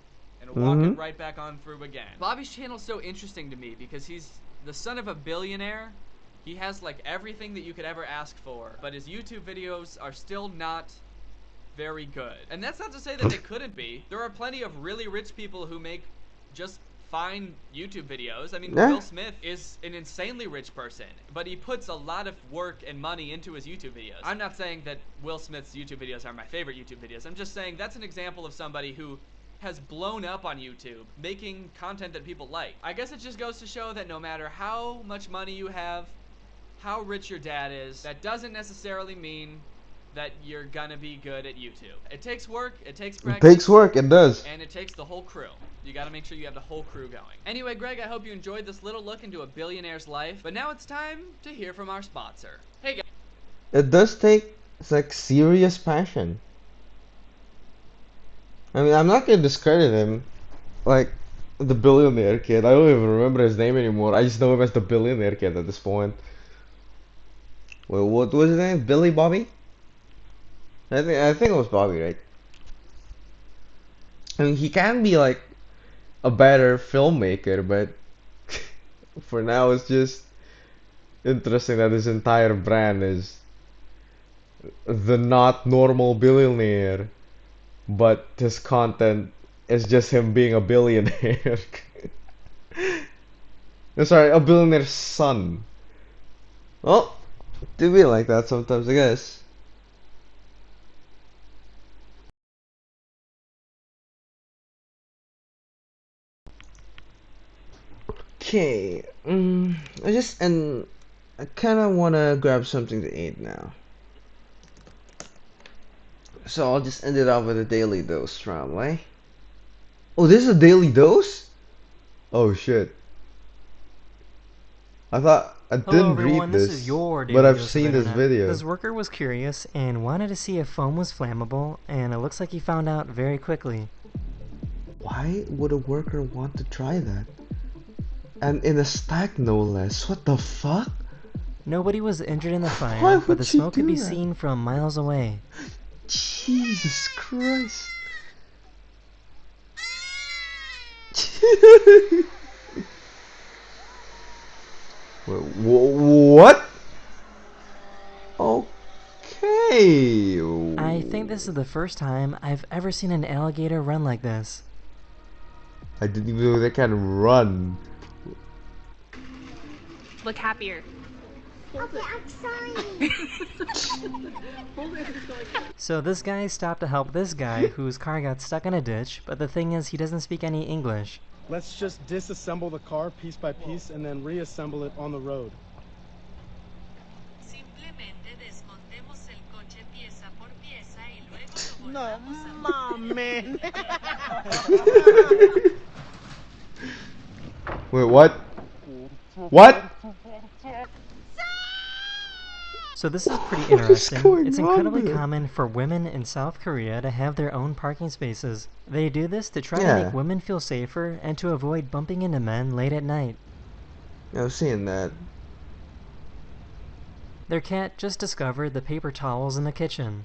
and walking right back on through again. Bobby's channel's so interesting to me because he's the son of a billionaire. He has like everything that you could ever ask for, but his YouTube videos are still not very good. And that's not to say that they couldn't be. There are plenty of really rich people who make just fine YouTube videos. I mean, Will Smith is an insanely rich person, but he puts a lot of work and money into his YouTube videos. I'm not saying that Will Smith's YouTube videos are my favorite YouTube videos. I'm just saying that's an example of somebody who has blown up on YouTube, making content that people like. I guess it just goes to show that no matter how much money you have, how rich your dad is, that doesn't necessarily mean that you're gonna be good at YouTube. It takes work, it takes practice. It takes work, it does. And it takes the whole crew. You gotta make sure you have the whole crew going. Anyway, Greg, I hope you enjoyed this little look into a billionaire's life, but now it's time to hear from our sponsor. Hey guys. It does take, it's like, serious passion. I mean, I'm not gonna discredit him, like, the billionaire kid. I don't even remember his name anymore. I just know him as the billionaire kid at this point. Well, what was his name? Billy Bobby? I think it was Bobby, right? I mean, he can be like a better filmmaker, but for now it's just interesting that his entire brand is the not normal billionaire, but his content is just him being a billionaire. Sorry, a billionaire's son. Well, do be like that sometimes, I guess. Okay, I kind of want to grab something to eat now. So I'll just end it off with a daily dose, probably. Oh, this is a daily dose? Oh shit. I thought I didn't read this is your but I've dose seen of this internet. video. This worker was curious and wanted to see if foam was flammable, and it looks like he found out very quickly. Why would a worker want to try that? And in a stack, no less. What the fuck? Nobody was injured in the Why fire, would but the you smoke could do be that? seen from miles away. Jesus Christ. What? Okay. I think this is the first time I've ever seen an alligator run like this. I didn't even know they can run. Look happier. Okay, I'm sorry. So this guy stopped to help this guy whose car got stuck in a ditch, but the thing is he doesn't speak any English. Let's just disassemble the car piece by piece and then reassemble it on the road. No, mames. Wait, what? What? So this is pretty interesting. going It's on incredibly here? common for women in South Korea to have their own parking spaces. They do this to try to Yeah. make women feel safer and to avoid bumping into men late at night. I've seen that. Their cat just discovered the paper towels in the kitchen.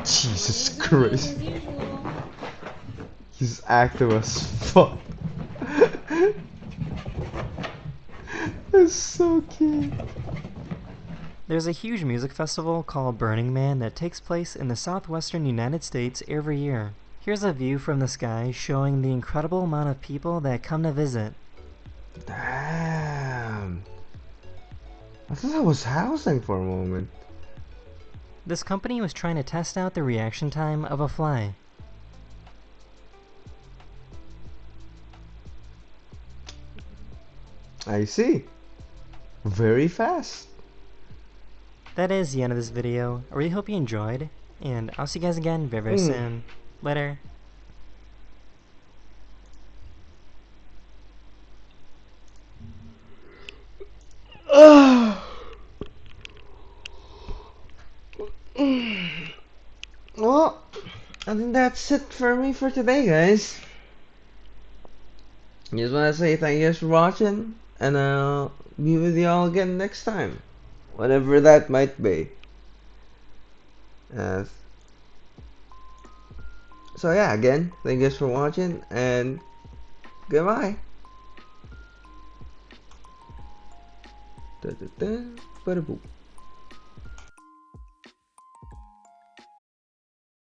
Jesus Christ. He's active as fuck. That's so cute. There's a huge music festival called Burning Man that takes place in the southwestern United States every year. Here's a view from the sky showing the incredible amount of people that come to visit. Damn. I thought that was housing for a moment. This company was trying to test out the reaction time of a fly. I see. Very fast. That is the end of this video. I really hope you enjoyed, and I'll see you guys again very, very soon. Later. Well, I think that's it for me for today, guys. Just want to say thank you guys for watching, and I'll be with you all again next time, whatever that might be. So yeah, again, thank you guys for watching, and goodbye. Da, da, da, ba, da, boo.